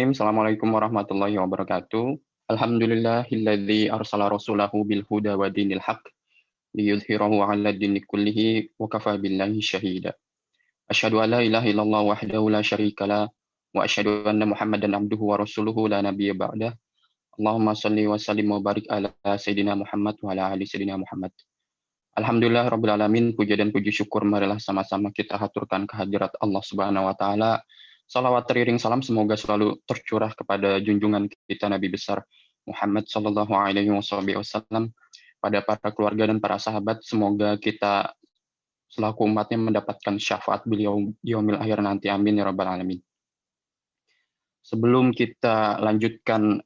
Bismillahirrahmanirrahim. Assalamualaikum warahmatullahi wabarakatuh. Alhamdulillahilladzi arsala rasulahu bil huda wa dinil haq liyudhhirahu 'ala dini kullihi wa kafa billahi syahida. Asyhadu an la ilaha illallah wahdahu la syarikalah wa asyhadu anna Muhammadan abduhu wa rasuluhu la nabiyya ba'dah. Allahumma shalli wa sallim wa barik ala sayidina Muhammad wa ala ali sayidina Muhammad. Alhamdulillah rabbil alamin, puja dan puji syukur marilah sama-sama kita haturkan kehadirat Allah Subhanahu wa taala. Salawat teriring salam semoga selalu tercurah kepada junjungan kita Nabi besar Muhammad sallallahu alaihi wasallam, pada para keluarga dan para sahabat. Semoga kita selaku umatnya mendapatkan syafaat beliau di yaumil akhir nanti. Amin ya rabbal alamin. Sebelum kita lanjutkan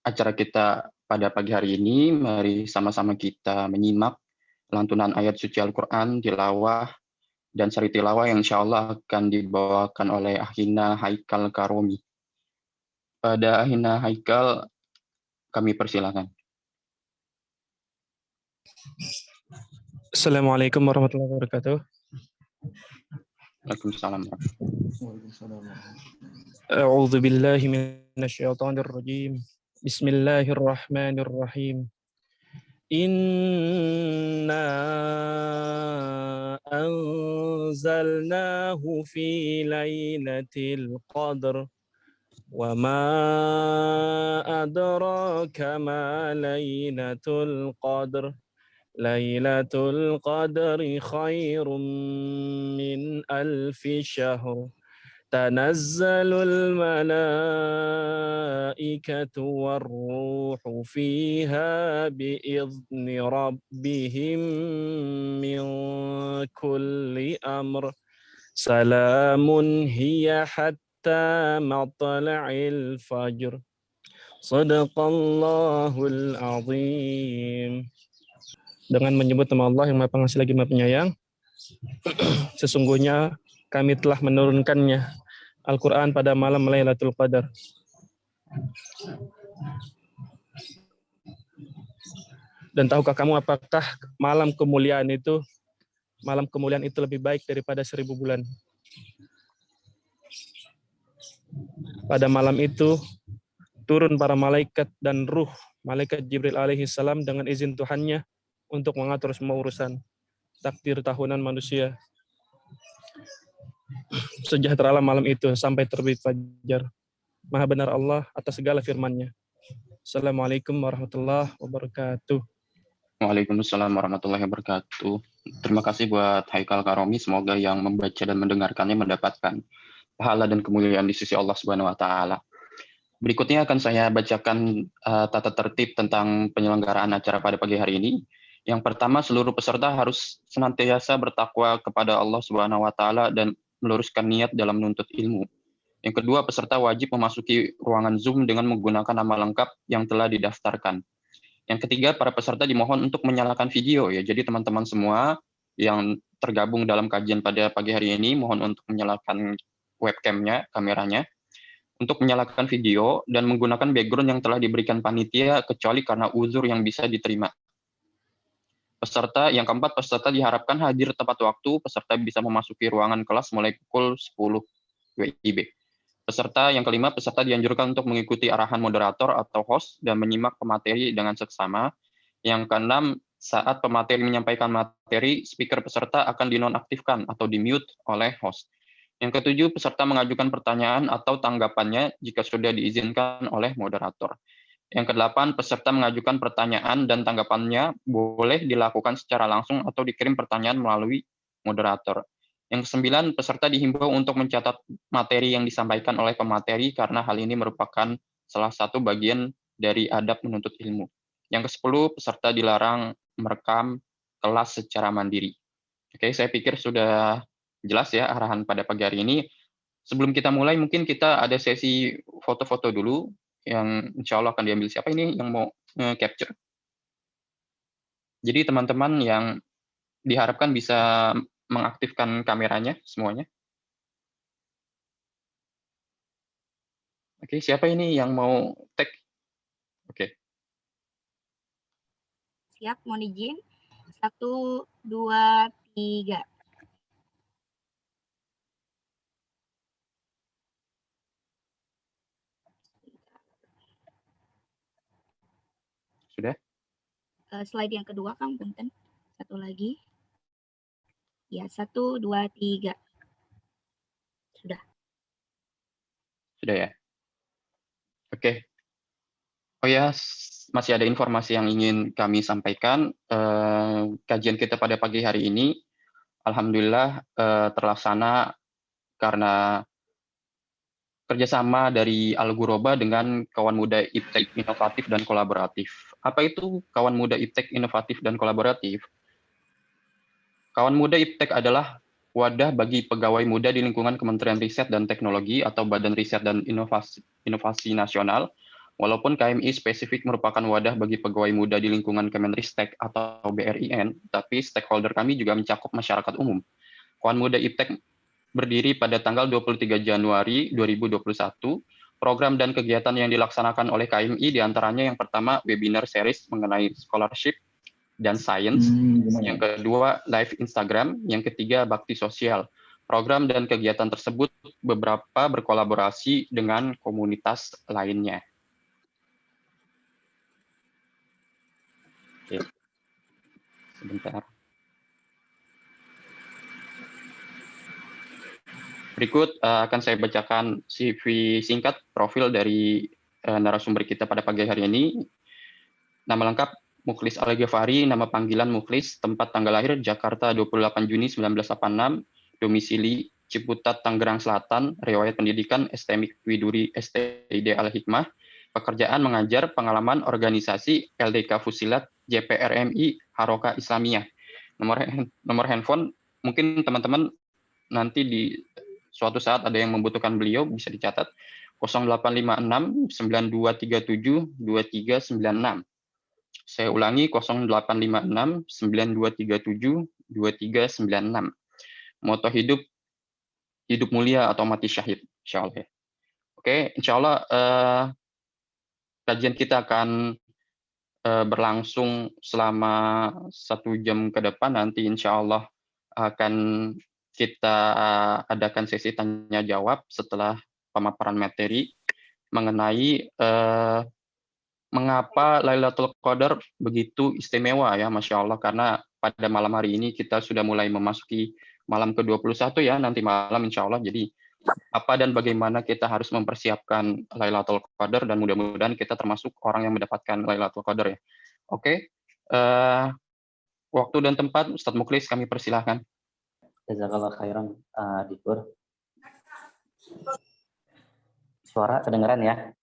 acara kita pada pagi hari ini, mari sama-sama kita menyimak lantunan ayat suci Al-Quran, tilawah, dan sari tilawah yang insya Allah akan dibawakan oleh Akhina Haikal Karomi. Pada Akhina Haikal, kami persilakan. Assalamualaikum warahmatullahi wabarakatuh. Waalaikumsalam. A'udzu billahi minasyaitonir rajim. Bismillahirrahmanirrahim. Inna anzalnahu fi lailatul qadr wa ma adraka ma lailatul qadr. Lailatul qadri khairum min alfi syahr. Tanazzalul malaikatu warruhu fiha biizni rabbihim min kulli amr. Salamun hiya hatta matla'il fajr. Sadaqallahul azim. Dengan menyebut nama Allah yang Maha Pengasih lagi Maha Penyayang, sesungguhnya kami telah menurunkannya Al-Quran pada malam Lailatul Qadar. Dan tahukah kamu apakah malam kemuliaan itu lebih baik daripada 1000 bulan? Pada malam itu turun para malaikat dan ruh malaikat Jibril alaihi salam dengan izin Tuhannya untuk mengatur semua urusan takdir tahunan manusia. Sejahteralah malam itu sampai terbit fajar. Maha benar Allah atas segala firman-Nya. Assalamualaikum warahmatullahi wabarakatuh. Waalaikumsalam warahmatullahi wabarakatuh. Terima kasih buat Haikal Karomi. Semoga yang membaca dan mendengarkannya mendapatkan pahala dan kemuliaan di sisi Allah Subhanahu wa taala. Berikutnya akan saya bacakan tata tertib tentang penyelenggaraan acara pada pagi hari ini. Yang pertama, seluruh peserta harus senantiasa bertakwa kepada Allah Subhanahu wa taala dan meluruskan niat dalam menuntut ilmu. Yang kedua, peserta wajib memasuki ruangan Zoom dengan menggunakan nama lengkap yang telah didaftarkan. Yang ketiga, para peserta dimohon untuk menyalakan video ya. Jadi teman-teman semua yang tergabung dalam kajian pada pagi hari ini mohon untuk menyalakan webcam-nya, kameranya, untuk menyalakan video dan menggunakan background yang telah diberikan panitia kecuali karena uzur yang bisa diterima. Yang keempat, peserta diharapkan hadir tepat waktu. Peserta bisa memasuki ruangan kelas mulai pukul 10 WIB. Yang kelima, peserta dianjurkan untuk mengikuti arahan moderator atau host dan menyimak pemateri dengan seksama. Yang keenam, saat pemateri menyampaikan materi, speaker peserta akan dinonaktifkan atau di-mute oleh host. Yang ketujuh, peserta mengajukan pertanyaan atau tanggapannya jika sudah diizinkan oleh moderator. Yang kedelapan, peserta mengajukan pertanyaan dan tanggapannya boleh dilakukan secara langsung atau dikirim pertanyaan melalui moderator. Yang kesembilan, peserta dihimbau untuk mencatat materi yang disampaikan oleh pemateri karena hal ini merupakan salah satu bagian dari adab menuntut ilmu. Yang kesepuluh, peserta dilarang merekam kelas secara mandiri. Oke, saya pikir sudah jelas ya arahan pada pagi hari ini. Sebelum kita mulai, mungkin kita ada sesi foto-foto dulu yang insya Allah akan diambil. Siapa ini yang mau capture? Jadi teman-teman yang diharapkan bisa mengaktifkan kameranya semuanya. Oke, siapa ini yang mau tag? Oke. Siap, mohon izin. 1, 2, 3. slide yang kedua, Kang, punten. Satu lagi. Ya, 1, 2, 3. Sudah. Sudah ya? Oke. Oh ya, masih ada informasi yang ingin kami sampaikan. Kajian kita pada pagi hari ini, alhamdulillah terlaksana karena kerjasama dari Al-Ghuraba dengan Kawan Muda Iptek Inovatif dan Kolaboratif. Apa itu Kawan Muda Iptek Inovatif dan Kolaboratif? Kawan Muda Iptek adalah wadah bagi pegawai muda di lingkungan Kementerian Riset dan Teknologi atau Badan Riset dan Inovasi Nasional. Walaupun KMI spesifik merupakan wadah bagi pegawai muda di lingkungan Kemenristek atau BRIN, tapi stakeholder kami juga mencakup masyarakat umum. Kawan Muda Iptek berdiri pada tanggal 23 Januari 2021. Program dan kegiatan yang dilaksanakan oleh KMI diantaranya yang pertama webinar series mengenai scholarship dan science, yang kedua live Instagram, yang ketiga bakti sosial. Program dan kegiatan tersebut beberapa berkolaborasi dengan komunitas lainnya. Oke. Sebentar. Berikut akan saya bacakan CV singkat profil dari narasumber kita pada pagi hari ini. Nama lengkap Mukhlis Al-Ghafari, nama panggilan Mukhlis, tempat tanggal lahir Jakarta 28 Juni 1986, domisili Ciputat, Tangerang Selatan, riwayat pendidikan STMIK Widuri STID Al-Hikmah, pekerjaan mengajar, pengalaman organisasi LDK Fusilat, JPRMI, Haroka Islamiyah. Nomor handphone, mungkin teman-teman nanti di suatu saat ada yang membutuhkan beliau, bisa dicatat 0856 9237 2396. Saya ulangi 0856 9237 2396. Moto hidup mulia atau mati syahid, insyaallah. Oke, insyaallah kajian kita akan berlangsung selama 1 jam ke depan. Nanti insyaallah akan kita adakan sesi tanya jawab setelah pemaparan materi mengenai mengapa Lailatul Qadar begitu istimewa ya, Masya Allah, karena pada malam hari ini kita sudah mulai memasuki malam ke-21 ya, nanti malam insya Allah. Jadi apa dan bagaimana kita harus mempersiapkan Lailatul Qadar, dan mudah-mudahan kita termasuk orang yang mendapatkan Lailatul Qadar ya. Oke, waktu dan tempat Ustadz Mukhlis kami persilahkan. Jazakallah khairan, Dikur. Suara kedengaran ya?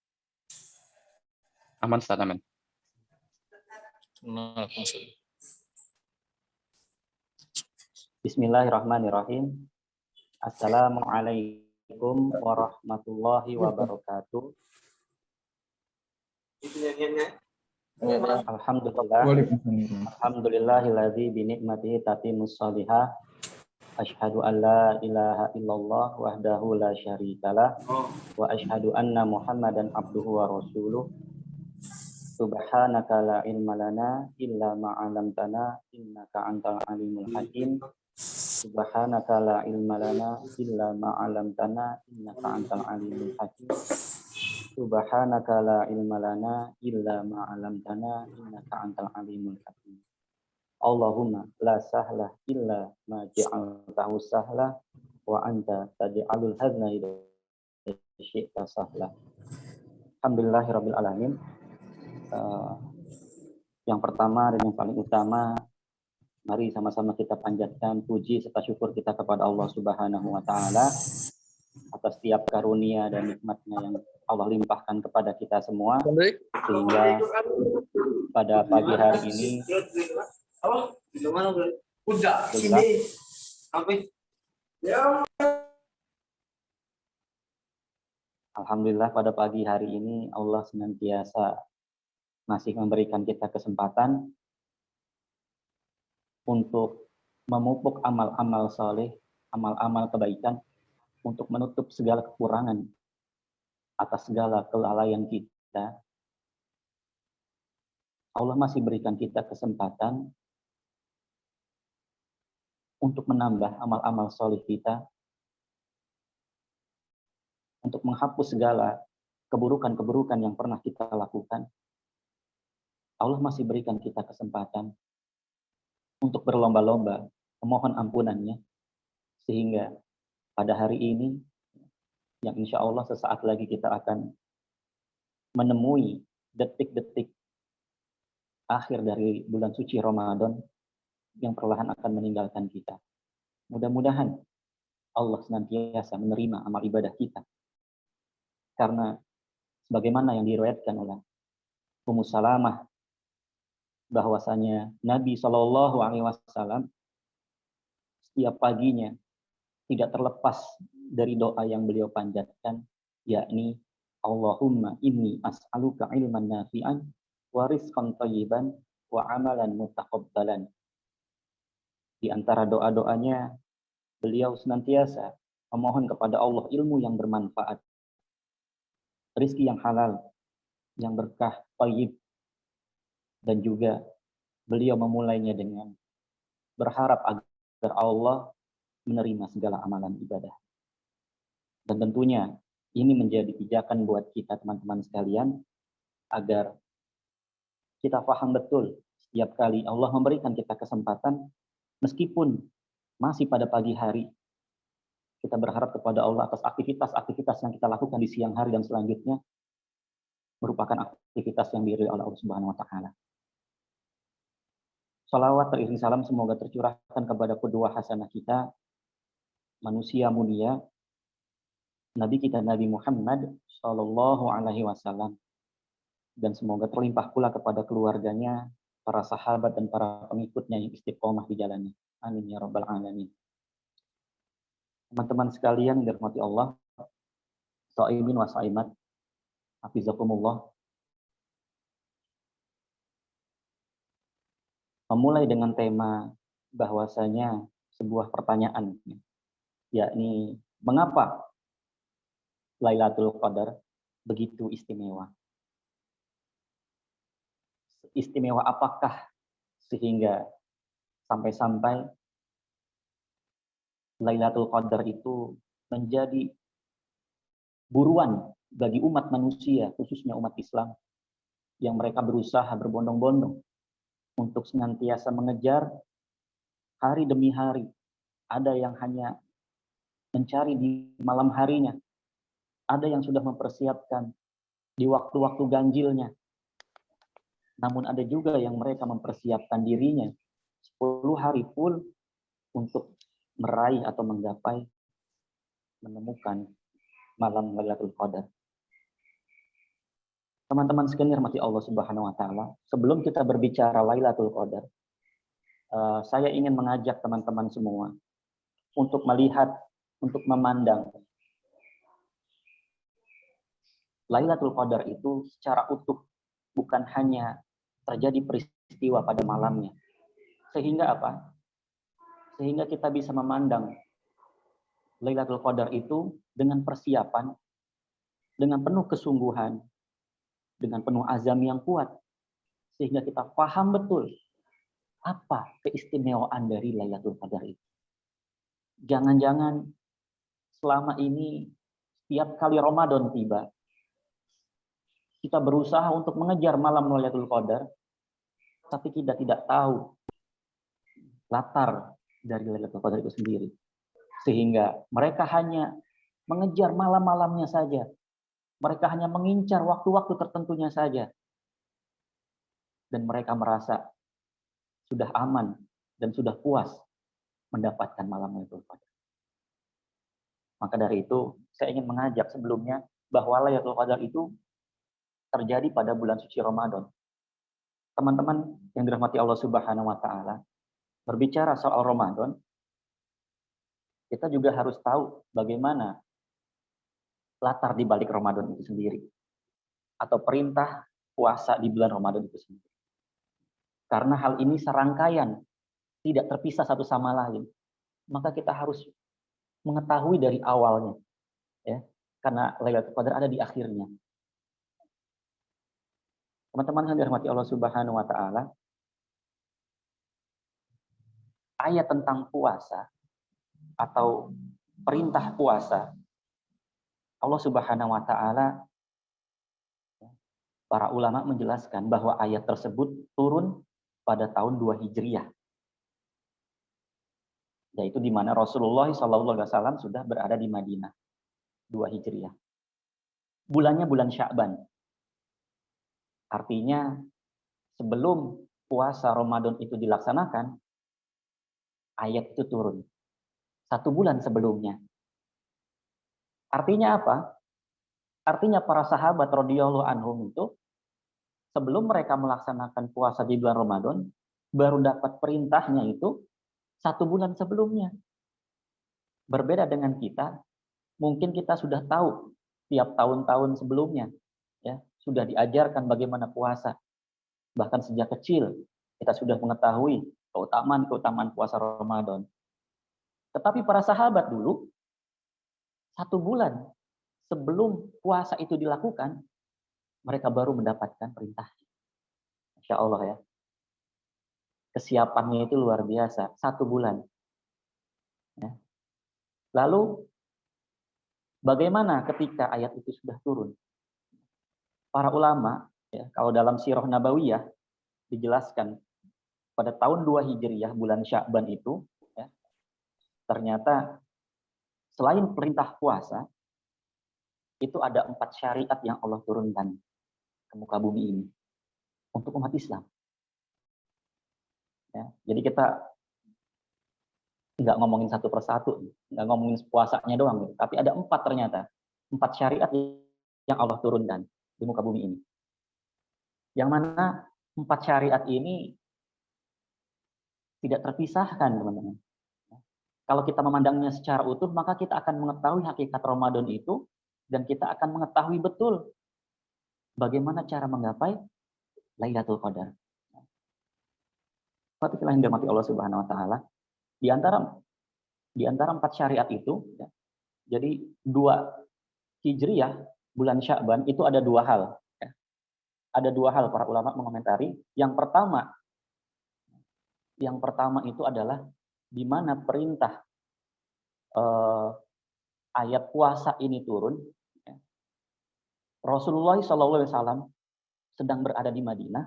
Aman, Ustadz, aman. Bismillahirrahmanirrahim. Assalamualaikum warahmatullahi wabarakatuh. Alhamdulillahilladzi binikmatihi tatimmus shalihah. Asyhadu an la ilaha illallah wahdahu la syarikalah wa asyhadu anna Muhammadan abduhu wa rasuluh. Subhanaka la ilma lana illa ma 'allamtana innaka antal alimul hakim. Subhanaka la ilma lana illa ma 'allamtana innaka antal alimul hakim. Subhanaka la ilma lana illa ma 'allamtana innaka antal alimul hakim. Allahumma la sahla illa ma ja'altahu sahla wa anta taj'alul hazna idza syi'ta sahla. Alhamdulillahirabbil alamin. Yang pertama dan yang paling utama, mari sama-sama kita panjatkan puji serta syukur kita kepada Allah Subhanahu wa taala atas setiap karunia dan nikmatnya yang Allah limpahkan kepada kita semua, sehingga pada pagi hari ini alhamdulillah pada pagi hari ini Allah senantiasa masih memberikan kita kesempatan untuk memupuk amal-amal soleh, amal-amal kebaikan, untuk menutup segala kekurangan atas segala kelalaian kita. Allah masih berikan kita kesempatan untuk menambah amal-amal soleh kita, untuk menghapus segala keburukan-keburukan yang pernah kita lakukan, Allah masih berikan kita kesempatan untuk berlomba-lomba memohon ampunannya, sehingga pada hari ini, yang insya Allah sesaat lagi kita akan menemui detik-detik akhir dari bulan suci Ramadan yang perlahan akan meninggalkan kita. Mudah-mudahan Allah senantiasa menerima amal ibadah kita. Karena sebagaimana yang diriwayatkan oleh Ummu Salamah, bahwasanya Nabi Shallallahu Alaihi Wasallam setiap paginya tidak terlepas dari doa yang beliau panjatkan, yakni Allahumma inni as'aluka ilman nafi'an wa rizqan thayyiban wa amalan mutaqabbalan. Di antara doa-doanya, beliau senantiasa memohon kepada Allah ilmu yang bermanfaat, rizki yang halal, yang berkah, thayyib, dan juga beliau memulainya dengan berharap agar Allah menerima segala amalan ibadah. Dan tentunya ini menjadi pijakan buat kita teman-teman sekalian, agar kita paham betul setiap kali Allah memberikan kita kesempatan, meskipun masih pada pagi hari, kita berharap kepada Allah atas aktivitas-aktivitas yang kita lakukan di siang hari dan selanjutnya merupakan aktivitas yang diridhoi oleh Allah Subhanahu wa taala. Salawat teriring salam semoga tercurahkan kepada kedua hasanah kita, manusia mulia, Nabi kita Nabi Muhammad Shallallahu Alaihi Wasallam, dan semoga terlimpah pula kepada keluarganya, para sahabat dan para pengikutnya yang istiqomah di jalannya. Amin ya rabbal alamin. Teman-teman sekalian yang dirahmati Allah, shaimin wa shaimat, hafizakumullah. Memulai dengan tema bahwasanya sebuah pertanyaan, yakni mengapa Lailatul Qadar begitu istimewa? Istimewa apakah sehingga sampai-sampai Lailatul Qadar itu menjadi buruan bagi umat manusia, khususnya umat Islam, yang mereka berusaha berbondong-bondong untuk senantiasa mengejar hari demi hari. Ada yang hanya mencari di malam harinya, ada yang sudah mempersiapkan di waktu-waktu ganjilnya. Namun ada juga yang mereka mempersiapkan dirinya 10 hari full untuk meraih atau menggapai, menemukan malam Lailatul Qadar. Teman-teman sekalian dirahmati Allah Subhanahu wa taala, sebelum kita berbicara Lailatul Qadar, saya ingin mengajak teman-teman semua untuk melihat, untuk memandang Lailatul Qadar itu secara utuh, bukan hanya terjadi peristiwa pada malamnya. Sehingga apa? Sehingga kita bisa memandang Lailatul Qadar itu dengan persiapan, dengan penuh kesungguhan, dengan penuh azam yang kuat, sehingga kita paham betul apa keistimewaan dari Lailatul Qadar itu. Jangan-jangan selama ini setiap kali Ramadan tiba, kita berusaha untuk mengejar malam Lailatul Qadar, tapi kita tidak tahu latar dari Lailatul Qadar itu sendiri. Sehingga mereka hanya mengejar malam-malamnya saja. Mereka hanya mengincar waktu-waktu tertentunya saja. Dan mereka merasa sudah aman dan sudah puas mendapatkan malam Lailatul Qadar. Maka dari itu, saya ingin mengajak sebelumnya bahwa Lailatul Qadar itu terjadi pada bulan suci Ramadan. Teman-teman yang dirahmati Allah Subhanahu wa taala, berbicara soal Ramadan, kita juga harus tahu bagaimana latar di balik Ramadan itu sendiri, atau perintah puasa di bulan Ramadan itu sendiri. Karena hal ini serangkaian, tidak terpisah satu sama lain. Maka kita harus mengetahui dari awalnya, ya, karena Lailatul Qadar ada di akhirnya. Teman-teman yang dirahmati Allah Subhanahu wa taala, ayat tentang puasa atau perintah puasa, Allah Subhanahu wa taala Para ulama menjelaskan bahwa ayat tersebut turun pada tahun 2 Hijriah. Yaitu di mana Rasulullah SAW sudah berada di Madinah. 2 Hijriah. Bulannya bulan Sya'ban. Artinya sebelum puasa Ramadan itu dilaksanakan, ayat itu turun. 1 bulan sebelumnya. Artinya apa? Artinya para sahabat radhiyallahu anhum itu sebelum mereka melaksanakan puasa di bulan Ramadan, baru dapat perintahnya itu 1 bulan sebelumnya. Berbeda dengan kita, mungkin kita sudah tahu tiap tahun-tahun sebelumnya, ya, sudah diajarkan bagaimana puasa. Bahkan sejak kecil kita sudah mengetahui keutamaan puasa Ramadan. Tetapi para sahabat dulu 1 bulan sebelum puasa itu dilakukan, mereka baru mendapatkan perintah. Masya Allah ya. Kesiapannya itu luar biasa. 1 bulan. Ya. Lalu, bagaimana ketika ayat itu sudah turun? Para ulama, ya, kalau dalam Sirah Nabawiyah, dijelaskan pada tahun 2 Hijriah, bulan Sya'ban itu, ya, ternyata selain perintah puasa, itu ada 4 syariat yang Allah turunkan ke muka bumi ini untuk umat Islam. Ya, jadi kita nggak ngomongin satu persatu, nggak ngomongin puasanya doang, tapi ada 4 ternyata, 4 syariat yang Allah turunkan di muka bumi ini. Yang mana 4 syariat ini tidak terpisahkan, teman-teman. Kalau kita memandangnya secara utuh, maka kita akan mengetahui hakikat Ramadan itu, dan kita akan mengetahui betul bagaimana cara menggapai Lailatul Qadar. Fatihlah yang dirahmati Allah Subhanahu wa taala. Di antara 4 syariat itu, ya, jadi 2 Hijriah, bulan Sya'ban itu ada 2 hal. Ya. Ada 2 hal para ulama mengomentari. Yang pertama itu adalah di mana perintah ayat puasa ini turun. Ya. Rasulullah SAW sedang berada di Madinah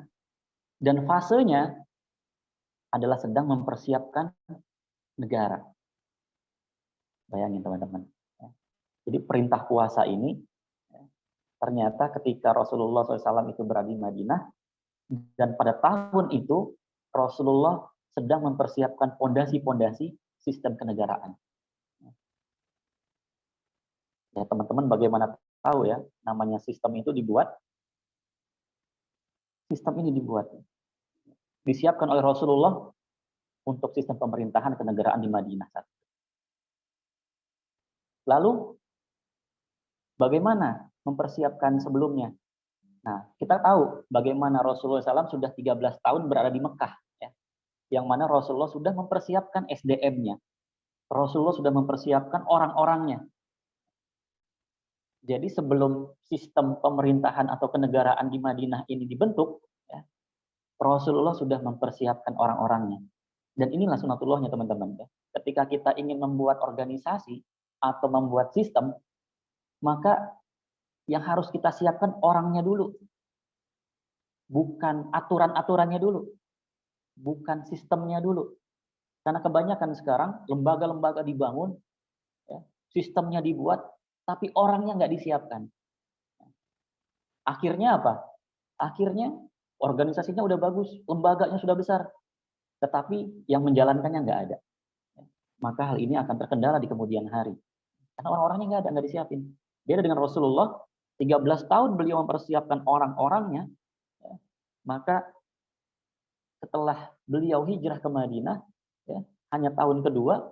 dan fasenya adalah sedang mempersiapkan negara. Bayangin teman-teman. Jadi perintah puasa ini ternyata ketika Rasulullah SAW itu berada di Madinah, dan pada tahun itu Rasulullah sedang mempersiapkan pondasi-pondasi sistem kenegaraan. Ya teman-teman bagaimana tahu ya, namanya sistem itu dibuat. Sistem ini disiapkan oleh Rasulullah untuk sistem pemerintahan kenegaraan di Madinah. Lalu, bagaimana mempersiapkan sebelumnya? Nah, kita tahu bagaimana Rasulullah SAW sudah 13 tahun berada di Mekah. Ya, yang mana Rasulullah sudah mempersiapkan SDM-nya. Rasulullah sudah mempersiapkan orang-orangnya. Jadi sebelum sistem pemerintahan atau kenegaraan di Madinah ini dibentuk, ya, Rasulullah sudah mempersiapkan orang-orangnya. Dan inilah sunatullahnya teman-teman. Ya. Ketika kita ingin membuat organisasi atau membuat sistem, maka yang harus kita siapkan orangnya dulu. Bukan aturan-aturannya dulu. Bukan sistemnya dulu. Karena kebanyakan sekarang lembaga-lembaga dibangun, ya, sistemnya dibuat, tapi orangnya nggak disiapkan. Akhirnya apa? Akhirnya organisasinya udah bagus, lembaganya sudah besar, tetapi yang menjalankannya nggak ada. Maka hal ini akan terkendala di kemudian hari. Karena orang-orangnya nggak disiapin. Beda dengan Rasulullah, 13 tahun beliau mempersiapkan orang-orangnya, ya, maka setelah beliau hijrah ke Madinah, ya, hanya tahun kedua,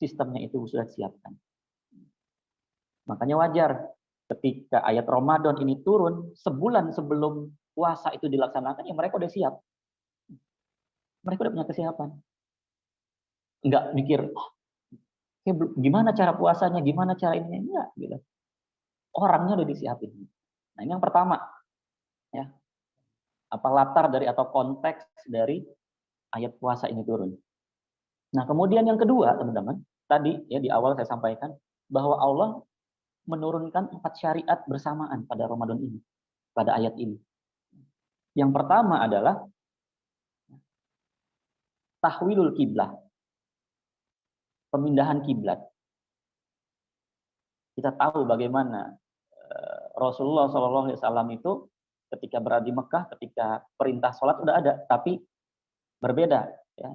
sistemnya itu sudah disiapkan. Makanya wajar ketika ayat Ramadan ini turun, sebulan sebelum puasa itu dilaksanakan, ya mereka udah siap. Mereka udah punya kesiapan. Enggak mikir, gimana cara puasanya, gimana cara ini, enggak. Gitu. Orangnya udah disiapin. Nah ini yang pertama. Ya. Apa latar dari atau konteks dari ayat puasa ini turun. Nah kemudian yang kedua teman-teman, tadi ya di awal saya sampaikan, bahwa Allah menurunkan 4 syariat bersamaan pada Ramadan ini. pada ayat ini. Yang pertama adalah tahwilul kiblah, pemindahan kiblat. Kita tahu bagaimana Rasulullah SAW itu ketika berada di Mekah, ketika perintah sholat udah ada, tapi berbeda ya,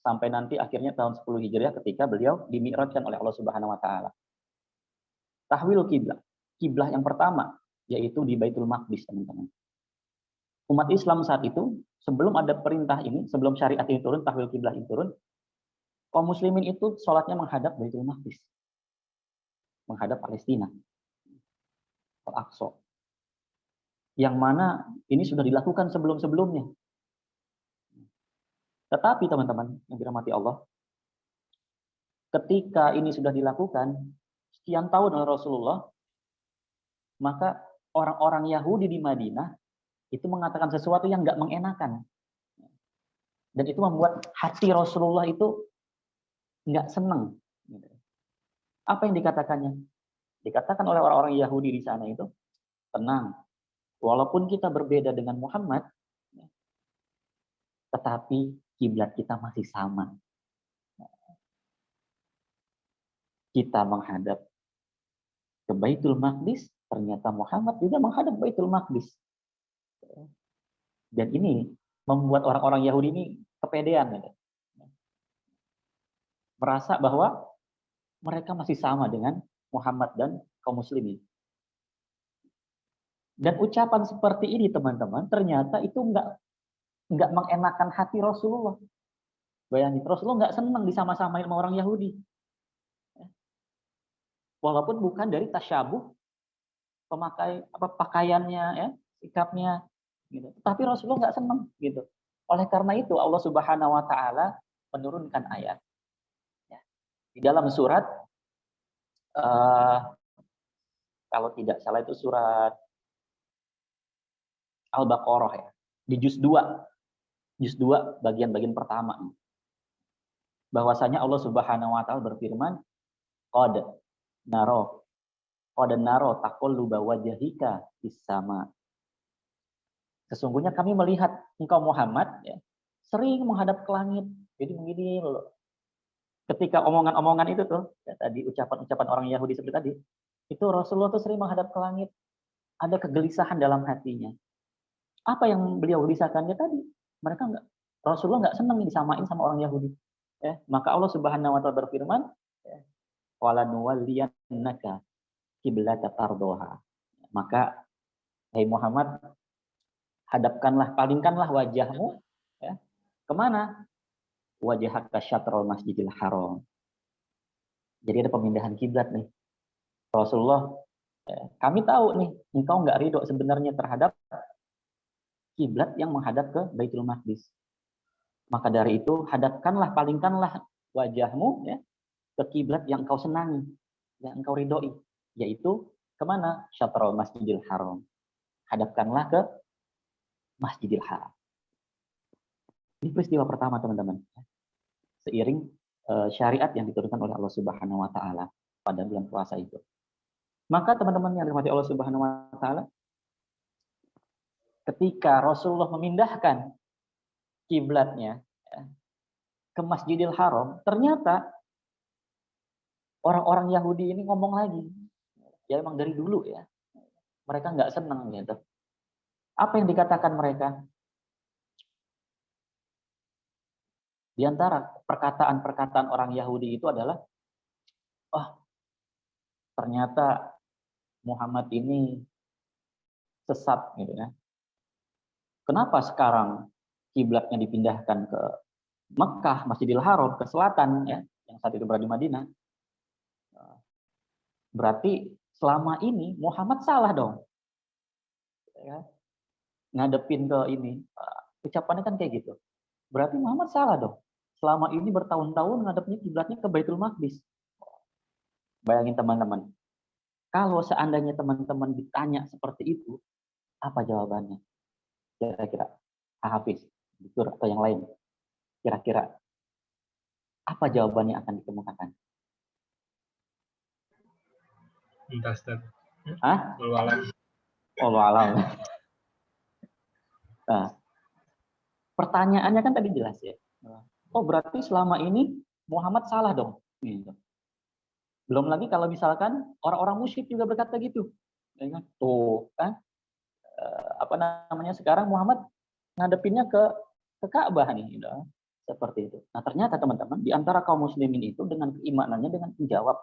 sampai nanti akhirnya tahun 10 Hijriah ketika beliau dimi'rajkan oleh Allah Subhanahu wa taala. Tahwil kiblah. Kiblah yang pertama yaitu di Baitul Maqdis, teman-teman. Umat Islam saat itu sebelum ada perintah ini, sebelum syariat ini turun, tahwil kiblah ini turun, kaum muslimin itu sholatnya menghadap Baitul Maqdis, menghadap Palestina, Al-Aqsa. Yang mana ini sudah dilakukan sebelum-sebelumnya. Tetapi teman-teman yang dirahmati Allah, ketika ini sudah dilakukan sekian tahun oleh Rasulullah, maka orang-orang Yahudi di Madinah itu mengatakan sesuatu yang nggak mengenakan. Dan itu membuat hati Rasulullah itu nggak senang. Apa yang dikatakannya? Dikatakan oleh orang-orang Yahudi di sana itu, tenang, walaupun kita berbeda dengan Muhammad, tetapi kiblat kita masih sama. Kita menghadap ke Baitul Maqdis, ternyata Muhammad juga menghadap Baitul Maqdis. Dan ini membuat orang-orang Yahudi ini kepedean. Merasa bahwa mereka masih sama dengan Muhammad dan kaum muslimin. Dan ucapan seperti ini, teman-teman, ternyata itu nggak mengenakan hati Rasulullah. Bayangin, Rasulullah nggak senang disama-samain sama orang Yahudi. Walaupun bukan dari tasyabuh, pakaiannya, ya, sikapnya, gitu. Tapi Rasulullah nggak senang, gitu. Oleh karena itu Allah Subhanahu Wa Taala menurunkan ayat ya, di dalam surat, kalau tidak salah itu surat Al-Baqarah ya, di juz 2 bagian-bagian pertama. Bahwasanya Allah Subhanahu Wa Taala berfirman, qad naro taqalluba wajhika fis sama. Sesungguhnya kami melihat engkau Muhammad ya, sering menghadap ke langit. Jadi begini loh. Ketika omongan-omongan itu tuh, ya, tadi ucapan-ucapan orang Yahudi seperti tadi, itu Rasulullah tuh sering menghadap ke langit. Ada kegelisahan dalam hatinya. Apa yang beliau gelisahkannya tadi? Rasulullah nggak senang disamain sama orang Yahudi. Ya, maka Allah Subhanahu Wa Taala berfirman, ya, wala nuwalliyannaka qiblata tardoha. Maka, hai Muhammad, palingkanlah wajahmu ya, kemana? Wajhaka syatrul masjidil haram. Jadi ada pemindahan kiblat nih. Rasulullah, kami tahu nih, engkau nggak ridho sebenarnya terhadap kiblat yang menghadap ke Baitul Maqdis. Maka dari itu, palingkanlah wajahmu ya, ke kiblat yang engkau senangi, yang engkau ridhoi, yaitu kemana? Syatrul masjidil haram. Hadapkanlah ke Masjidil Haram. Ini peristiwa pertama, teman-teman. Seiring syariat yang diturunkan oleh Allah Subhanahu Wa Taala pada bulan puasa itu. Maka teman-teman yang dirahmati Allah Subhanahu Wa Taala, ketika Rasulullah memindahkan kiblatnya ya, ke Masjidil Haram, ternyata orang-orang Yahudi ini ngomong lagi. Ya emang dari dulu ya, mereka nggak senang gitu. Apa yang dikatakan mereka? Di antara perkataan-perkataan orang Yahudi itu adalah, ternyata Muhammad ini sesat gitu ya. Kenapa sekarang kiblatnya dipindahkan ke Mekah, Masjidil Haram, ke selatan ya, yang saat itu berada di Madinah? Berarti selama ini Muhammad salah dong. Ya. Ngadepin ke ini, ucapannya kan kayak gitu. Berarti Muhammad salah dong. Selama ini bertahun-tahun ngadepnya kiblatnya ke Baitul Maqdis. Bayangin teman-teman, kalau seandainya teman-teman ditanya seperti itu, apa jawabannya? Kira-kira, Hafiz, Bitur, atau yang lain? Kira-kira, apa jawabannya akan dikemukakan? Entah, Ustaz. Hah? Wallahu a'lam. Allah alam. Nah, pertanyaannya kan tadi jelas ya. Oh, berarti selama ini Muhammad salah dong. Gitu. Belum lagi kalau misalkan orang-orang musyrik juga berkata gitu. Tuh kan, apa namanya, sekarang Muhammad ngadepinnya ke Ka'bah nih, gitu. Seperti itu. Nah, ternyata teman-teman, di antara kaum muslimin itu dengan keimanannya, dengan menjawab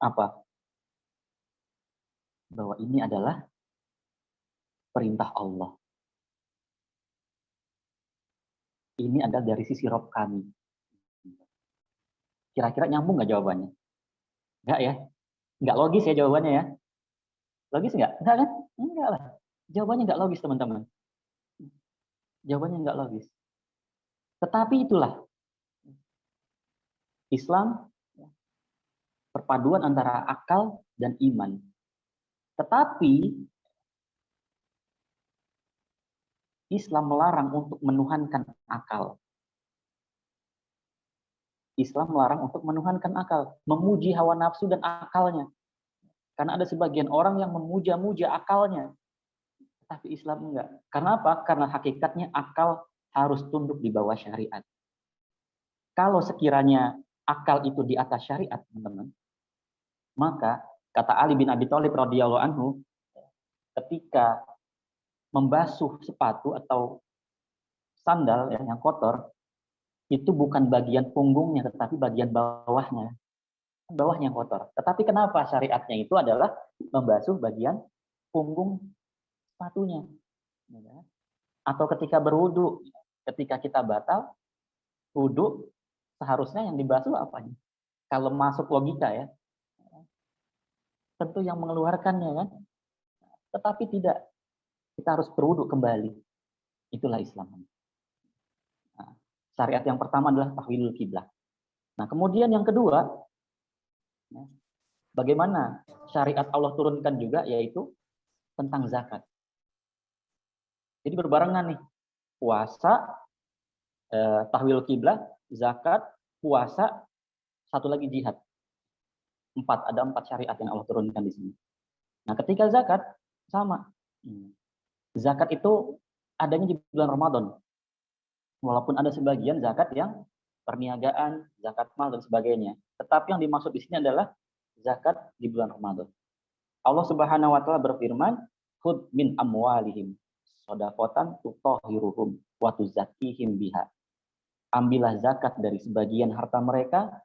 apa? Bahwa ini adalah perintah Allah. Ini adalah dari sisi Rob kami. Kira-kira nyambung nggak jawabannya? Nggak ya? Nggak logis ya jawabannya ya? Logis nggak? Nggak kan? Enggak lah. Jawabannya nggak logis, teman-teman. Jawabannya nggak logis. Tetapi itulah Islam, perpaduan antara akal dan iman. Tetapi Islam melarang untuk menuhankan akal. Islam melarang untuk menuhankan akal, memuji hawa nafsu dan akalnya. Karena ada sebagian orang yang memuja-muja akalnya, tapi Islam enggak. Karena apa? Karena hakikatnya akal harus tunduk di bawah syariat. Kalau sekiranya akal itu di atas syariat, teman-teman, maka kata Ali bin Abi Thalib radhiyallahu anhu, ketika membasuh sepatu atau sandal ya, yang kotor, itu bukan bagian punggungnya, tetapi bagian bawahnya. Bawahnya yang kotor. Tetapi kenapa syariatnya itu adalah membasuh bagian punggung sepatunya. Atau ketika berwudu, ketika kita batal, wudu, seharusnya yang dibasuh apanya? Kalau masuk logika ya, tentu yang mengeluarkannya kan. Tetapi tidak, kita harus berwudu kembali. Itulah Islam. Nah, syariat yang pertama adalah tahwilul kiblah. Nah, kemudian yang kedua, bagaimana syariat Allah turunkan juga, yaitu tentang zakat. Jadi berbarengan nih, puasa, tahwil kiblah, zakat, puasa, satu lagi jihad. Ada empat syariat yang Allah turunkan di sini. Nah, ketika zakat, sama. Zakat itu adanya di bulan Ramadan. Walaupun ada sebagian zakat yang perniagaan, zakat mal, dan sebagainya. Tetapi yang dimaksud di sini adalah zakat di bulan Ramadan. Allah Subhanahu wa taala berfirman, "Khudh min amwalihim shadaqatan tutahhiruhum wa tuzakkihim biha." Ambillah zakat dari sebagian harta mereka,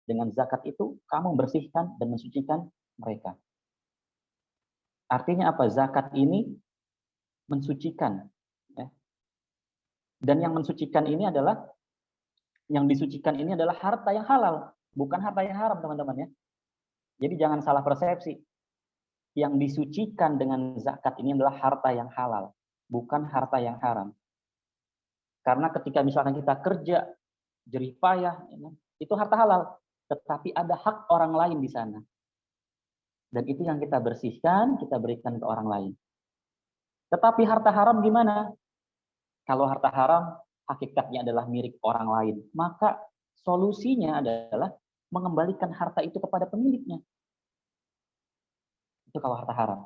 dengan zakat itu kamu bersihkan dan mensucikan mereka. Artinya apa? Zakat ini mensucikan. Ya. Dan yang mensucikan ini adalah, yang disucikan ini adalah harta yang halal, bukan harta yang haram, teman-teman ya. Jadi jangan salah persepsi. Yang disucikan dengan zakat ini adalah harta yang halal, bukan harta yang haram. Karena ketika misalkan kita kerja, jerih payah, itu harta halal. Tetapi ada hak orang lain di sana. Dan itu yang kita bersihkan, kita berikan ke orang lain. Tetapi harta haram gimana? Kalau harta haram, hakikatnya adalah milik orang lain. Maka solusinya adalah mengembalikan harta itu kepada pemiliknya. Itu kalau harta haram.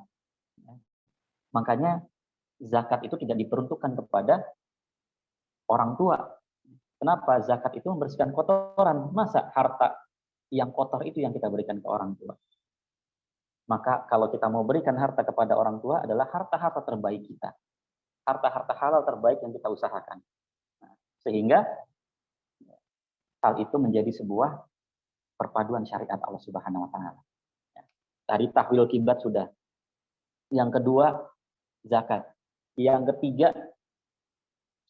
Makanya zakat itu tidak diperuntukkan kepada orang tua. Kenapa? Zakat itu membersihkan kotoran. Masa harta yang kotor itu yang kita berikan ke orang tua? Maka kalau kita mau berikan harta kepada orang tua adalah harta-harta terbaik kita. Harta-harta halal terbaik yang kita usahakan. Sehingga hal itu menjadi sebuah perpaduan syariat Allah Subhanahu wa taala. Tadi tahwil kiblat sudah. Yang kedua, zakat. Yang ketiga,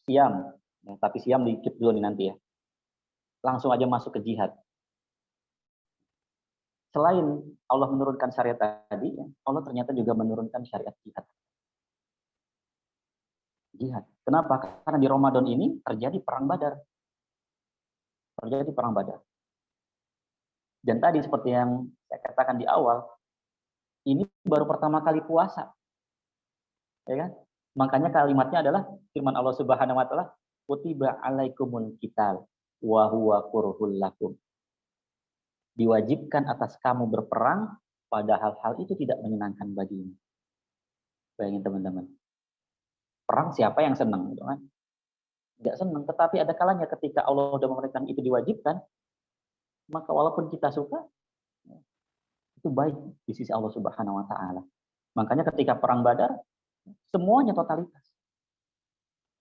siam. Tapi siam dikit dulu nih nanti ya. Langsung aja masuk ke jihad. Selain Allah menurunkan syariat tadi, Allah ternyata juga menurunkan syariat jihad. Jihad. Kenapa? Karena di Ramadan ini terjadi perang Badar. Terjadi perang Badar. Dan tadi seperti yang saya katakan di awal, ini baru pertama kali puasa. Ya kan? Makanya kalimatnya adalah firman Allah Subhanahu wa taala, "Kutiba alaikumul qital wa huwa kurhul lakum." Diwajibkan atas kamu berperang, padahal hal itu tidak menyenangkan bagimu. Bayangin teman-teman. Perang siapa yang senang, gitu kan? Nggak senang. Tetapi ada kalanya ketika Allah sudah memerintahkan itu diwajibkan, maka walaupun kita suka, itu baik di sisi Allah Subhanahu Wa Taala. Makanya ketika perang Badar, semuanya totalitas.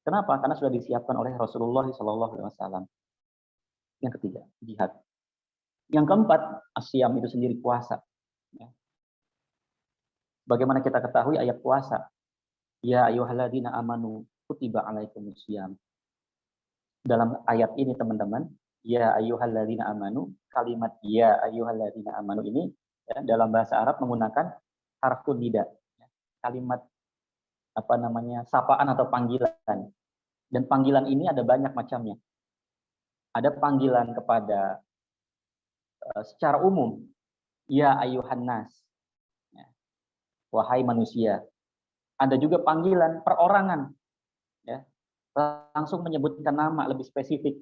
Kenapa? Karena sudah disiapkan oleh Rasulullah SAW. Yang ketiga, jihad. Yang keempat, asyam itu sendiri puasa. Bagaimana kita ketahui ayat puasa? Ya ayyuhalladzina amanu kutiba alaikumusiyam. Dalam ayat ini teman-teman, ya ayyuhalladzina amanu, kalimat ya ayyuhalladzina amanu ini ya, dalam bahasa Arab menggunakan harfun nida. Kalimat sapaan atau panggilan. Dan panggilan ini ada banyak macamnya. Ada panggilan kepada secara umum, ya ayyuhan nas, ya, wahai manusia. Ada juga panggilan perorangan, ya, langsung menyebutkan nama lebih spesifik,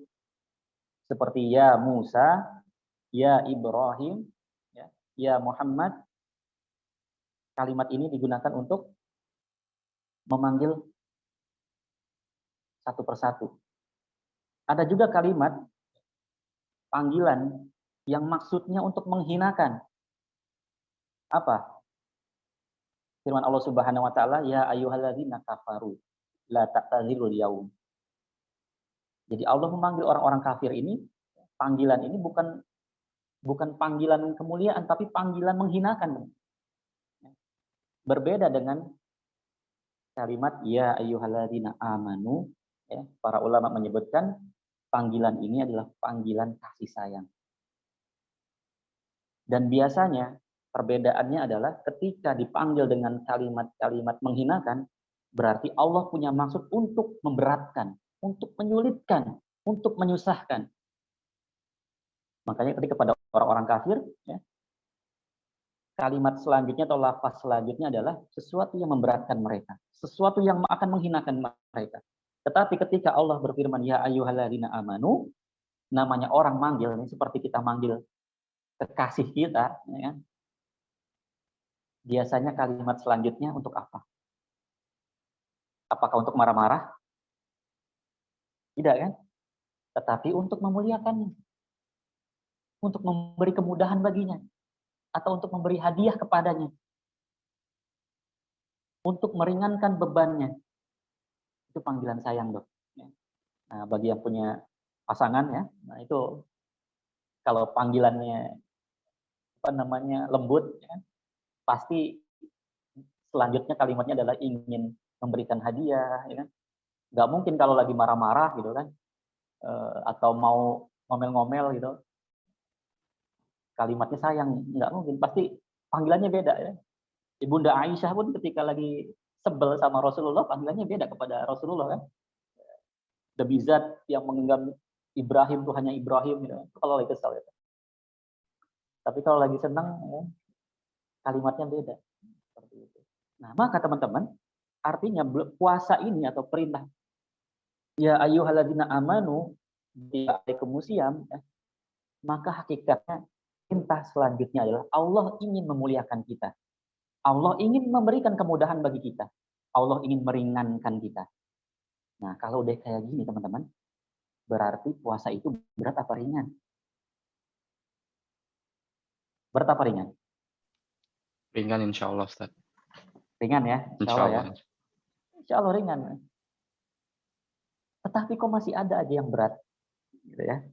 seperti ya Musa, ya Ibrahim, ya Muhammad. Kalimat ini digunakan untuk memanggil satu persatu. Ada juga kalimat panggilan yang maksudnya untuk menghinakan. Apa? Firman Allah Subhanahu wa taala, ya ayyuhalladzina kafaru la ta'tadzirul yaum. Jadi Allah memanggil orang-orang kafir ini, panggilan ini bukan panggilan kemuliaan tapi panggilan menghinakan. Berbeda dengan kalimat ya ayyuhalladzina amanu, ya, para ulama menyebutkan panggilan ini adalah panggilan kasih sayang. Dan biasanya perbedaannya adalah ketika dipanggil dengan kalimat-kalimat menghinakan, berarti Allah punya maksud untuk memberatkan, untuk menyulitkan, untuk menyusahkan. Makanya ketika pada orang-orang kafir, ya, kalimat selanjutnya atau lafaz selanjutnya adalah sesuatu yang memberatkan mereka, sesuatu yang akan menghinakan mereka. Tetapi ketika Allah berfirman, ya ayyuhalladzina amanu, namanya orang manggil, ini seperti kita manggil kekasih kita, ya kan? Biasanya kalimat selanjutnya untuk apa? Apakah untuk marah-marah? Tidak kan? Tetapi untuk memuliakannya. Untuk memberi kemudahan baginya. Atau untuk memberi hadiah kepadanya. Untuk meringankan bebannya. Itu panggilan sayang, Dok. Nah, bagi yang punya pasangan ya, nah itu kalau panggilannya lembut, ya, pasti selanjutnya kalimatnya adalah ingin memberikan hadiah, ya kan? Nggak mungkin kalau lagi marah-marah gitu kan, atau mau ngomel-ngomel gitu, kalimatnya sayang, nggak mungkin. Pasti panggilannya beda ya. Ibunda Aisyah pun ketika lagi sebel sama Rasulullah, panggilannya beda kepada Rasulullah kan. Demi zat yang menggenggam Ibrahim itu hanya Ibrahim gitu. Kalau lagi kesal ya. Tapi kalau lagi senang, ya, kalimatnya beda. Seperti itu. Nah, maka teman-teman, artinya puasa ini atau perintah ya ayyuhalladzina amanu bi'alaikumusiyam, ya, maka hakikatnya perintah selanjutnya adalah Allah ingin memuliakan kita. Allah ingin memberikan kemudahan bagi kita. Allah ingin meringankan kita. Nah, kalau udah kayak gini teman-teman, berarti puasa itu berat apa ringan? Berat apa ringan? Ringan insya Allah, Ustaz. Ringan ya, insya Allah ya. Insya Allah ringan. Tetapi kok masih ada aja yang berat, gitu ya.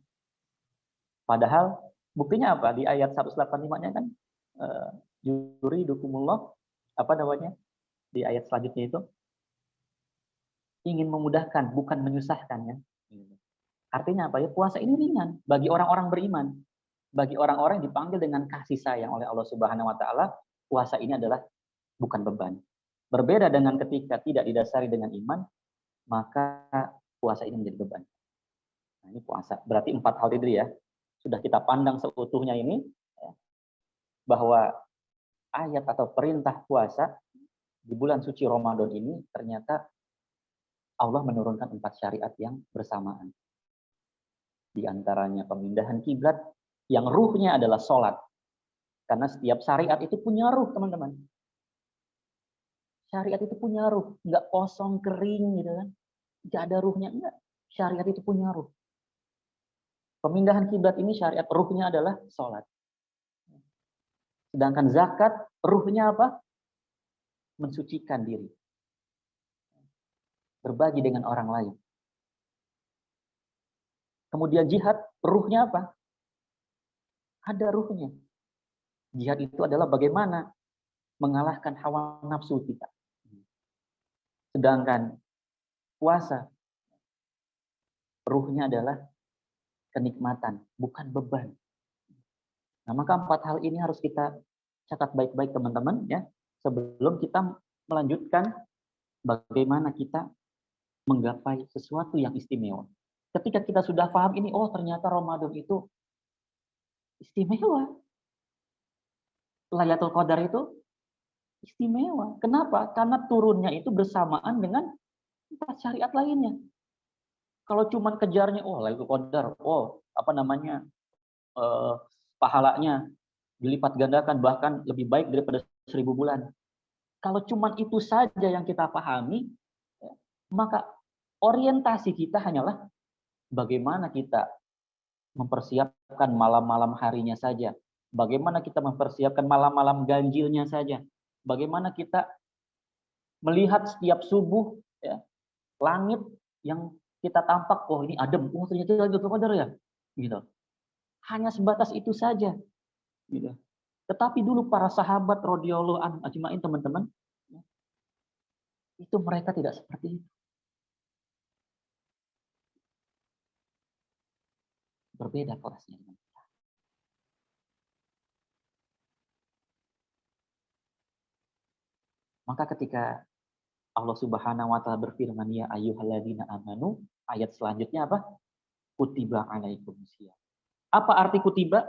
Padahal buktinya apa? Di ayat 185-nya kan yuridukumullah, di ayat selanjutnya itu ingin memudahkan, bukan menyusahkan ya. Artinya apa ya? Puasa ini ringan bagi orang-orang beriman. Bagi orang-orang yang dipanggil dengan kasih sayang oleh Allah Subhanahu wa taala, puasa ini adalah bukan beban. Berbeda dengan ketika tidak didasari dengan iman, maka puasa ini menjadi beban. Nah, ini puasa. Berarti 4 hal itu ya. Sudah kita pandang seutuhnya ini, ya, bahwa ayat atau perintah puasa di bulan suci Ramadan ini ternyata Allah menurunkan 4 syariat yang bersamaan. Di antaranya pemindahan kiblat yang ruhnya adalah sholat. Karena setiap syariat itu punya ruh, teman-teman. Syariat itu punya ruh, nggak kosong kering gitu kan. Nggak ada ruhnya, enggak. Syariat itu punya ruh. Pemindahan kiblat ini syariat ruhnya adalah sholat. Sedangkan zakat ruhnya apa? Mensucikan diri. Berbagi dengan orang lain. Kemudian jihad, ruhnya apa? Ada ruhnya. Jihad itu adalah bagaimana mengalahkan hawa nafsu kita. Sedangkan puasa, ruhnya adalah kenikmatan, bukan beban. Nah, maka 4 hal ini harus kita catat baik-baik teman-teman ya, sebelum kita melanjutkan bagaimana kita menggapai sesuatu yang istimewa. Ketika kita sudah paham ini, oh ternyata Ramadan itu istimewa. Lailatul Qadar itu istimewa. Kenapa? Karena turunnya itu bersamaan dengan 4 syariat lainnya. Kalau cuman kejarnya, oh Lailatul Qadar, oh apa namanya, pahalanya dilipat gandakan, bahkan lebih baik daripada 1000 bulan. Kalau cuman itu saja yang kita pahami, ya, maka orientasi kita hanyalah bagaimana kita mempersiapkan malam-malam harinya saja. Bagaimana kita mempersiapkan malam-malam ganjilnya saja. Bagaimana kita melihat setiap subuh ya, langit yang kita tampak, oh ini adem, oh ternyata Lailatul Qadar ya, gitu. Hanya sebatas itu saja, gitu. Tetapi dulu para sahabat radhiyallahu anhum ajmain teman-teman, itu mereka tidak seperti itu. Berbeda kelasnya dengan kita. Maka ketika Allah Subhanahu wa taala berfirman ya ayyuhalladzina amanu, ayat selanjutnya apa? Kutiba alaikumusiyam. Apa arti kutiba?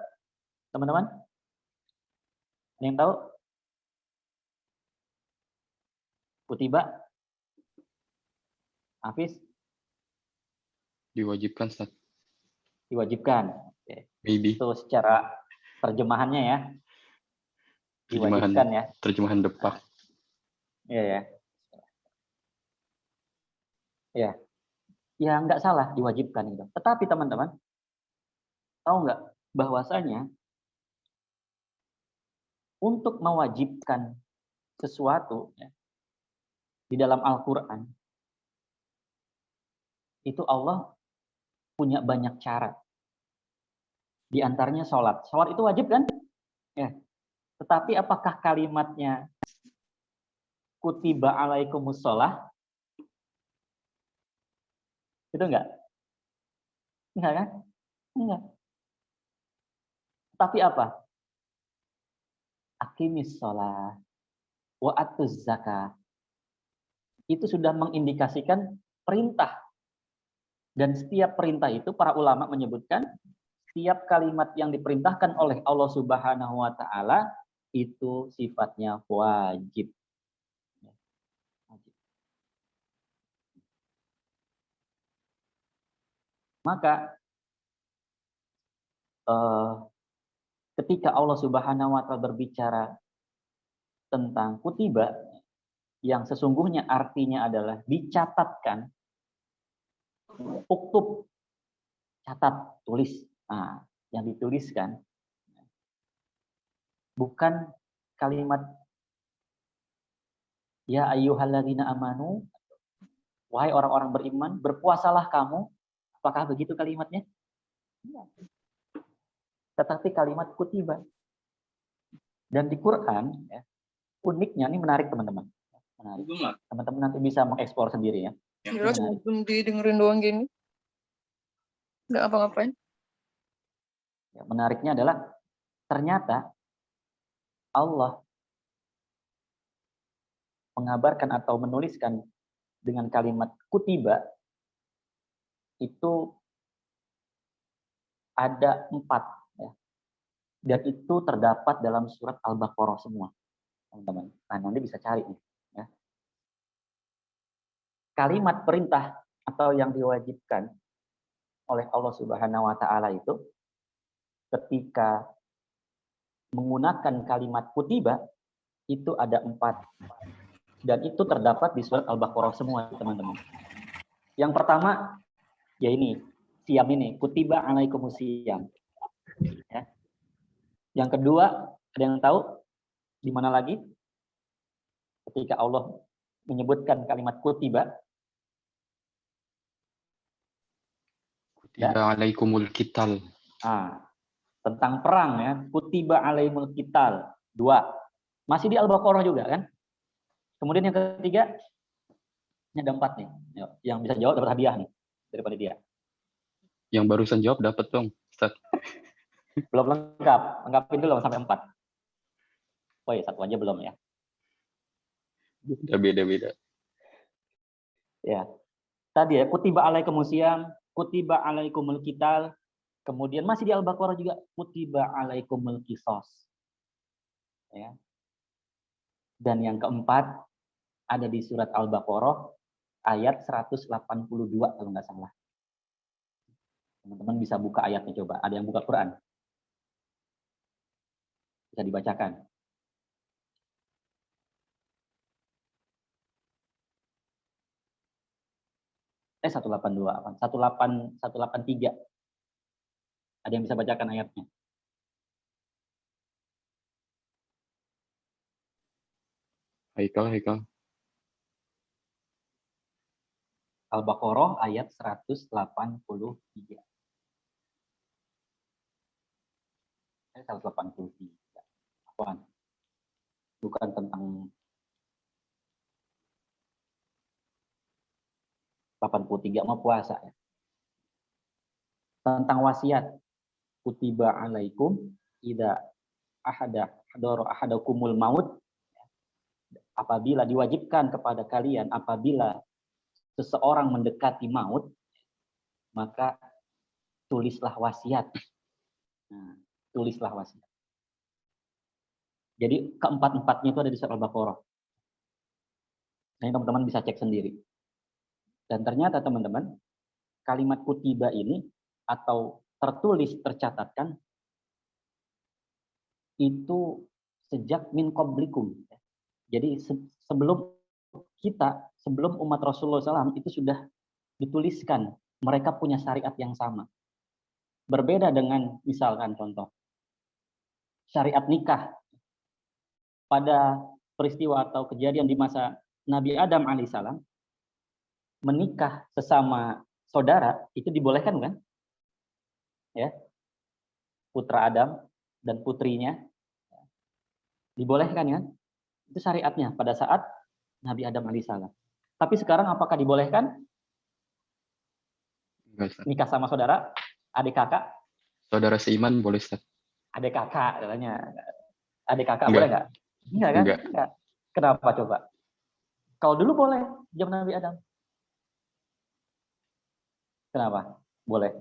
Teman-teman? Ada yang tahu? Kutiba? Hafiz? Diwajibkan, Ustaz. Diwajibkan. Oke. Maybe. Itu secara terjemahannya ya. Diwajibkan ya. Terjemahan depak. Iya ya. Ya. Ya nggak salah diwajibkan itu. Tetapi teman-teman, tahu nggak bahwasanya untuk mewajibkan sesuatu ya, di dalam Al-Quran itu Allah punya banyak cara. Di antaranya sholat. Sholat itu wajib kan? Ya. Tetapi apakah kalimatnya kutiba alaikumus sholah? Itu enggak? Enggak kan? Enggak. Tapi apa? Aqimis sholah wa atuz zakah. Itu sudah mengindikasikan perintah. Dan setiap perintah itu para ulama menyebutkan setiap kalimat yang diperintahkan oleh Allah Subhanahu wa taala itu sifatnya wajib. Maka ketika Allah Subhanahu wa taala berbicara tentang kutiba yang sesungguhnya artinya adalah dicatatkan, uktub, catat, tulis. Nah, yang dituliskan bukan kalimat ya ayyuhalladzina amanu, wahai orang-orang beriman, berpuasalah kamu. Apakah begitu kalimatnya? Tetapi kalimat kutiba. Dan di Quran, ya, uniknya ini menarik teman-teman. Menarik. Teman-teman nanti bisa mengeksplor sendiri ya. Gila, cuma didengerin doang gini. Nggak apa-ngapain. Ya, menariknya adalah ternyata Allah mengabarkan atau menuliskan dengan kalimat kutiba itu ada 4 ya. Dan itu terdapat dalam surat Al-Baqarah semua, teman-teman. Nah, nanti bisa cari nih ya. Kalimat perintah atau yang diwajibkan oleh Allah Subhanahu wa taala itu ketika menggunakan kalimat kutiba itu ada 4. Dan itu terdapat di surat Al-Baqarah semua, teman-teman. Yang pertama, ya ini, siam ini, kutiba alaikumus siyam. Ya. Yang kedua, ada yang tahu di mana lagi? Ketika Allah menyebutkan kalimat kutiba. Kutiba alaikumul qital. Tentang perang ya, kutiba alaimul qital. 2. Masih di Al-Baqarah juga kan? Kemudian yang ketiga, ini ada 4 nih. Yang bisa jawab dapat hadiah nih daripada dia. Yang barusan jawab dapat dong, Ustaz. Belum lengkap. Lengkapin dulu sampai 4. Oh ya, 1 aja belum ya. Beda-beda. Ya. Tadi ya, kutiba alaikumus siyam, kutiba alaikumul qital. Kemudian masih di Al-Baqarah juga, kutiba alaikumul qisas. Ya. Dan yang keempat, ada di surat Al-Baqarah ayat 182 kalau nggak salah. Teman-teman bisa buka ayatnya coba. Ada yang buka Quran? Bisa dibacakan. Eh 182 apa? 183. Ada yang bisa bacakan ayatnya? Haikal. Al-Baqarah ayat 183. 183. Apaan? Bukan tentang 83 mah puasa ya. Tentang wasiat. Kutiba alaikum idza hadara ahadakumul maut. Apabila diwajibkan kepada kalian apabila seseorang mendekati maut, maka tulislah wasiat. Nah, tulislah wasiat. Jadi keempat-empatnya itu ada di surat Al-Baqarah. Nah, teman-teman bisa cek sendiri. Dan ternyata teman-teman, kalimat kutiba ini atau tertulis, tercatatkan, itu sejak min qablikum. Jadi sebelum kita, sebelum umat Rasulullah SAW itu sudah dituliskan. Mereka punya syariat yang sama. Berbeda dengan misalkan contoh, syariat nikah. Pada peristiwa atau kejadian di masa Nabi Adam alaihissalam, menikah sesama saudara itu dibolehkan kan? Ya, putra Adam dan putrinya dibolehkan kan? Itu syariatnya pada saat Nabi Adam alaihissalam. Tapi sekarang apakah dibolehkan? Nikah sama saudara, adik kakak? Saudara seiman boleh, Ustaz. Adik kakak katanya. Adik kakak boleh nggak? Enggak kan? Enggak. Kenapa coba? Kalau dulu boleh, zaman Nabi Adam. Kenapa? Boleh.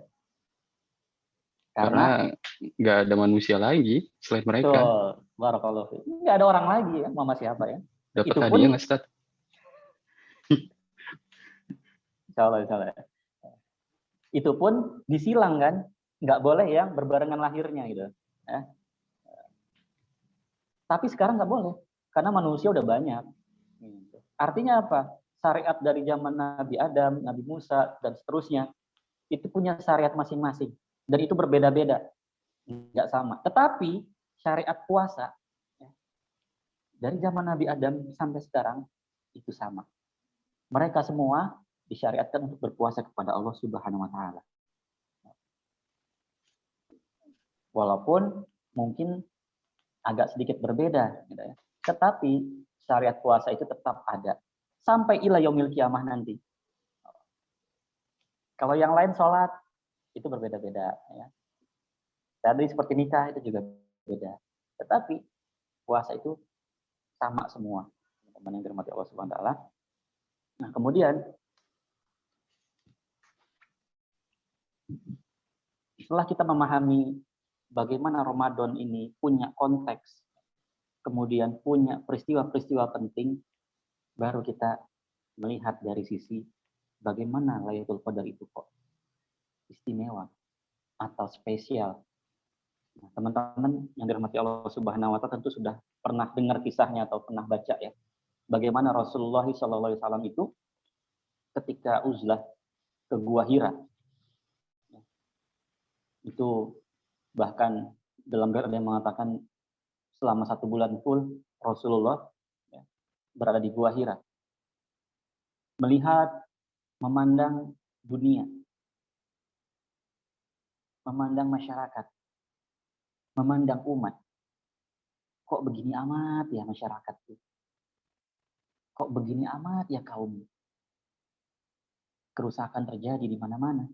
Karena nggak ada manusia lagi selain mereka. Betul. Barakallahu fiik. Nggak ada orang lagi ya, mama siapa ya? Dapat Itu hadiah pun, nggak, Ustaz? Insya Allah. Itu pun disilang kan? Nggak boleh yang berbarengan lahirnya gitu. Ya. Tapi sekarang nggak boleh. Karena manusia udah banyak. Artinya apa? Syariat dari zaman Nabi Adam, Nabi Musa, dan seterusnya, itu punya syariat masing-masing. Dan itu berbeda-beda. Nggak sama. Tetapi syariat puasa, ya, dari zaman Nabi Adam sampai sekarang, itu sama. Mereka semua disyariatkan untuk berpuasa kepada Allah Subhanahu wa Ta'ala. Walaupun mungkin agak sedikit berbeda, gitu ya. Tetapi syariat puasa itu tetap ada sampai ila yaumil kiamah nanti. Kalau yang lain sholat itu berbeda-beda, ya. Tadi seperti nikah itu juga beda. Tetapi puasa itu sama semua, teman-teman yang dirahmati Allah Subhanahu wa Ta'ala. Nah, kemudian setelah kita memahami bagaimana Ramadan ini punya konteks, kemudian punya peristiwa-peristiwa penting, baru kita melihat dari sisi bagaimana Lailatul Qadar itu kok istimewa atau spesial. Nah, teman-teman yang dirahmati Allah Subhanahu wa Ta'ala tentu sudah pernah dengar kisahnya atau pernah baca ya. bagaimana Rasulullah SAW itu ketika uzlah ke Gua Hira, itu bahkan dalam riwayat ada yang mengatakan selama 1 bulan full Rasulullah berada di Gua Hira, melihat, memandang dunia, memandang masyarakat, memandang umat. Kok begini amat ya masyarakat itu? Kok begini amat ya kaum? Kerusakan terjadi di mana-mana.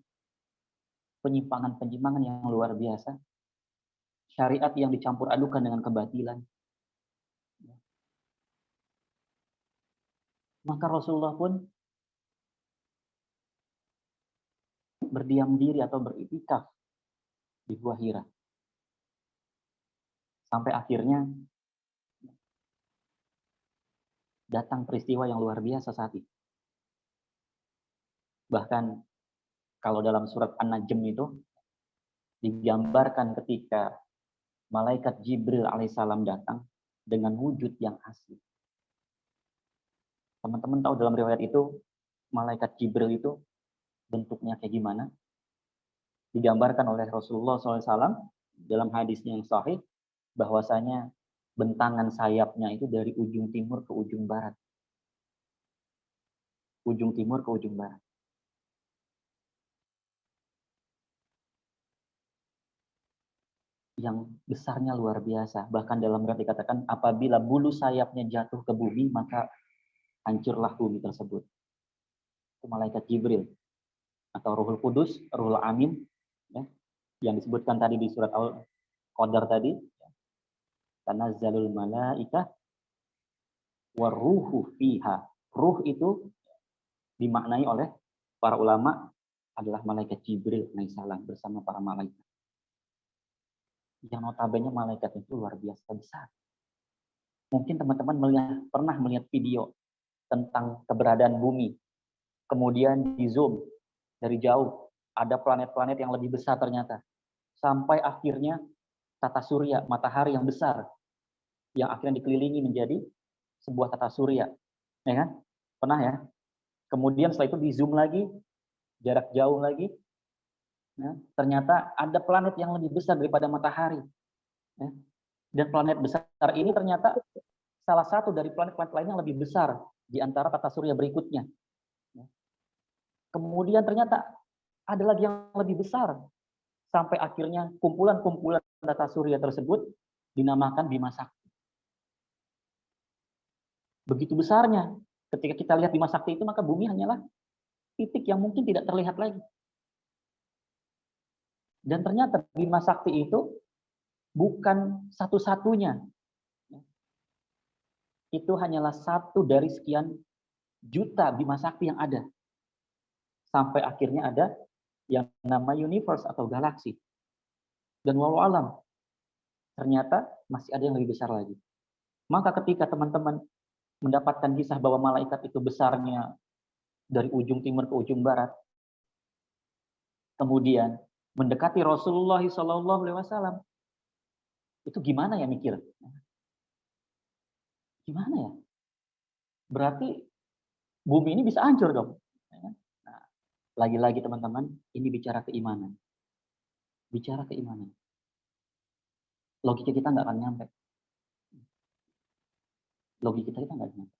Penyimpangan-penyimpangan yang luar biasa. Syariat yang dicampur adukan dengan kebatilan. Maka Rasulullah pun berdiam diri atau beriktikaf di Gua Hira. Sampai akhirnya datang peristiwa yang luar biasa saat itu. Bahkan kalau dalam surat An-Najm itu digambarkan ketika malaikat Jibril alaihissalam datang dengan wujud yang asli. Teman-teman tahu dalam riwayat itu malaikat Jibril itu bentuknya kayak gimana? Digambarkan oleh Rasulullah SAW dalam hadisnya yang sahih bahwasanya bentangan sayapnya itu dari ujung timur ke ujung barat. Ujung timur ke ujung barat. Yang besarnya luar biasa. Bahkan dalam riwayat dikatakan apabila bulu sayapnya jatuh ke bumi maka hancurlah bumi tersebut. Itu malaikat Jibril atau Ruhul Kudus, Ruhul Amin, ya, yang disebutkan tadi di surat Al-Qadar tadi. Tanazzalul malaikah waruhu fiha. Ruh itu dimaknai oleh para ulama adalah malaikat Jibril alaihissalam bersama para malaikat. Yang notabene malaikat itu luar biasa besar. Mungkin teman-teman pernah melihat video tentang keberadaan bumi. Kemudian di zoom dari jauh ada planet-planet yang lebih besar ternyata. Sampai akhirnya tata surya, matahari yang besar yang akhirnya dikelilingi menjadi sebuah tata surya. Ya kan? Pernah ya? Kemudian setelah itu di zoom lagi, jarak jauh lagi, ya, ternyata ada planet yang lebih besar daripada matahari. Ya. Dan planet besar ini ternyata salah satu dari planet-planet lain yang lebih besar di antara tata surya berikutnya. Ya. Kemudian ternyata ada lagi yang lebih besar. Sampai akhirnya kumpulan-kumpulan tata surya tersebut dinamakan Bima Sakti. Begitu besarnya. Ketika kita lihat Bima Sakti itu, maka bumi hanyalah titik yang mungkin tidak terlihat lagi. Dan ternyata Bima Sakti itu bukan satu-satunya. Itu hanyalah satu dari sekian juta Bima Sakti yang ada. Sampai akhirnya ada yang nama universe atau galaksi. Dan walau alam, ternyata masih ada yang lebih besar lagi. Maka ketika teman-teman mendapatkan kisah bahwa malaikat itu besarnya dari ujung timur ke ujung barat, kemudian mendekati Rasulullah SAW, itu gimana ya mikir? Gimana ya? Berarti bumi ini bisa hancur dong. Nah, lagi-lagi teman-teman, ini bicara keimanan. Bicara keimanan. Logika kita nggak akan nyampe. Logika kita nggak nyampe.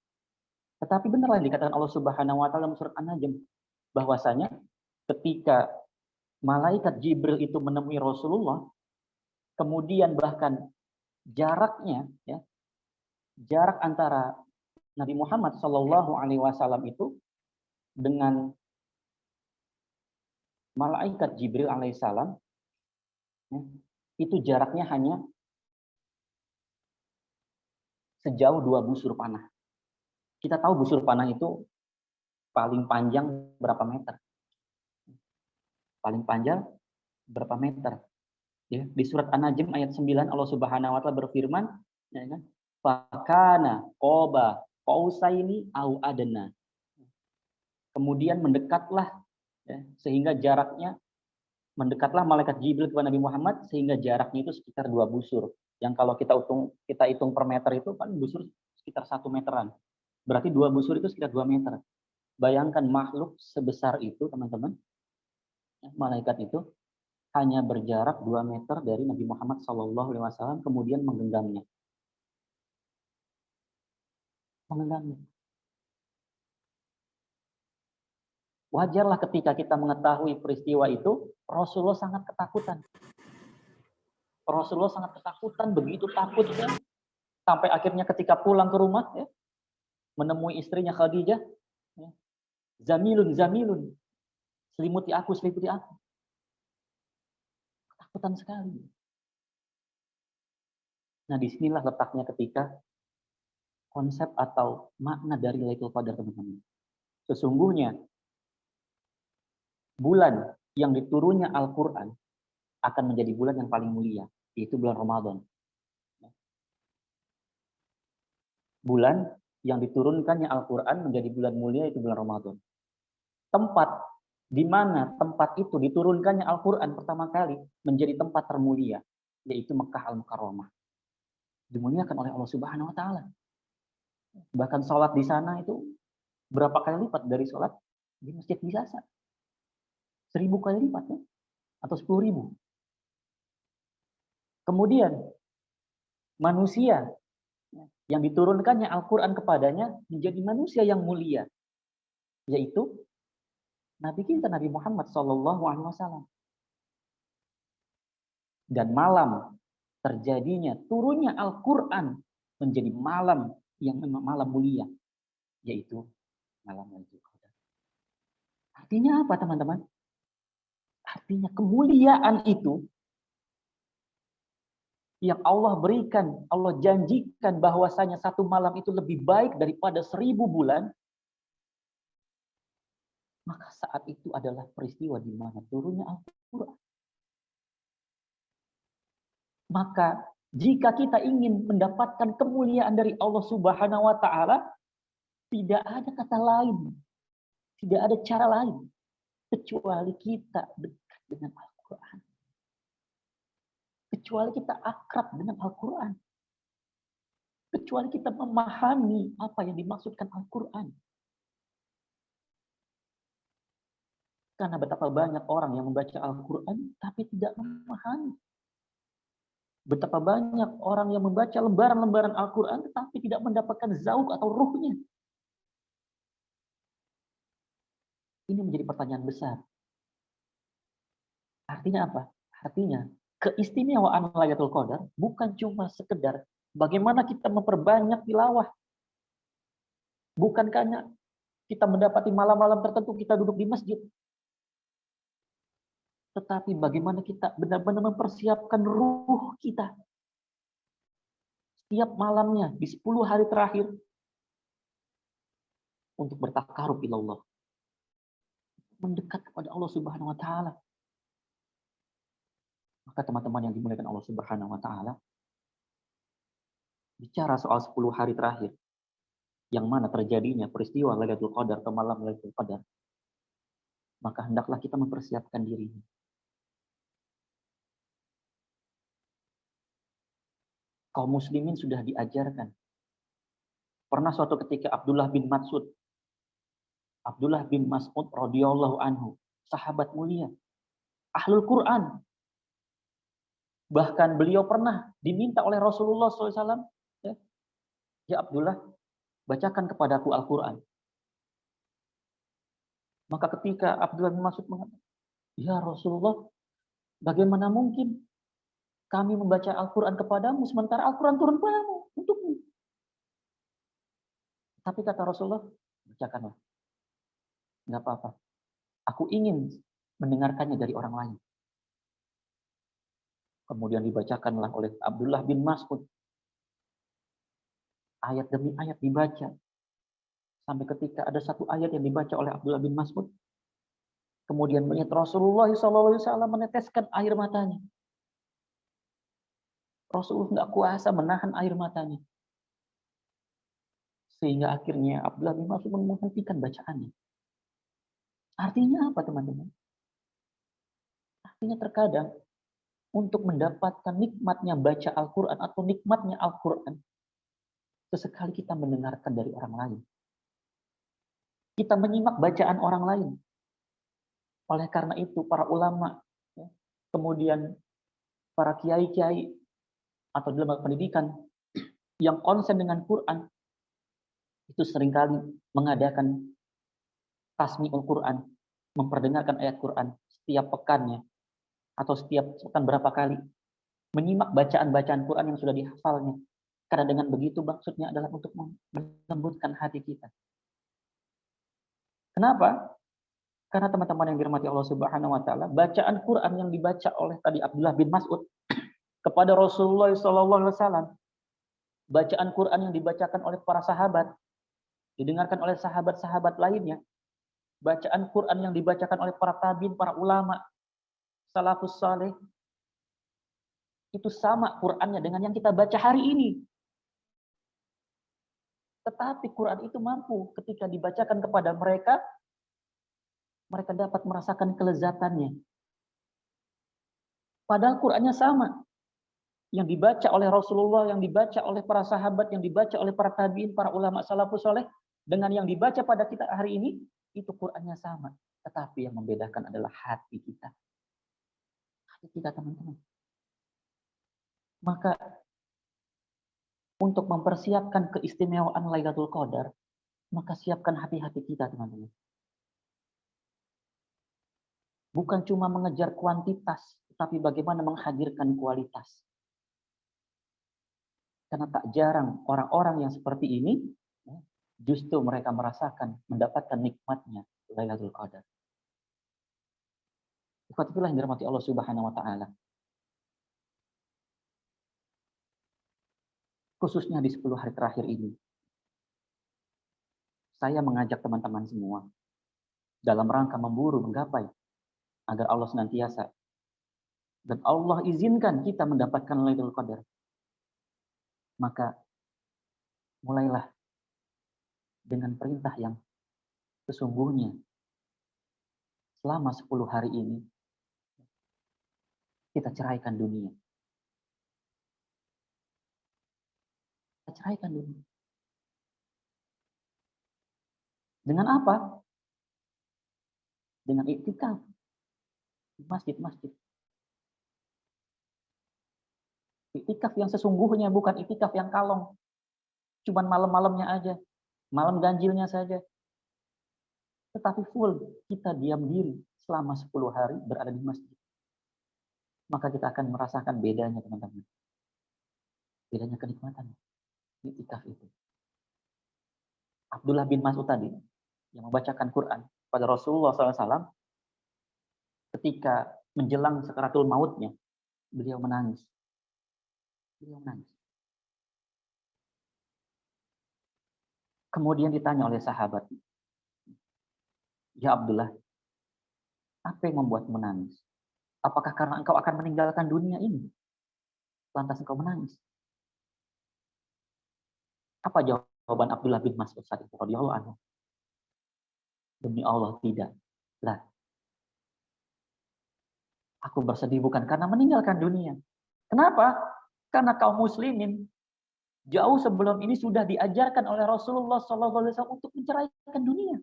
Tetapi benar yang dikatakan Allah Subhanahu wa taala dalam surat An-Najm, bahwasanya ketika malaikat Jibril itu menemui Rasulullah, kemudian bahkan jaraknya, ya, jarak antara Nabi Muhammad SAW itu dengan malaikat Jibril alaihissalam, ya, itu jaraknya hanya sejauh 2 busur panah. Kita tahu busur panah itu paling panjang berapa meter? Paling panjang berapa meter? Ya, di surat An-Najm ayat 9 Allah Subhanahu wa taala berfirman, ya kan? Fakana qoba qausaini au adna. Kemudian mendekatlah, ya, sehingga jaraknya mendekatlah malaikat Jibril kepada Nabi Muhammad sehingga jaraknya itu sekitar 2 busur. Yang kalau kita hitung per meter itu paling busur sekitar 1 meteran. Berarti 2 busur itu sekitar 2 meter. Bayangkan makhluk sebesar itu, teman-teman, malaikat itu hanya berjarak 2 meter dari Nabi Muhammad SAW, kemudian menggenggamnya. Menggenggamnya. Wajarlah ketika kita mengetahui peristiwa itu, Rasulullah sangat ketakutan. Rasulullah sangat ketakutan, begitu takutnya, sampai akhirnya ketika pulang ke rumah, ya, menemui istrinya Khadijah, ya, Zamilun, Zamilun, selimuti aku, selimuti aku. Ketakutan sekali. Nah, disinilah letaknya ketika konsep atau makna dari Lailatul Qadar, teman-teman. Sesungguhnya, bulan yang diturunnya Al-Quran akan menjadi bulan yang paling mulia, yaitu bulan Ramadan. Bulan yang diturunkannya Al-Quran menjadi bulan mulia, itu bulan Ramadan. Tempat di mana tempat itu diturunkannya Al-Quran pertama kali menjadi tempat termulia, yaitu Mekah Al-Mukarramah. Dimuliakan oleh Allah Subhanahu wa Ta'ala. Bahkan sholat di sana itu berapa kali lipat dari sholat di Masjid biasa? 1000 kali lipat, ya? Atau 10.000. Kemudian manusia yang diturunkannya Al-Quran kepadanya menjadi manusia yang mulia, yaitu Nabi kita, Nabi Muhammad SAW. Dan malam terjadinya turunnya Al-Quran menjadi malam yang memang malam mulia, yaitu malam Lailatul Qadar. Artinya apa, teman-teman? Artinya kemuliaan itu yang Allah berikan, Allah janjikan bahwasanya satu malam itu lebih baik daripada 1000 bulan, maka saat itu adalah peristiwa di mana turunnya Al-Quran. Maka jika kita ingin mendapatkan kemuliaan dari Allah Subhanahu wa Ta'ala, tidak ada kata lain, tidak ada cara lain kecuali kita dekat dengan Al-Quran. Kecuali kita akrab dengan Al-Quran. Kecuali kita memahami apa yang dimaksudkan Al-Quran. Karena betapa banyak orang yang membaca Al-Quran tapi tidak memahami. Betapa banyak orang yang membaca lembaran-lembaran Al-Quran tetapi tidak mendapatkan zauq atau ruhnya. Ini menjadi pertanyaan besar. Artinya apa? Artinya keistimewaan Lailatul Qadar bukan cuma sekedar bagaimana kita memperbanyak tilawah. Bukankah kita mendapati malam-malam tertentu kita duduk di masjid. Tetapi bagaimana kita benar-benar mempersiapkan ruh kita. Setiap malamnya di 10 hari terakhir untuk bertakarub ilallah. Mendekat kepada Allah Subhanahu wa Ta'ala. Maka teman-teman yang dimuliakan Allah Subhanahu wa Ta'ala, bicara soal 10 hari terakhir yang mana terjadinya peristiwa Lailatul Qadar atau malam Lailatul Qadar, maka hendaklah kita mempersiapkan diri. Kaum muslimin sudah diajarkan. Pernah suatu ketika Abdullah bin Mas'ud radhiyallahu anhu, sahabat mulia, ahlul Quran. Bahkan beliau pernah diminta oleh Rasulullah SAW, ya Abdullah, bacakan kepadaku Al-Quran. Maka ketika Abdullah bin Mas'ud mengatakan, ya Rasulullah, bagaimana mungkin kami membaca Al-Quran kepadamu, sementara Al-Quran turun padamu, untukmu. Tapi kata Rasulullah, bacakanlah. Nggak apa-apa. Aku ingin mendengarkannya dari orang lain. Kemudian dibacakanlah oleh Abdullah bin Mas'ud. Ayat demi ayat dibaca. Sampai ketika ada satu ayat yang dibaca oleh Abdullah bin Mas'ud. Kemudian melihat Rasulullah SAW meneteskan air matanya. Rasulullah nggak kuasa menahan air matanya. Sehingga akhirnya Abdullah bin Mas'ud menghentikan bacaannya. Artinya apa, teman-teman? Artinya terkadang untuk mendapatkan nikmatnya baca Al-Quran atau nikmatnya Al-Quran, sesekali kita mendengarkan dari orang lain. Kita menyimak bacaan orang lain. Oleh karena itu, para ulama, ya, kemudian para kiai-kiai atau dalam pendidikan yang konsen dengan Quran, itu seringkali mengadakan tasmi'ul Quran, memperdengarkan ayat Quran setiap pekannya, atau setiap pekan berapa kali, menyimak bacaan-bacaan Quran yang sudah dihafalnya. Karena dengan begitu maksudnya adalah untuk melembutkan hati kita. Kenapa? Karena teman-teman yang dirahmati Allah Subhanahu wa taala, bacaan Quran yang dibaca oleh tadi Abdullah bin Mas'ud kepada Rasulullah SAW, bacaan Quran yang dibacakan oleh para sahabat, didengarkan oleh sahabat-sahabat lainnya, bacaan Quran yang dibacakan oleh para tabi'in, para ulama, salafus saleh, itu sama Qurannya dengan yang kita baca hari ini. Tetapi Quran itu mampu ketika dibacakan kepada mereka, mereka dapat merasakan kelezatannya. Padahal Qurannya sama. Yang dibaca oleh Rasulullah, yang dibaca oleh para sahabat, yang dibaca oleh para tabi'in, para ulama salafus saleh, dengan yang dibaca pada kita hari ini, itu Qurannya sama. Tetapi yang membedakan adalah hati kita. Hati kita, teman-teman. Maka untuk mempersiapkan keistimewaan Lailatul Qadar, maka siapkan hati-hati kita, teman-teman. Bukan cuma mengejar kuantitas, tetapi bagaimana menghadirkan kualitas. Karena tak jarang orang-orang yang seperti ini, justru mereka merasakan, mendapatkan nikmatnya Lailatul Qadar. Itulah yang dirahmati Allah Subhanahu wa taala. Khususnya di 10 hari terakhir ini. Saya mengajak teman-teman semua dalam rangka memburu, menggapai agar Allah senantiasa dan Allah izinkan kita mendapatkan Lailatul Qadar. Maka mulailah dengan perintah yang sesungguhnya selama 10 hari ini kita ceraikan dunia. Kita ceraikan dunia. Dengan apa? Dengan iktikaf di masjid-masjid. Iktikaf yang sesungguhnya, bukan iktikaf yang kalong. Cuman malam-malamnya aja. Malam ganjilnya saja. Tetapi full, kita diam diri selama 10 hari berada di masjid. Maka kita akan merasakan bedanya, teman-teman. Bedanya kenikmatan iktikaf itu. Abdullah bin Mas'ud tadi, yang membacakan Quran pada Rasulullah SAW, ketika menjelang sakaratul mautnya, beliau menangis. Beliau menangis. Kemudian ditanya oleh sahabat, "Ya Abdullah, apa yang membuat menangis? Apakah karena engkau akan meninggalkan dunia ini? Lantas engkau menangis?" Apa jawaban Abdullah bin Mas'ud saat itu radhiyallahu anhu? Demi Allah, tidak. Lah, aku bersedih bukan karena meninggalkan dunia. Kenapa? Karena kaum muslimin jauh sebelum ini sudah diajarkan oleh Rasulullah SAW untuk menceraikan dunia.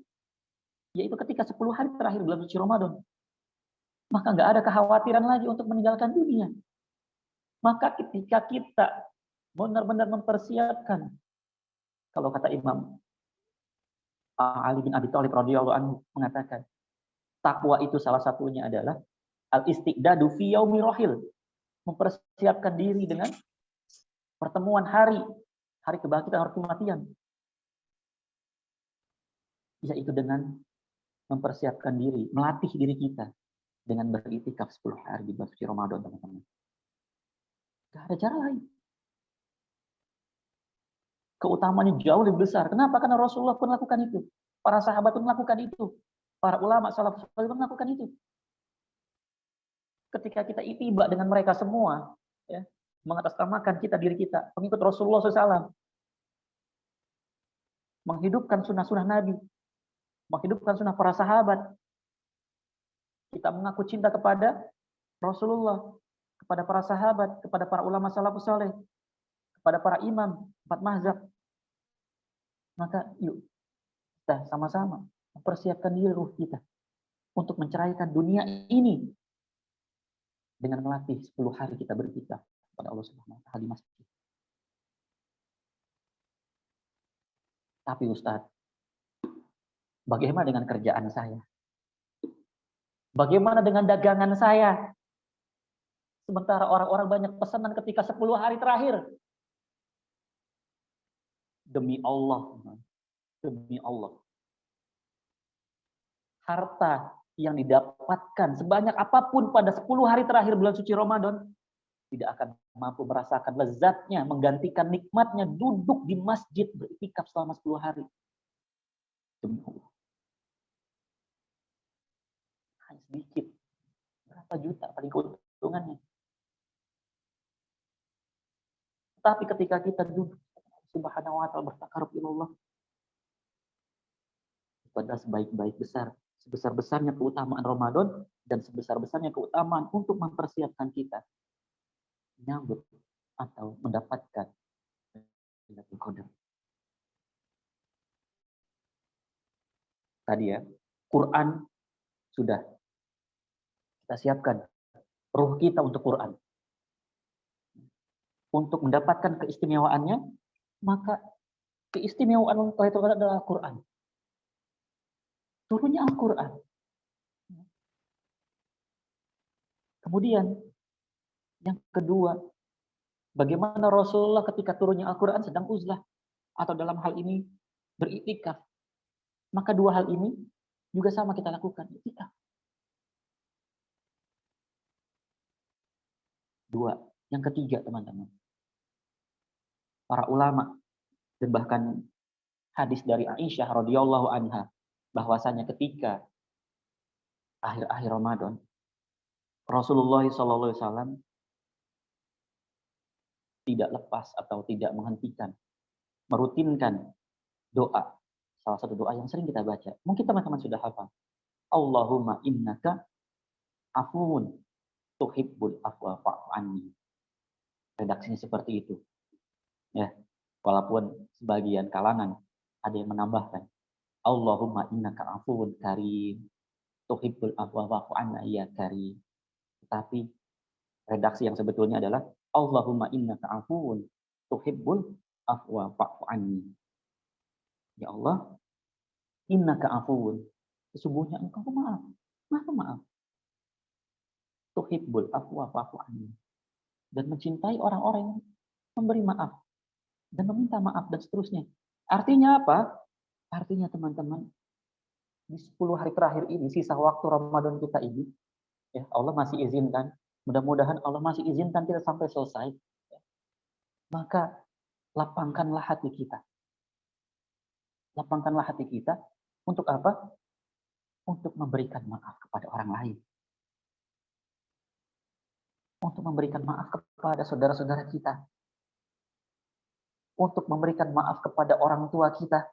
Yaitu ketika 10 hari terakhir bulan suci Ramadan. Maka nggak ada kekhawatiran lagi untuk meninggalkan dunia. Maka ketika kita benar-benar mempersiapkan, kalau kata Imam Ali bin Abi Thalib radhiyallahu anhu mengatakan, takwa itu salah satunya adalah al-istiqdadu fi yaumi rahil, mempersiapkan diri dengan pertemuan hari kebangkitan, hari kematian, yaitu dengan mempersiapkan diri, melatih diri kita dengan beriktikaf 10 hari di bulan suci Ramadan, teman-teman. Gak ada cara lain. Keutamaannya jauh lebih besar. Kenapa? Karena Rasulullah pun melakukan itu. Para sahabat pun melakukan itu. Para ulama salafus saleh pun melakukan itu. Ketika kita itiba dengan mereka semua, ya, mengatasnamakan kita, diri kita, pengikut Rasulullah SAW, menghidupkan sunnah-sunnah Nabi, menghidupkan sunnah para sahabat, kita mengaku cinta kepada Rasulullah, kepada para sahabat, kepada para ulama salafus saleh, kepada para imam, 4 mazhab. Maka yuk kita sama-sama mempersiapkan diri ruh kita untuk menceraikan dunia ini dengan melatih 10 hari kita beriktikaf kepada Allah Subhanahu wa taala di masjid. Tapi Ustadz, bagaimana dengan kerjaan saya? Bagaimana dengan dagangan saya? Sementara orang-orang banyak pesanan ketika 10 hari terakhir. Demi Allah, harta yang didapatkan sebanyak apapun pada 10 hari terakhir bulan suci Ramadan tidak akan mampu merasakan lezatnya, menggantikan nikmatnya duduk di masjid beriktikaf selama 10 hari. Demi Allah. Hanya sedikit. Berapa juta paling keuntungannya. Tapi ketika kita duduk Subhanahu wa ta'ala bertakarub ilallah, pada sebaik-baik besar, sebesar-besarnya keutamaan Ramadan dan sebesar-besarnya keutamaan untuk mempersiapkan kita menyambut atau mendapatkan Lailatul Qadar. Tadi ya, Quran sudah kita siapkan ruh kita untuk Quran. Untuk mendapatkan keistimewaannya, maka keistimewaan Lailatul Qadar adalah Quran. Turunnya Al-Quran. Kemudian, yang kedua, bagaimana Rasulullah ketika turunnya Al-Quran sedang uzlah, atau dalam hal ini beriktikaf. Maka dua hal ini juga sama kita lakukan, iktikaf. Dua. Yang ketiga, teman-teman. Para ulama, dan bahkan hadis dari Aisyah radhiyallahu anha, bahwasanya ketika akhir-akhir Ramadan, Rasulullah SAW tidak lepas atau tidak menghentikan, merutinkan doa. Salah satu doa yang sering kita baca. Mungkin teman-teman sudah hafal. Allahumma innaka afuwun tuhibbul afwa fa'fu anni. Redaksinya seperti itu. Ya, walaupun sebagian kalangan ada yang menambahkan Allahumma innaka afuwun karim tuhibbul afwa fa'fu anna ya karim. Tetapi redaksi yang sebetulnya adalah Allahumma innaka afuwun tuhibbul afwa fa'fu anni. Ya Allah, innaka afuwun, sesungguhnya engkau maaf, maaf. Tuhibbul afwa fa'fu anni. Dan mencintai orang-orang yang memberi maaf dan meminta maaf dan seterusnya. Artinya apa? Artinya teman-teman, di 10 hari terakhir ini, sisa waktu Ramadan kita ini, ya Allah masih izinkan, mudah-mudahan Allah masih izinkan kita sampai selesai. Ya. Maka lapangkanlah hati kita. Lapangkanlah hati kita untuk apa? Untuk memberikan maaf kepada orang lain. Untuk memberikan maaf kepada saudara-saudara kita. Untuk memberikan maaf kepada orang tua kita.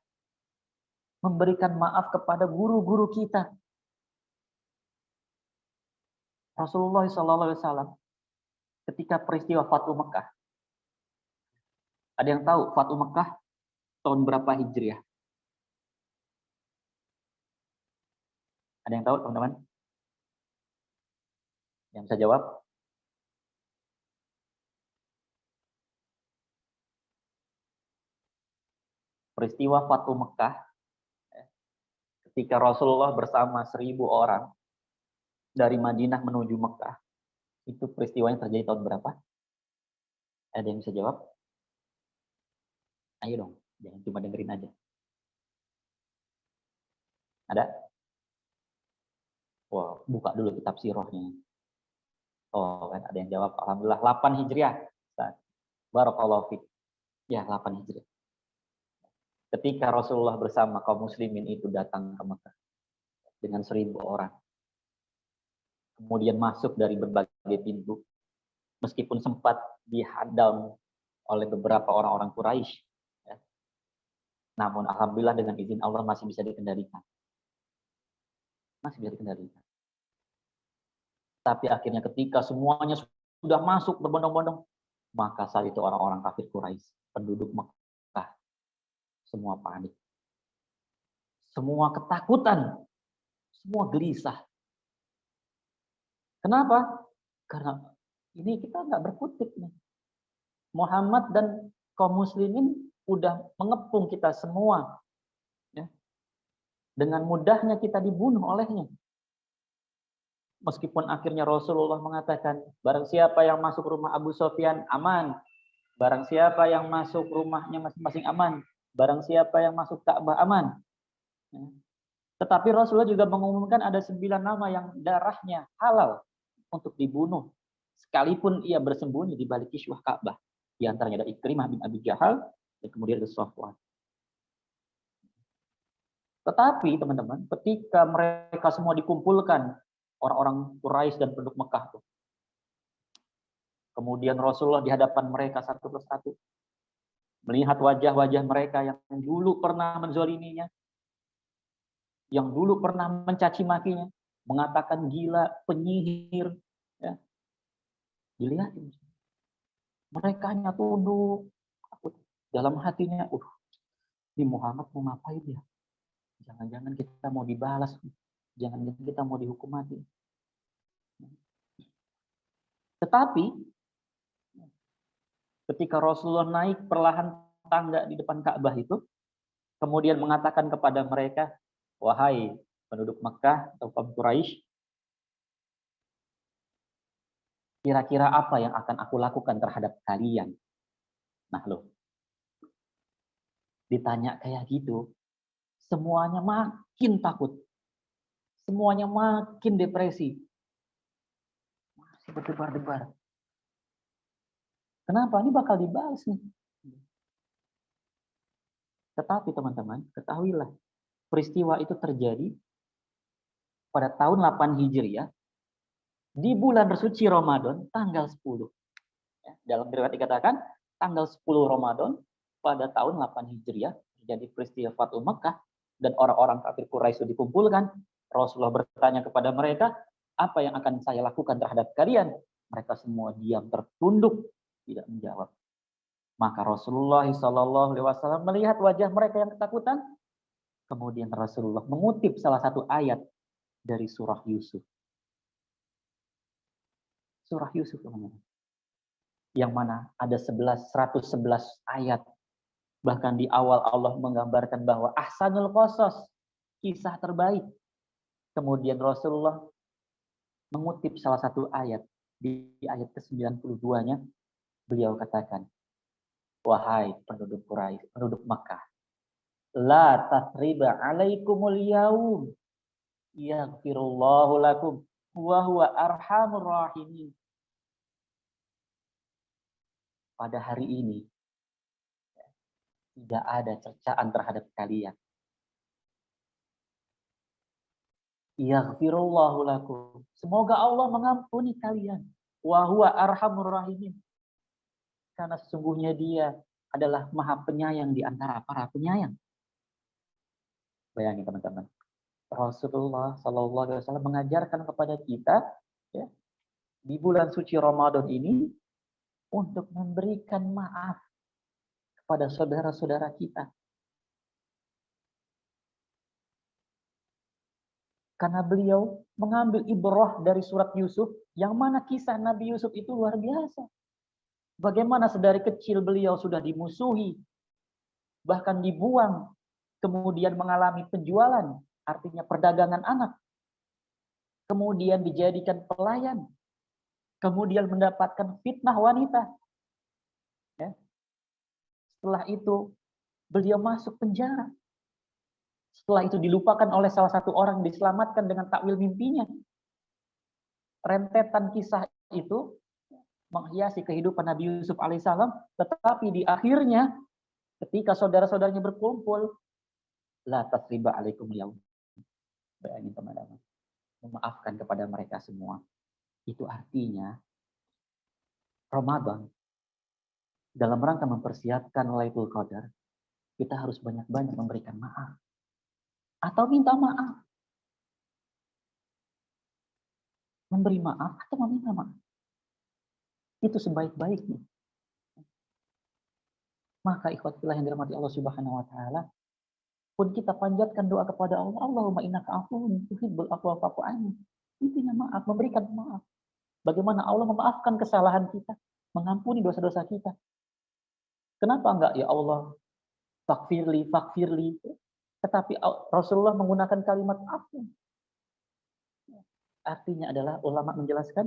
Memberikan maaf kepada guru-guru kita. Rasulullah SAW ketika peristiwa Fathu Mekah. Ada yang tahu Fathu Mekah tahun berapa Hijriah? Ada yang tahu teman-teman? Yang bisa jawab? Peristiwa Fathu Mekah ketika Rasulullah bersama 1.000 orang dari Madinah menuju Mekah, itu peristiwanya terjadi tahun berapa? Ada yang bisa jawab? Ayo dong, jangan cuma dengerin aja. Ada? Wah, buka dulu kitab sirahnya. Oh, kan ada yang jawab. Alhamdulillah, 8 Hijriah. Barakallahu fiik. Ya, 8 Hijriah. Ketika Rasulullah bersama kaum muslimin itu datang ke Mekah dengan 1.000 orang. Kemudian masuk dari berbagai pintu. Meskipun sempat dihadang oleh beberapa orang-orang Quraisy. Ya. Namun alhamdulillah dengan izin Allah masih bisa dikendalikan. Masih bisa dikendalikan. Tapi akhirnya ketika semuanya sudah masuk berbondong-bondong, maka saat itu orang-orang kafir Quraisy, penduduk Mekah, semua panik. semua ketakutan, semua gelisah. Kenapa? Karena ini kita nggak berkutik nih. Muhammad dan kaum muslimin udah mengepung kita semua. Ya. Dengan mudahnya kita dibunuh olehnya. Meskipun akhirnya Rasulullah mengatakan, barang siapa yang masuk rumah Abu Sofyan aman. Barang siapa yang masuk rumahnya masing-masing aman. Barang siapa yang masuk Ka'bah aman. Ya. Tetapi Rasulullah juga mengumumkan ada 9 nama yang darahnya halal untuk dibunuh. Sekalipun ia bersembunyi di balik kiswah Ka'bah. Di antaranya ada Ikrimah bin Abi Jahal, dan kemudian ada Safwan. Tetapi teman-teman, ketika mereka semua dikumpulkan, orang-orang Quraisy dan penduduk Mekah tuh, kemudian Rasulullah di hadapan mereka satu persatu, melihat wajah-wajah mereka yang dulu pernah menzoliminya, yang dulu pernah mencaci makinya, mengatakan gila, penyihir, ya. Dilihatin. Mereka hanya tunduk. Dalam hatinya, ini Muhammad mau ngapain ya? Jangan-jangan kita mau dibalas. Jangan-jangan kita mau dihukum mati. Tetapi, ketika Rasulullah naik perlahan tangga di depan Ka'bah itu, kemudian mengatakan kepada mereka, wahai penduduk Mekah atau kaum Quraisy, kira-kira apa yang akan aku lakukan terhadap kalian? Nah loh, ditanya kayak gitu, semuanya makin takut. Semuanya makin depresi. Masih berdebar-debar. Kenapa? Ini bakal dibalas nih. Tetapi teman-teman, ketahuilah, peristiwa itu terjadi pada tahun 8 Hijriah, di bulan bersuci Ramadan, tanggal 10. Ya, dalam riwayat dikatakan, tanggal 10 Ramadan, pada tahun 8 Hijriah, terjadi peristiwa Fathu Mekah, dan orang-orang kafir Quraisy dikumpulkan. Rasulullah bertanya kepada mereka, apa yang akan saya lakukan terhadap kalian? Mereka semua diam tertunduk, tidak menjawab. Maka Rasulullah SAW melihat wajah mereka yang ketakutan. Kemudian Rasulullah mengutip salah satu ayat dari surah Yusuf. Surah Yusuf, teman-teman. Yang mana ada 111 ayat. Bahkan di awal Allah menggambarkan bahwa ahsanul qasas, kisah terbaik. Kemudian Rasulullah mengutip salah satu ayat. Di ayat ke-92-nya, beliau katakan, wahai penduduk Quraisy, penduduk Makkah, la tathriba alaikumul yaum, yaghfirullahu lakum, wa huwa arhamur rahimin. Pada hari ini, tidak ada cercaan terhadap kalian. Yaghfirullahu lakum. Semoga Allah mengampuni kalian. Wa huwa arhamur rahimin. Karena sesungguhnya Dia adalah Maha Penyayang di antara para penyayang. Bayangin teman-teman. Rasulullah SAW mengajarkan kepada kita, ya, di bulan suci Ramadan ini untuk memberikan maaf kepada saudara-saudara kita. Karena beliau mengambil ibrah dari surat Yusuf, yang mana kisah Nabi Yusuf itu luar biasa. Bagaimana sedari kecil beliau sudah dimusuhi, bahkan dibuang, kemudian mengalami penjualan, artinya perdagangan anak. Kemudian dijadikan pelayan. Kemudian mendapatkan fitnah wanita. Ya. Setelah itu, beliau masuk penjara. Setelah itu dilupakan oleh salah satu orang, diselamatkan dengan takwil mimpinya. Rentetan kisah itu menghiasi kehidupan Nabi Yusuf alaihissalam, tetapi di akhirnya ketika saudara-saudaranya berkumpul, la tasriba alaikum yaum. Bayangin teman-teman, memaafkan kepada mereka semua. Itu artinya Ramadan dalam rangka mempersiapkan Lailatul Qadar, kita harus banyak-banyak memberikan maaf atau minta maaf. Memberi maaf atau meminta maaf. Itu sebaik-baiknya. Maka ikhwatillah yang dirahmati Allah Subhanahu wa taala, pun kita panjatkan doa kepada Allah, Allahumma innaka afuwwun tuhibbul afwa fa'fu anni. Intinya maaf, memberikan maaf. Bagaimana Allah memaafkan kesalahan kita, mengampuni dosa-dosa kita. Kenapa enggak ya Allah, fakfirli, fakfirli. Tetapi Rasulullah menggunakan kalimat afu. Artinya adalah ulama menjelaskan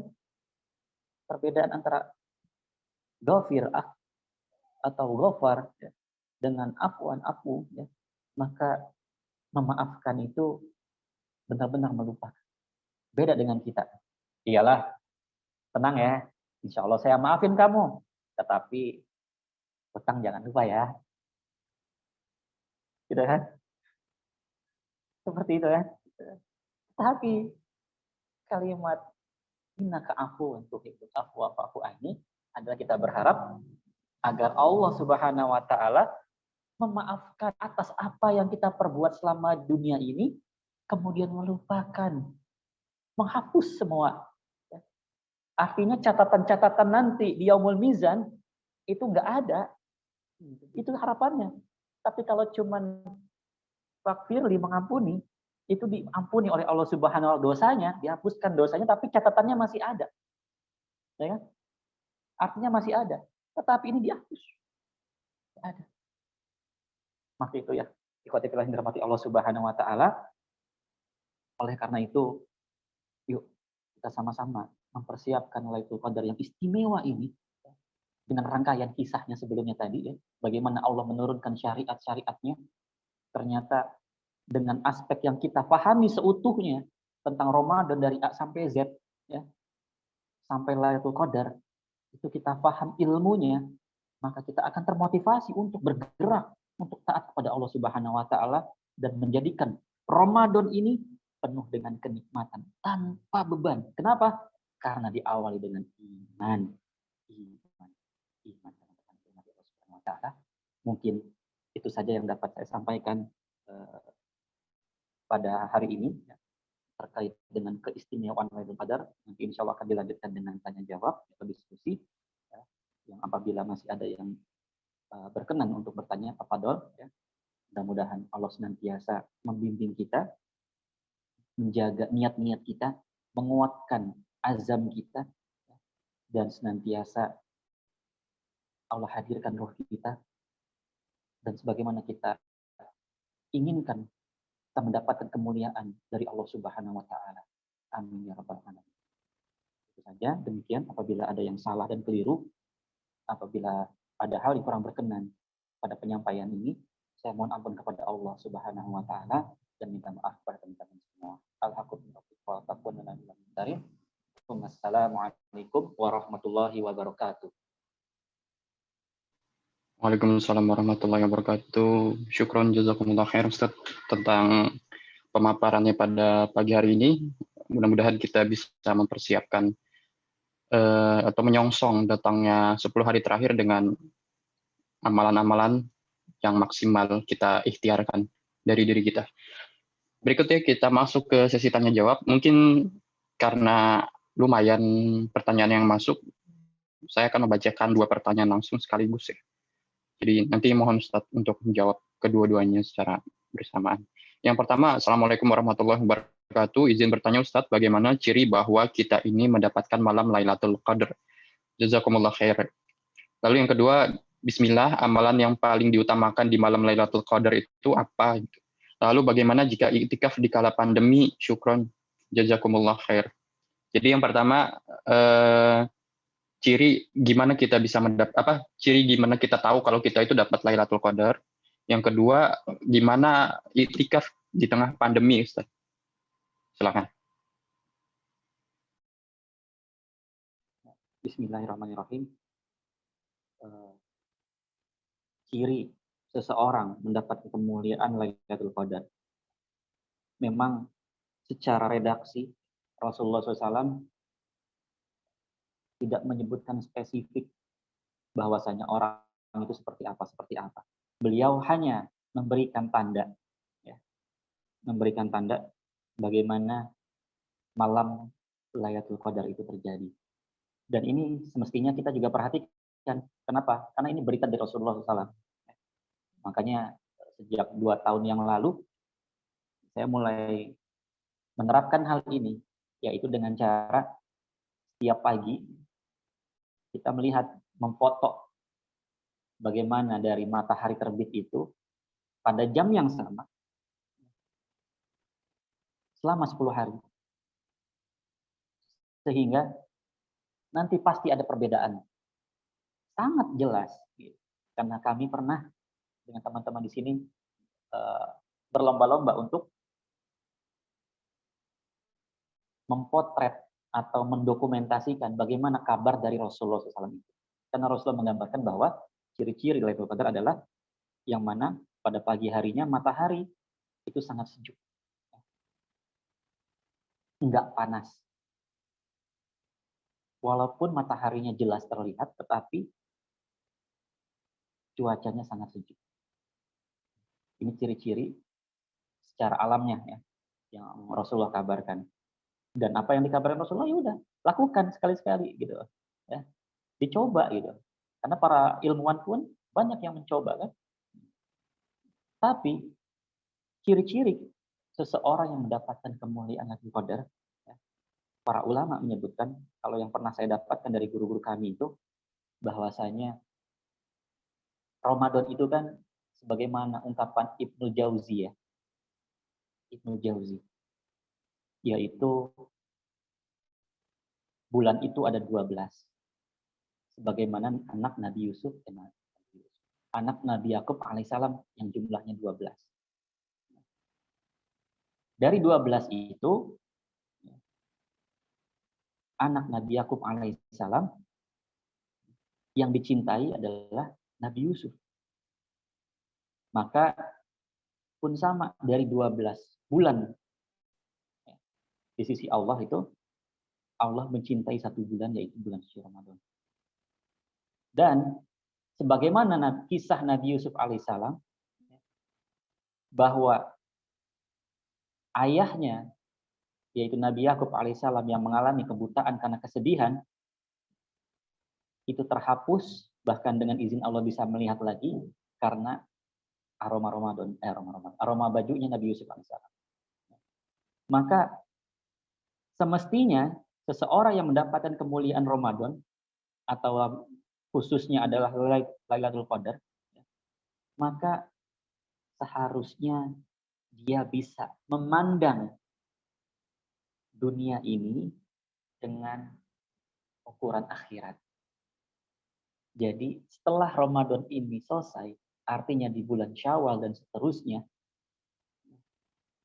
perbedaan antara ghafir atau ghafar ya, dengan afwan afu ya. Maka memaafkan itu benar-benar melupakan. Beda dengan kita. Iyalah, tenang ya. Insya Allah saya maafin kamu. Tetapi utang jangan lupa ya. Gitu kan? Seperti itu ya. Tapi kalimat innaka afuwwun tuhibbul afwa fa'fu anni adalah kita berharap agar Allah Subhanahu wa taala memaafkan atas apa yang kita perbuat selama dunia ini, kemudian melupakan, menghapus semua. Artinya catatan-catatan nanti di Yaumul Mizan itu nggak ada. Itu harapannya. Tapi kalau cuman fakfirli, mengampuni, itu diampuni oleh Allah Subhanahu wa taala dosanya, dihapuskan dosanya, tapi catatannya masih ada. Ya kan? Artinya masih ada. Tetapi ini dihapus. Nggak ada. Maka itu ya, ikhwati fillah yang dirahmati Allah Subhanahu wa taala. Oleh karena itu, yuk kita sama-sama mempersiapkan Lailatul Qadar yang istimewa ini dengan rangkaian kisahnya sebelumnya tadi ya. Bagaimana Allah menurunkan syariat-syariatnya. Ternyata dengan aspek yang kita pahami seutuhnya tentang Ramadan dari A sampai Z ya. Sampai Lailatul Qadar itu kita paham ilmunya, maka kita akan termotivasi untuk bergerak untuk taat kepada Allah Subhanahu wa taala dan menjadikan Ramadan ini penuh dengan kenikmatan tanpa beban. Kenapa? Karena diawali dengan iman. Iman dengan Allah Subhanahu wa taala. Mungkin itu saja yang dapat saya sampaikan pada hari ini ya, terkait dengan keistimewaan Lailatul Qadar. Nanti insya Allah akan dilanjutkan dengan tanya jawab atau diskusi ya, yang apabila masih ada yang berkenan untuk bertanya, tafadhol ya. Mudah-mudahan Allah senantiasa membimbing kita, menjaga niat-niat kita, menguatkan azam kita, dan senantiasa Allah hadirkan roh kita, dan sebagaimana kita inginkan, kita mendapatkan kemuliaan dari Allah Subhanahu wa taala. Amin ya rabbal alamin. Itu saja, demikian. Apabila ada yang salah dan keliru, apabila ada hal yang kurang berkenan pada penyampaian ini, saya mohon ampun kepada Allah Subhanahu wa taala dan minta maaf kepada teman-teman semua. Wassalamualaikum warahmatullahi wabarakatuh. Waalaikumsalam warahmatullahi wabarakatuh. Syukron jazakumullah khair Ustaz tentang pemaparannya pada pagi hari ini. Mudah-mudahan kita bisa mempersiapkan atau menyongsong datangnya 10 hari terakhir dengan amalan-amalan yang maksimal kita ikhtiarkan dari diri kita. Berikutnya kita masuk ke sesi tanya jawab. Mungkin karena lumayan pertanyaan yang masuk, saya akan membacakan 2 pertanyaan langsung sekaligus ya. Jadi nanti mohon Ustaz untuk menjawab kedua-duanya secara bersamaan. Yang pertama, Assalamualaikum warahmatullahi wabarakatuh. Izin bertanya Ustaz, bagaimana ciri bahwa kita ini mendapatkan malam Lailatul Qadar? Jazakumullah khair. Lalu yang kedua, Bismillah, amalan yang paling diutamakan di malam Lailatul Qadar itu apa? Lalu bagaimana jika iktikaf di kala pandemi? Syukron. Jazakumullah khair. Jadi yang pertama, ciri gimana kita bisa ciri gimana kita tahu kalau kita itu dapat Lailatul Qadar. Yang kedua, gimana iktikaf di tengah pandemi, Ustaz? Silakan. Bismillahirrahmanirrahim. Ciri seseorang mendapat kemuliaan Lailatul Qadar. Memang secara redaksi Rasulullah SAW tidak menyebutkan spesifik bahwasanya orang itu seperti apa. Beliau hanya memberikan tanda, ya, memberikan tanda bagaimana malam Lailatul Qadar itu terjadi. Dan ini semestinya kita juga perhatikan. Kenapa? Karena ini berita dari Rasulullah SAW. Makanya sejak 2 tahun yang lalu, saya mulai menerapkan hal ini, yaitu dengan cara setiap pagi kita melihat, memfoto bagaimana dari matahari terbit itu pada jam yang sama selama 10 hari. Sehingga nanti pasti ada perbedaan. Sangat jelas. Karena kami pernah dengan teman-teman di sini berlomba-lomba untuk mempotret atau mendokumentasikan bagaimana kabar dari Rasulullah SAW itu. Karena Rasulullah menggambarkan bahwa ciri-ciri Lailatul Qadar adalah yang mana pada pagi harinya matahari itu sangat sejuk. Enggak panas. Walaupun mataharinya jelas terlihat, tetapi cuacanya sangat sejuk. Ini ciri-ciri secara alamnya ya, yang Rasulullah kabarkan. Dan apa yang dikabarkan Rasulullah, ya udah, lakukan sekali-sekali gitu. Ya. Dicoba gitu. Karena para ilmuwan pun banyak yang mencoba kan. Tapi ciri-ciri seseorang yang mendapatkan kemuliaan Lailatul Qadar, ya, para ulama menyebutkan, kalau yang pernah saya dapatkan dari guru-guru kami itu, bahwasanya Ramadan itu kan sebagaimana ungkapan Ibnu Jauzi ya. Ibnu Jauzi. Yaitu bulan itu ada 12. Sebagaimana anak Nabi Yusuf, anak Nabi Yakub alaihissalam yang jumlahnya 12. Dari 12 itu, anak Nabi Yakub alaihissalam yang dicintai adalah Nabi Yusuf. Maka pun sama, dari 12 bulan di sisi Allah itu, Allah mencintai satu bulan, yaitu bulan suci Ramadan. Dan sebagaimana kisah Nabi Yusuf alaihissalam, bahwa ayahnya, yaitu Nabi Yakub alaihissalam yang mengalami kebutaan karena kesedihan, itu terhapus, bahkan dengan izin Allah bisa melihat lagi, karena aroma bajunya Nabi Yusuf alaihissalam. Maka semestinya seseorang yang mendapatkan kemuliaan Ramadan, atau khususnya adalah Lailatul Qadar, maka seharusnya dia bisa memandang dunia ini dengan ukuran akhirat. Jadi setelah Ramadan ini selesai, artinya di bulan Syawal dan seterusnya,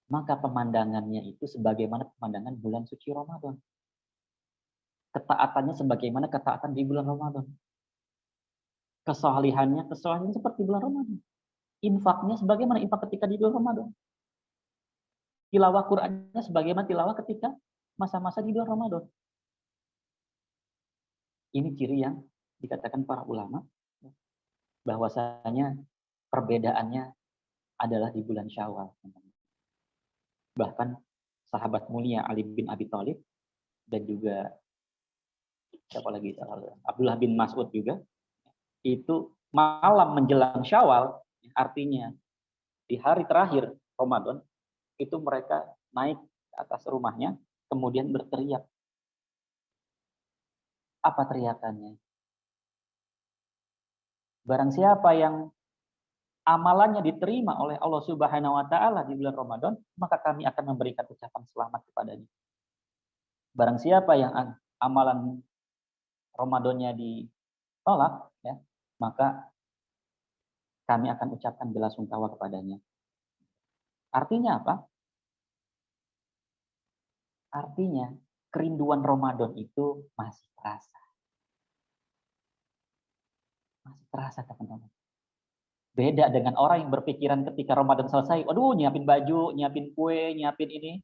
maka pemandangannya itu sebagaimana pemandangan bulan suci Ramadan. Ketaatannya sebagaimana ketaatan di bulan Ramadan. Kesalihannya seperti bulan Ramadan. Infaknya sebagaimana infak ketika di bulan Ramadan. Tilawah Qur'annya sebagaimana tilawah ketika masa-masa di bulan Ramadan. Ini ciri yang dikatakan para ulama, bahwasanya perbedaannya adalah di bulan Syawal. Bahkan sahabat mulia Ali bin Abi Thalib dan juga siapa lagi, Abdullah bin Mas'ud juga, itu malam menjelang Syawal, artinya di hari terakhir Ramadan, itu mereka naik ke atas rumahnya, kemudian berteriak. Apa teriakannya? Barang siapa yang amalannya diterima oleh Allah Subhanahu wa taala di bulan Ramadan, maka kami akan memberikan ucapan selamat kepadanya. Barang siapa yang amalan Ramadannya ditolak, ya, maka kami akan ucapkan belasungkawa kepadanya. Artinya apa? Artinya kerinduan Ramadan itu masih terasa. Masih terasa, teman-teman. Beda dengan orang yang berpikiran ketika Ramadan selesai, aduh nyiapin baju, nyiapin kue, nyiapin ini.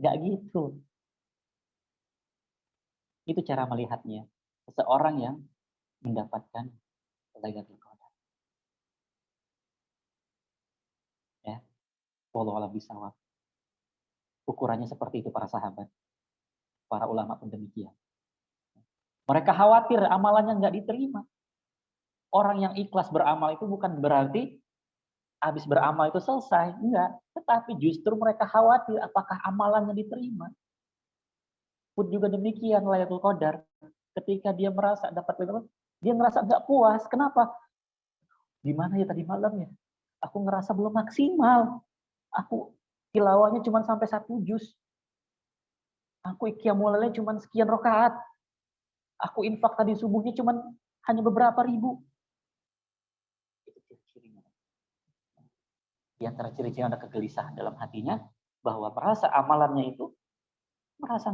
Nggak gitu. Itu cara melihatnya. Seseorang yang mendapatkan Lailatul Qadar. Ya. Wallahu a'lam bishawab. Ukurannya seperti itu para sahabat. Para ulama pun demikian. Mereka khawatir amalannya nggak diterima. Orang yang ikhlas beramal itu bukan berarti habis beramal itu selesai. Enggak. Tetapi justru mereka khawatir apakah amalannya diterima. Pun juga demikian Lailatul Qadar. Ketika dia merasa dapat Lailatul Qadar, dia ngerasa nggak puas. Kenapa? Gimana ya tadi malamnya? Aku ngerasa belum maksimal. Aku tilawahnya cuma sampai 1 juz. Aku qiyamul lailnya cuma sekian rakaat. Aku infak tadi subuhnya cuma hanya beberapa ribu. Itu ciri-cirinya. Di antara ciri-ciri ada kegelisahan dalam hatinya, bahwa merasa amalannya itu merasa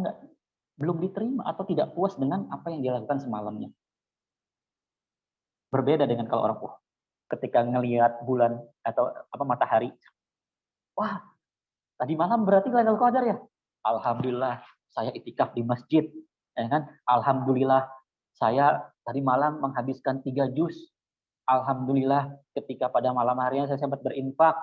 belum diterima atau tidak puas dengan apa yang dia lakukan semalamnya. Berbeda dengan kalau orang ketika ngelihat bulan atau matahari, wah tadi malam berarti Lailatul Qadar ya. Alhamdulillah saya itikaf di masjid, ya kan? Alhamdulillah saya tadi malam menghabiskan 3 juz. Alhamdulillah ketika pada malam harinya saya sempat berinfak.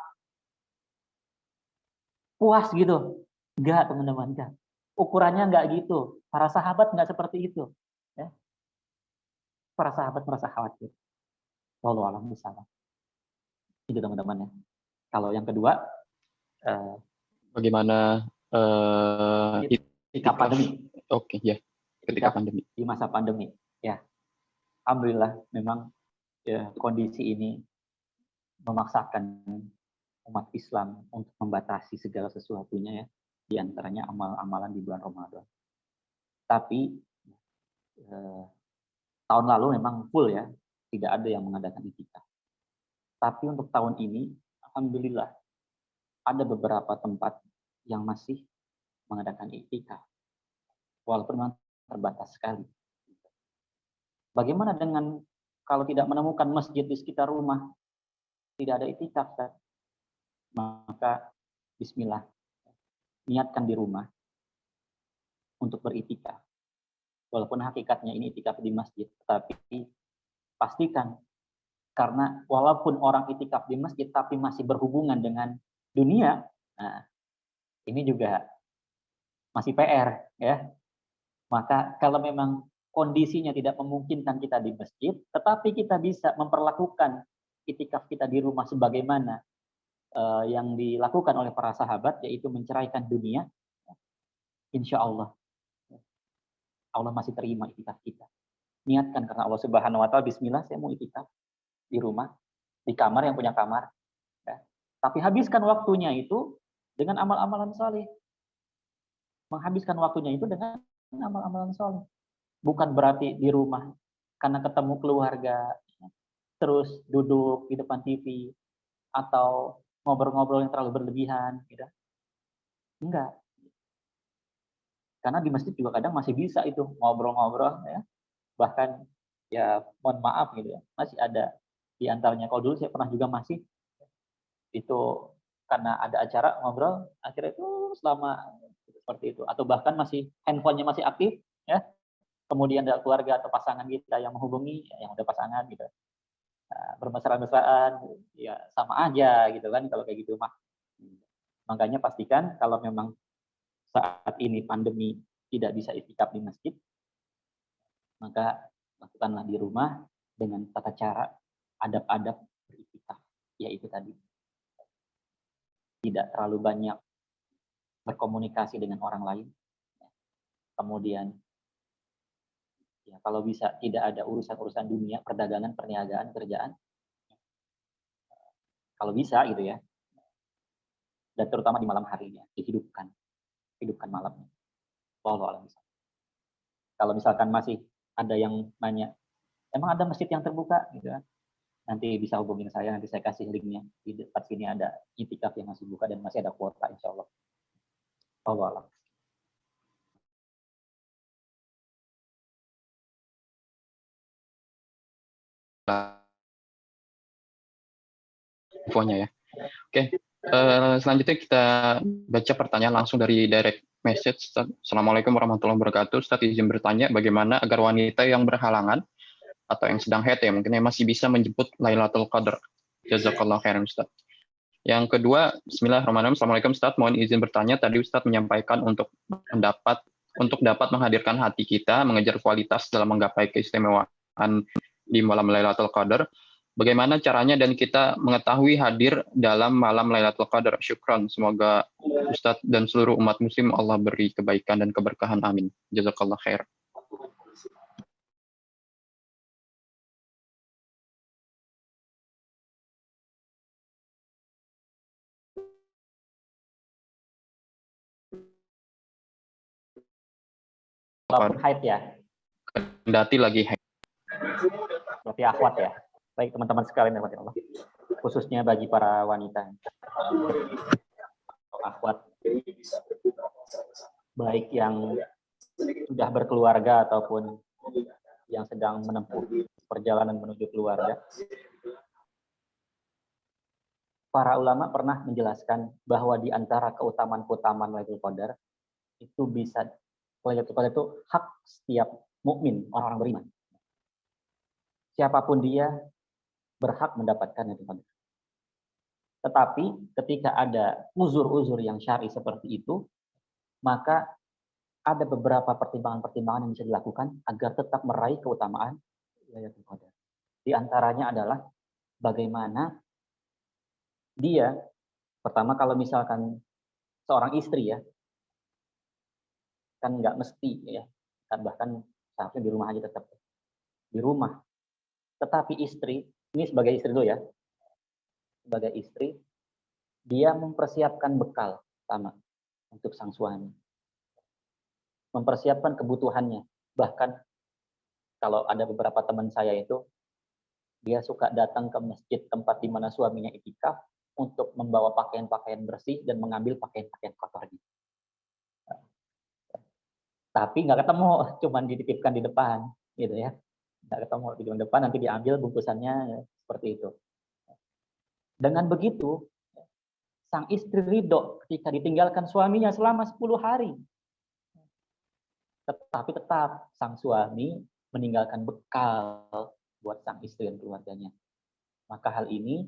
Puas gitu? Enggak teman-teman, enggak. Ukurannya enggak gitu. Para sahabat enggak seperti itu. Ya. Para sahabat merasa khawatir. Wallahu a'lam bishawab. Itu teman-teman ya. Kalau yang kedua, bagaimana ketika pandemi. Oke, ya. Ketika pandemi. Di masa pandemi, ya. Alhamdulillah memang ya, kondisi ini memaksakan umat Islam untuk membatasi segala sesuatunya ya. Di antaranya amal-amalan di bulan Ramadan. Tapi tahun lalu memang full ya, tidak ada yang mengadakan itikaf. Tapi untuk tahun ini, alhamdulillah ada beberapa tempat yang masih mengadakan itikaf, walaupun memang terbatas sekali. Bagaimana dengan kalau tidak menemukan masjid di sekitar rumah, tidak ada itikaf, maka Bismillah, niatkan di rumah untuk beritikaf. Walaupun hakikatnya ini itikaf di masjid, tetapi pastikan, karena walaupun orang itikaf di masjid, tapi masih berhubungan dengan dunia, nah, ini juga masih PR, ya. Maka kalau memang kondisinya tidak memungkinkan kita di masjid, tetapi kita bisa memperlakukan itikaf kita di rumah sebagaimana yang dilakukan oleh para sahabat, yaitu menceraikan dunia, insya Allah masih terima itikaf kita. Niatkan karena Allah Subhanahu Wa Taala, Bismillah, saya mau itikaf di rumah, di kamar yang punya kamar. Ya. Tapi habiskan waktunya itu dengan amal-amalan saleh. Menghabiskan waktunya itu dengan amal-amalan saleh. Bukan berarti di rumah karena ketemu keluarga, terus duduk di depan TV atau ngobrol-ngobrol yang terlalu berlebihan, gitu. Enggak. Karena di masjid juga kadang masih bisa itu ngobrol-ngobrol, ya. Bahkan ya mohon maaf gitu ya, masih ada di antaranya. Kalau dulu saya pernah juga masih itu karena ada acara ngobrol, akhirnya itu selama seperti itu. Atau bahkan masih handphonenya masih aktif, ya. Kemudian ada keluarga atau pasangan kita yang menghubungi, yang udah pasangan gitu. Nah, bermesra-mesraan, ya sama aja gitu kan kalau kayak gitu mah. Makanya pastikan kalau memang saat ini pandemi tidak bisa itikaf di masjid, maka lakukanlah di rumah dengan tata cara adab-adab beritikaf, yaitu tadi tidak terlalu banyak berkomunikasi dengan orang lain. Kemudian ya kalau bisa tidak ada urusan-urusan dunia, perdagangan, perniagaan, kerjaan. Kalau bisa gitu ya. Dan terutama di malam harinya, hidupkan malamnya. Wallahu a'lam. Kalau misalkan masih ada yang nanya, emang ada masjid yang terbuka gitu kan? Nanti bisa hubungin saya, nanti saya kasih linknya. Di dekat sini ada itikaf yang masih buka dan masih ada kuota insya Allah. Wallahu a'lam. Infonya ya. Oke. Selanjutnya kita baca pertanyaan langsung dari direct message. Assalamualaikum warahmatullahi wabarakatuh. Ustaz izin bertanya bagaimana agar wanita yang berhalangan atau yang sedang haid ya mungkin masih bisa menjemput Lailatul Qadar. Jazakallah khairan Ustaz. Yang kedua, Bismillahirrahmanirrahim. Assalamualaikum Ustaz. Mohon izin bertanya. Tadi Ustaz menyampaikan untuk dapat menghadirkan hati kita mengejar kualitas dalam menggapai keistimewaan di malam Lailatul Qadar. Bagaimana caranya dan kita mengetahui hadir dalam malam Lailatul Qadar? Syukran. Semoga Ustadz dan seluruh umat muslim Allah beri kebaikan dan keberkahan. Amin. Jazakallah khair. Walaupun haid ya, Kendati lagi haid. berarti akhwat ya. Baik teman-teman sekalian, ya Allah. Khususnya bagi para wanita atau akhwat, baik yang sudah berkeluarga ataupun yang sedang menempuh perjalanan menuju keluarga. Para ulama pernah menjelaskan bahwa di antara keutamaan-keutamaan Lailatul Qadar itu bisa, Lailatul Qadar itu hak setiap mukmin, orang-orang beriman. Siapapun dia berhak mendapatkan Lailatul Qadar. Tetapi ketika ada uzur-uzur yang syar'i seperti itu, maka ada beberapa pertimbangan-pertimbangan yang bisa dilakukan agar tetap meraih keutamaan Lailatul Qadar. Di antaranya adalah bagaimana dia, pertama kalau misalkan seorang istri ya, kan nggak mesti ya, kan bahkan seharusnya di rumah aja tetap di rumah. Tetapi istri, ini sebagai istri dulu ya, sebagai istri, dia mempersiapkan bekal sama untuk sang suami. Mempersiapkan kebutuhannya. Bahkan kalau ada beberapa teman saya itu, dia suka datang ke masjid tempat di mana suaminya itikaf untuk membawa pakaian-pakaian bersih dan mengambil pakaian-pakaian kotornya. Tapi nggak ketemu, cuman dititipkan di depan, gitu ya. Nggak ketemu di depan, nanti diambil bungkusannya ya, seperti itu. Dengan begitu, sang istri ridho ketika ditinggalkan suaminya selama 10 hari. Tetapi tetap sang suami meninggalkan bekal buat sang istri dan keluarganya. Maka hal ini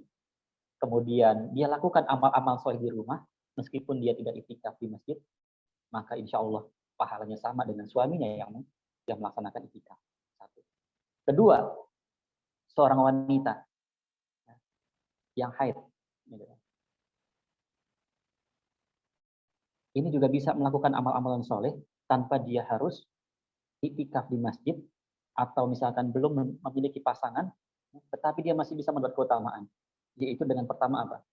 kemudian dia lakukan amal-amal soleh di rumah, meskipun dia tidak itikaf di masjid, maka insya Allah pahalanya sama dengan suaminya yang melaksanakan itikaf. Satu. Kedua, seorang wanita yang haid, ini juga bisa melakukan amal-amalan soleh tanpa dia harus itikaf di masjid, atau misalkan belum memiliki pasangan, tetapi dia masih bisa mendapat keutamaan. Yaitu dengan pertama apa?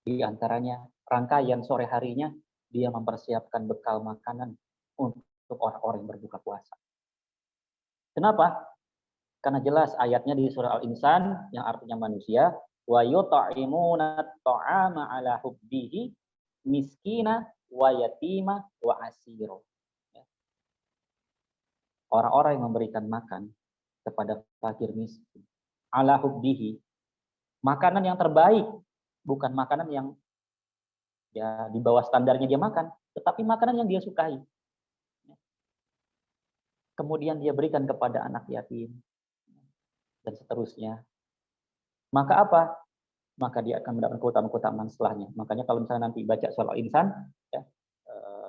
Di antaranya rangkaian sore harinya dia mempersiapkan bekal makanan untuk orang-orang yang berbuka puasa. Kenapa? Karena jelas ayatnya di surah Al-Insan yang artinya manusia, wa yut'imuna at-ta'ama 'ala hubbihi miskina wa yatima wa asiro. Orang-orang yang memberikan makan kepada fakir miskin, 'ala hubbihi, makanan yang terbaik, bukan makanan yang ya di bawah standarnya dia makan, tetapi makanan yang dia sukai. Kemudian dia berikan kepada anak yatim dan seterusnya. Maka apa? Maka dia akan mendapatkan keutamaan-keutamaan setelahnya. Makanya kalau misalnya nanti baca surah Al-Insan ya,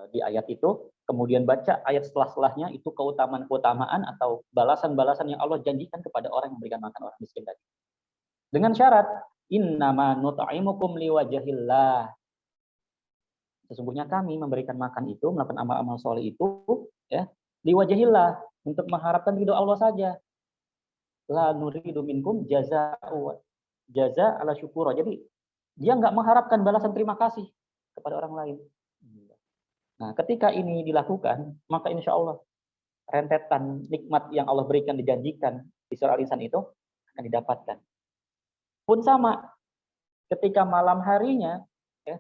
di ayat itu, kemudian baca ayat setelah-setelahnya, itu keutamaan-keutamaan atau balasan-balasan yang Allah janjikan kepada orang yang memberikan makan orang miskin tadi. Dengan syarat, innama nut'imukum liwajhillah. Sesungguhnya kami memberikan makan itu, melakukan amal-amal soleh itu, ya, liwajhillah, untuk mengharapkan ridho Allah saja. La nuridu minkum jaza ala syukur. Jadi dia nggak mengharapkan balasan terima kasih kepada orang lain. Nah, ketika ini dilakukan, maka insya Allah rentetan nikmat yang Allah berikan, dijanjikan di surah Al-Insan itu akan didapatkan. Pun sama, ketika malam harinya, ya,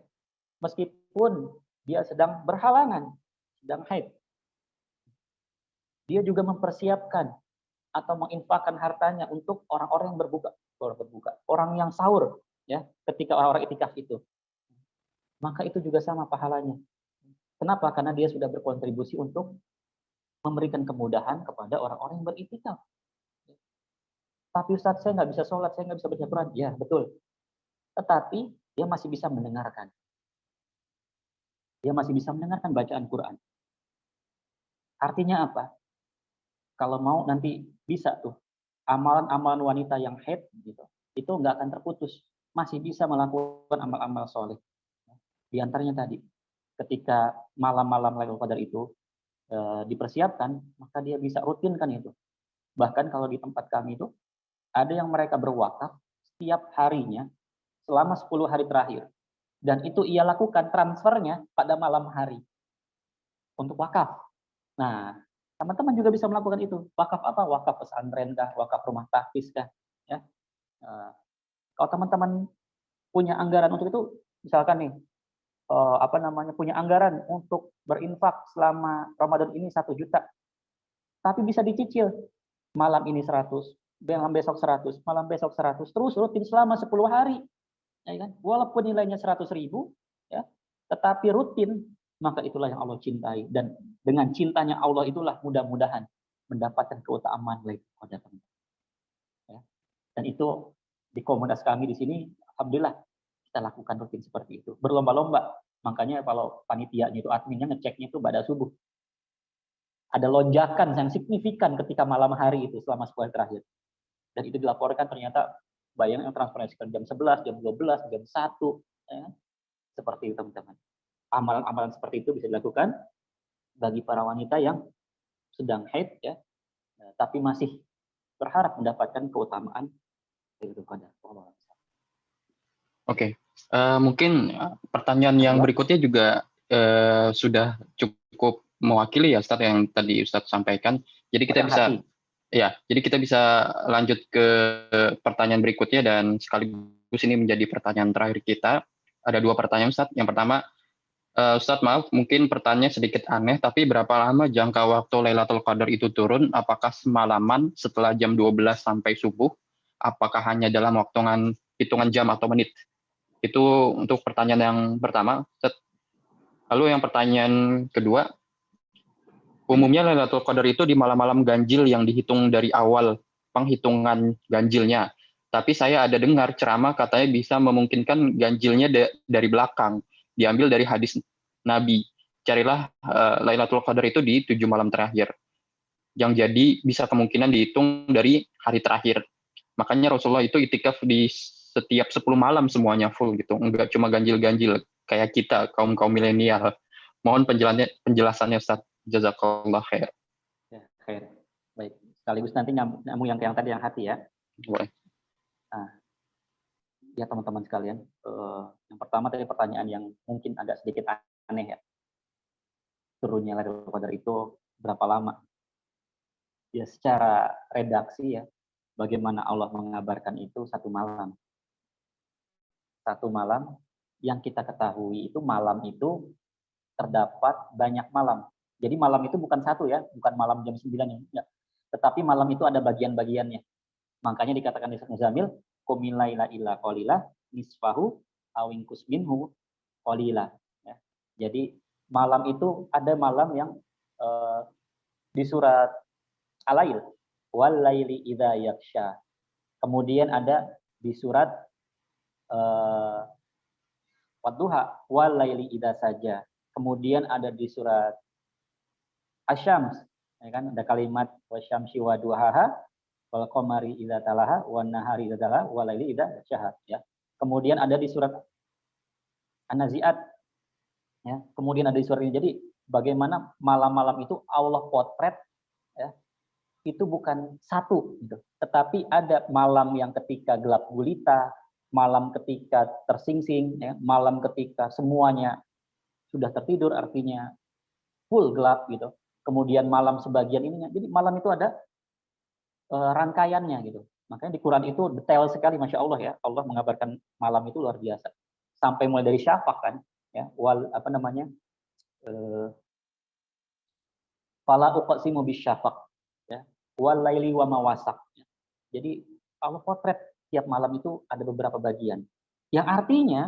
meskipun dia sedang berhalangan, sedang haid, dia juga mempersiapkan atau menginfakkan hartanya untuk orang-orang yang berbuka, orang yang sahur, ya, ketika orang-orang itikaf itu. Maka itu juga sama pahalanya. Kenapa? Karena dia sudah berkontribusi untuk memberikan kemudahan kepada orang-orang yang beritikaf. Tapi Ustaz, saya nggak bisa sholat, saya nggak bisa baca Quran. Ya, betul. Tetapi dia masih bisa mendengarkan. Dia masih bisa mendengarkan bacaan Quran. Artinya apa? Kalau mau nanti bisa tuh amalan-amalan wanita yang haid gitu, itu nggak akan terputus, masih bisa melakukan amal-amal soleh. Di antaranya tadi, ketika malam-malam Lailatul Qadar itu dipersiapkan, maka dia bisa rutinkan itu. Bahkan kalau di tempat kami itu, ada yang mereka berwakaf setiap harinya selama 10 hari terakhir. Dan itu ia lakukan transfernya pada malam hari untuk wakaf. Nah, teman-teman juga bisa melakukan itu. Wakaf apa? Wakaf pesantren kah? Wakaf rumah tahfiz kah? Ya. Kalau teman-teman punya anggaran untuk itu, misalkan nih, punya anggaran untuk berinfak selama Ramadan ini 1 juta. Tapi bisa dicicil. Malam ini 100, malam besok 100, malam besok 100, terus rutin selama 10 hari. Ya kan? Walaupun nilainya 100.000, ya, tetapi rutin, maka itulah yang Allah cintai. Dan dengan cintanya Allah itulah mudah-mudahan mendapatkan keutamaan Lailatul Qadar. Ya. Dan itu di komunitas kami di sini, alhamdulillah kita lakukan rutin seperti itu. Berlomba-lomba. Makanya kalau panitianya itu, adminnya ngeceknya itu pada subuh. Ada lonjakan yang signifikan ketika malam hari itu selama 10 hari terakhir. Dan itu dilaporkan ternyata bayangnya transfernya sekitar jam 11, jam 12, jam 1. Ya. Seperti itu teman-teman. Amalan-amalan seperti itu bisa dilakukan bagi para wanita yang sedang haid, ya, tapi masih berharap mendapatkan keutamaan Lailatul Qadar. Oke, mungkin pertanyaan yang berikutnya juga sudah cukup mewakili ya Ustadz yang tadi Ustadz sampaikan. Jadi kita bisa lanjut ke pertanyaan berikutnya dan sekaligus ini menjadi pertanyaan terakhir kita. Ada 2 pertanyaan Ustadz. Yang pertama, Ustadz maaf mungkin pertanyaannya sedikit aneh, tapi berapa lama jangka waktu Lailatul Qadar itu turun? Apakah semalaman setelah jam 12 sampai subuh? Apakah hanya dalam waktu hitungan jam atau menit? Itu untuk pertanyaan yang pertama. Lalu yang pertanyaan kedua, umumnya Lailatul Qadar itu di malam-malam ganjil yang dihitung dari awal penghitungan ganjilnya. Tapi saya ada dengar ceramah katanya bisa memungkinkan ganjilnya dari belakang, diambil dari hadis Nabi. Carilah Lailatul Qadar itu di 7 malam terakhir. Yang jadi bisa kemungkinan dihitung dari hari terakhir. Makanya Rasulullah itu itikaf di setiap 10 malam semuanya full gitu. Enggak cuma ganjil-ganjil kayak kita, kaum-kaum milenial. Mohon penjelasannya Ustaz. Jazakallah khair. Ya, khair. Baik. Sekaligus nanti nyambung yang tadi yang hati ya. Boleh. Nah, ya teman-teman sekalian. Yang pertama tadi pertanyaan yang mungkin agak sedikit aneh ya. Turunnya Lailatul Qadar itu berapa lama? Ya secara redaksi ya, bagaimana Allah mengabarkan itu 1 malam. 1 malam yang kita ketahui itu malam itu terdapat banyak malam. Jadi malam itu bukan 1 ya, bukan malam jam 9 ya. Tetapi malam itu ada bagian-bagiannya. Makanya dikatakan di Muzammil, qumil laila illa qalila nisfahu aw inqus minhu qalila. Ya. Jadi malam itu ada malam yang di surat Al-Lail, wal laili idza yaghsha. Kemudian ada di surat Wadduha, wal laili idza saja. Kemudian ada di surat Asy-Syams, ya kan? Ada kalimat wasyamsi wa duhaha wal qamari idza talaha wan nahari idza talaha wal laili idza yaghsha, ya. Kemudian ada di surat An-Nazi'at, ya. Kemudian ada di surat ini. Jadi bagaimana malam-malam itu Allah potret, ya. Itu bukan 1 gitu. Tetapi ada malam yang ketika gelap gulita, malam ketika tersingsing, ya, malam ketika semuanya sudah tertidur artinya full gelap gitu. Kemudian malam sebagian ininya. Jadi malam itu ada rangkaiannya gitu. Makanya di Quran itu detail sekali, Masya Allah ya. Allah mengabarkan malam itu luar biasa. Sampai mulai dari syafaq kan, ya. Fala uqsimu bisyafaq, ya. Wal laili wa ma wasaq. Jadi Allah potret tiap malam itu ada beberapa bagian. Yang artinya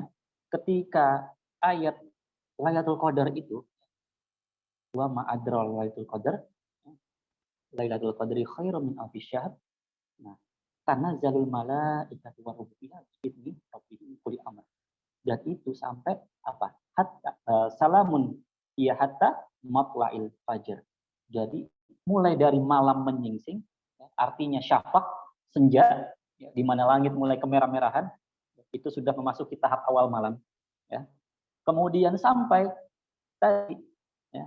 ketika ayat Lailatul Qadar itu, wa ma adral Lailatul Qadar, Lailatul Qadri khairum min alfi syahr. Nah, tanazzalul malaikatu wa ruh fiha bi'izni rabbihim min kulli amr. Dan itu sampai apa? Hatta salamun ya hatta matla'il fajr. Jadi mulai dari malam menyingsing, ya, artinya syafaq, senja, ya, di mana langit mulai kemerah-merahan, itu sudah memasuki tahap awal malam. Ya. Kemudian sampai tadi, ya,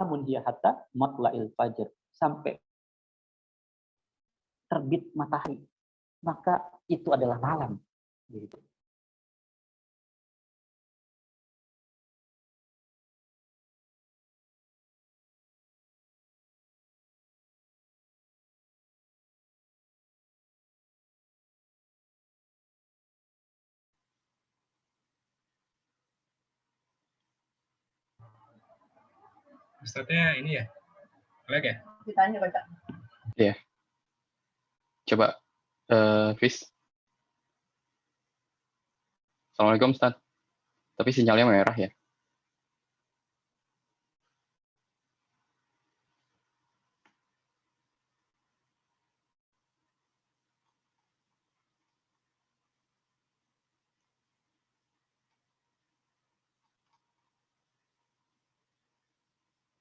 namun dia hatta matla'il fajr, sampai terbit matahari, maka itu adalah malam. Gitu. Ustadznya ini ya, lag ya? Ditanya baca. Iya. Coba, Fis. Assalamualaikum, Ustaz. Tapi sinyalnya merah ya.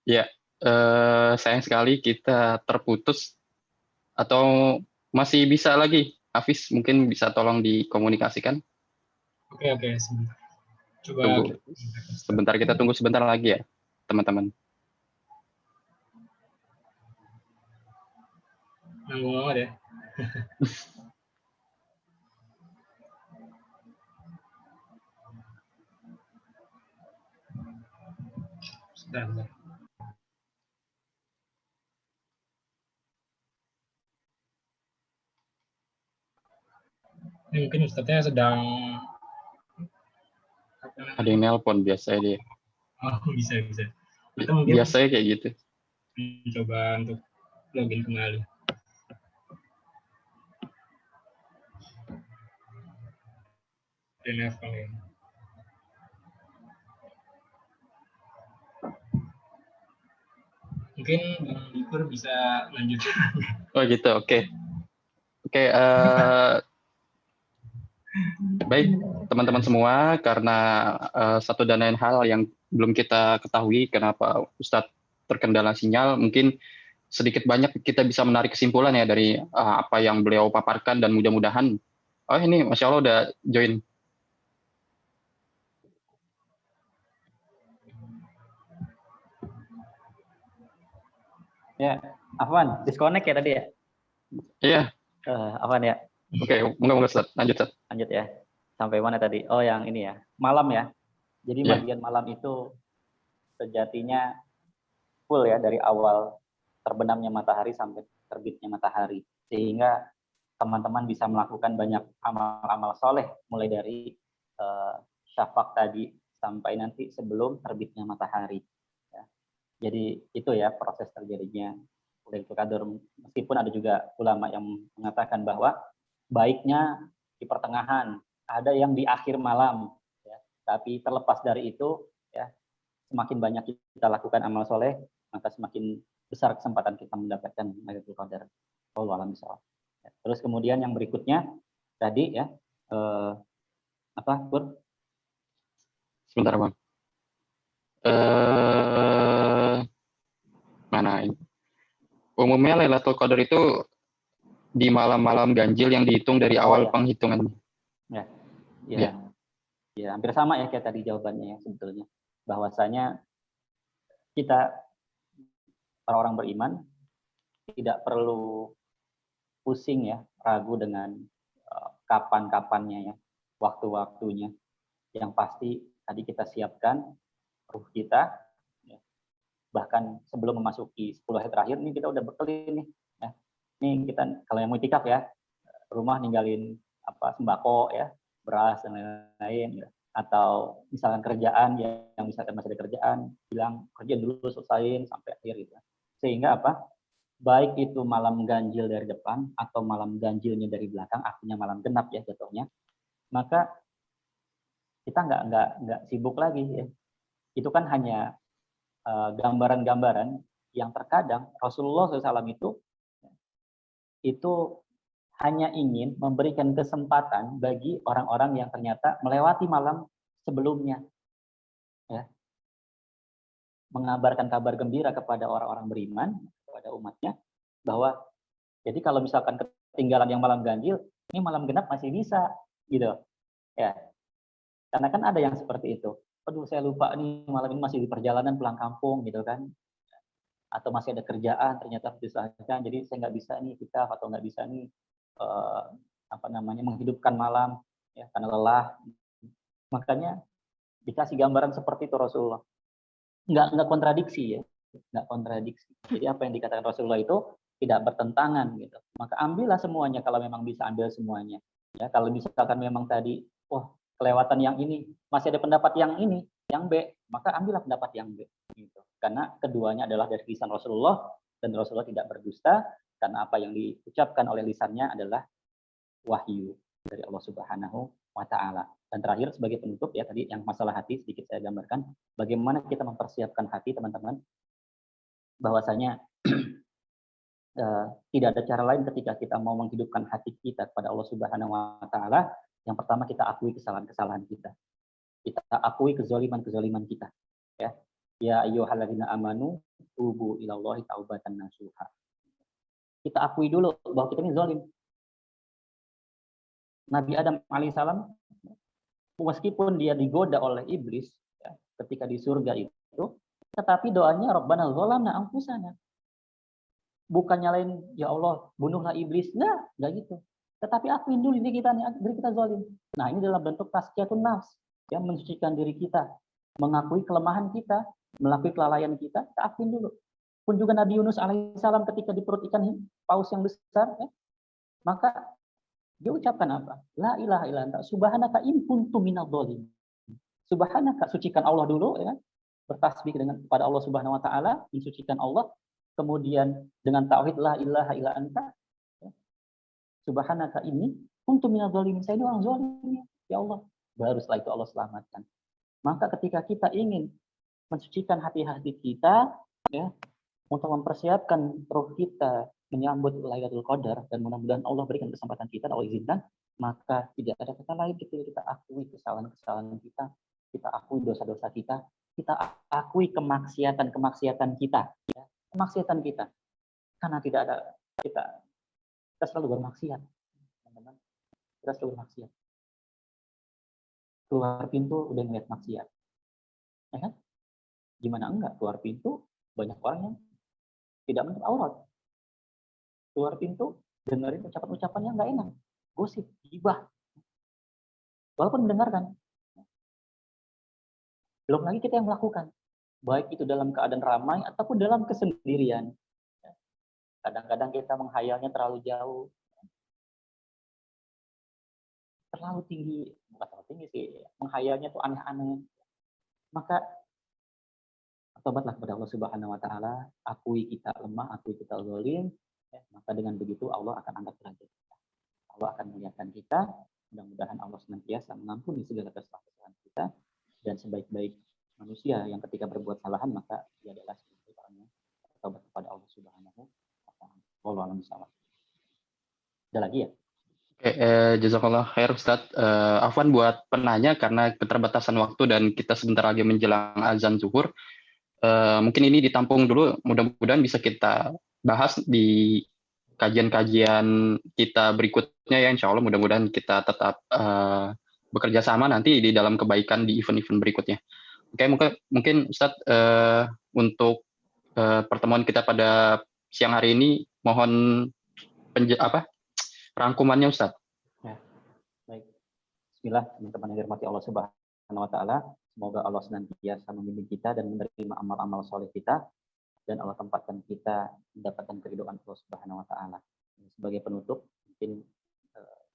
Ya, sayang sekali kita terputus. Atau masih bisa lagi? Hafiz, mungkin bisa tolong dikomunikasikan? Oke, sebentar. Coba Tunggu. Sebentar, kita tunggu sebentar lagi ya, teman-teman. Nanggung banget ya. Sebentar. Ini mungkin Ustadznya sedang Ada yang nelpon biasanya dia. bisa. Atau mungkin Biasanya kayak gitu. coba untuk login kembali. DNF kali ini. Mungkin Bang Dikur bisa lanjut. Oh gitu, oke. Oke, baik teman-teman semua, karena satu dan lain hal yang belum kita ketahui kenapa Ustadz terkendala sinyal, mungkin sedikit banyak kita bisa menarik kesimpulan ya dari apa yang beliau paparkan, dan mudah-mudahan, oh ini Masya Allah udah join. Ya, Afwan, disconnect ya tadi ya? Iya. Afwan ya? Oke, moga-moga Ustadz. Lanjut, Ustadz. Lanjut ya. Sampai mana tadi? Oh, yang ini ya. Malam ya. Jadi Ya. bagian malam itu sejatinya full ya, dari awal terbenamnya matahari sampai terbitnya matahari. Sehingga teman-teman bisa melakukan banyak amal-amal soleh, mulai dari syafaq tadi sampai nanti sebelum terbitnya matahari. Ya. Jadi itu ya proses terjadinya Lailatul Qadar. Meskipun ada juga ulama yang mengatakan bahwa baiknya di pertengahan, ada yang di akhir malam. Ya. Tapi terlepas dari itu, ya, semakin banyak kita lakukan amal soleh, maka semakin besar kesempatan kita mendapatkan Lailatul Qadar. Wallahu a'lam bishawab. Terus kemudian yang berikutnya tadi ya, apa, Bur? Sebentar, Bang. Mana ini? Umumnya Lailatul Qadar itu di malam-malam ganjil yang dihitung dari awal penghitungan. Ya, hampir sama ya kayak tadi jawabannya ya sebetulnya. Bahwasanya kita orang-orang beriman tidak perlu pusing ya, ragu dengan kapan-kapannya ya, waktu-waktunya. Yang pasti tadi kita siapkan ruh kita, ya. Bahkan sebelum memasuki 10 hari terakhir ini kita udah bekali nih. Ya. Ini kita kalau yang mau itikaf ya, rumah ninggalin sembako ya, beras dan lain-lain ya. Atau misalkan kerjaan yang misalkan masih ada kerjaan, bilang kerjaan dulu selesaiin sampai akhir gitu. Sehingga baik itu malam ganjil dari depan atau malam ganjilnya dari belakang, artinya malam genap ya jatuhnya, maka kita nggak sibuk lagi ya. Itu kan hanya gambaran-gambaran yang terkadang Rasulullah SAW itu hanya ingin memberikan kesempatan bagi orang-orang yang ternyata melewati malam sebelumnya, ya, mengabarkan kabar gembira kepada orang-orang beriman, kepada umatnya, bahwa jadi kalau misalkan ketinggalan yang malam ganjil, ini malam genap masih bisa, gitu. Ya, karena kan ada yang seperti itu. Aduh, saya lupa nih malam ini masih di perjalanan pulang kampung, gitu kan. Atau masih ada kerjaan, ternyata diusahakan, jadi saya nggak bisa nih kita atau nggak bisa nih menghidupkan malam, ya, karena lelah. Makanya dikasih gambaran seperti itu Rasulullah. Nggak kontradiksi ya, nggak kontradiksi. Jadi apa yang dikatakan Rasulullah itu tidak bertentangan gitu. Maka ambillah semuanya kalau memang bisa ambil semuanya. Ya, kalau misalkan memang tadi, kelewatan yang ini, masih ada pendapat yang ini, yang B, maka ambillah pendapat yang B. Gitu. Karena keduanya adalah dari lisan Rasulullah dan Rasulullah tidak berdusta karena apa yang diucapkan oleh lisannya adalah wahyu dari Allah Subhanahu wa Ta'ala. Dan terakhir sebagai penutup ya, tadi yang masalah hati sedikit saya gambarkan bagaimana kita mempersiapkan hati teman-teman, bahwasanya tidak ada cara lain ketika kita mau menghidupkan hati kita kepada Allah Subhanahu wa Ta'ala. Yang pertama kita akui kesalahan-kesalahan kita. Kita akui kezaliman-kezaliman kita. Ya ayyuhalladzina amanu tubu ilallahi taubatan nasuha. Kita akui dulu bahwa kita ini zalim. Nabi Adam alaihissalam, meskipun dia digoda oleh iblis ya, ketika di surga itu, tetapi doanya Rabbana zalamna anfusana. Bukan nyalain, ya Allah, bunuhlah iblis. Enggak gitu. Tetapi akuin dulu diri kita zalim. Nah, ini dalam bentuk tazkiyatun nafs, ya, mensucikan diri kita, mengakui kelemahan kita, mengakui kelalaian kita akuin dulu. Pun juga Nabi Yunus alaihissalam ketika di perut ikan paus yang besar, ya, maka dia ucapkan apa? La ilaha illa anta subhanaka in kuntu minadh dhalimin. Subhanaka, sucikan Allah dulu ya. Bertasbih kepada Allah Subhanahu wa Ta'ala, mensucikan Allah. Kemudian dengan tauhid la ilaha illa anta. Ya. Subhanaka ini kuntu minadh dhalimin. Saya ini orang zalim ya Allah. Baru setelah itu Allah selamatkan. Maka ketika kita ingin mensucikan hati-hati kita ya, untuk mempersiapkan roh kita menyambut Lailatul Qadar, dan mudah-mudahan Allah berikan kesempatan kita, Allah izinkan, maka tidak ada kata lain ketika kita akui kesalahan-kesalahan kita akui dosa-dosa kita akui kemaksiatan kita, ya, kemaksiatan kita, karena tidak ada kita selalu bermaksiat, teman-teman, kita selalu bermaksiat. Keluar pintu udah ngeliat maksiat, ya kan? Gimana enggak keluar pintu banyak orang yang tidak menutup aurat. Keluar pintu, dengerin ucapan-ucapan yang nggak enak, gosip, gibah. Walaupun mendengarkan. Belum lagi kita yang melakukan. Baik itu dalam keadaan ramai ataupun dalam kesendirian. Kadang-kadang kita menghayalnya terlalu jauh. Terlalu tinggi. Bukan terlalu tinggi sih. Menghayalnya tuh aneh-aneh. Maka tobatlah kepada Allah Subhanahu wa Ta'ala. Akui kita lemah, akui kita zalim. Ya, maka dengan begitu Allah akan angkat derajat kita. Allah akan melihatkan kita. Mudah-mudahan Allah senantiasa mengampuni segala kesalahan kita, dan sebaik-baik manusia yang ketika berbuat kesalahan maka dia adalah sebaik orang yang bertobat kepada Allah Subhanahu wa Ta'ala. Wallahu a'lam bishawab. Ada lagi ya? Oke, jazakallah khair Ustaz. Afwan buat penanya karena keterbatasan waktu dan kita sebentar lagi menjelang azan zuhur. Mungkin ini ditampung dulu, mudah-mudahan bisa kita bahas di kajian-kajian kita berikutnya ya, insya Allah. Mudah-mudahan kita tetap bekerja sama nanti di dalam kebaikan di event-event berikutnya. Oke, mungkin Ustadz untuk pertemuan kita pada siang hari ini mohon rangkumannya Ustadz. Ya, baik. Bismillah, teman-teman yang dirahmati Allah Subhanahu wa Ta'ala. Semoga Allah senantiasa membimbing kita dan menerima amal-amal soleh kita, dan Allah tempatkan kita mendapatkan keridhaan Allah Subhanahu wa Ta'ala. Sebagai penutup, mungkin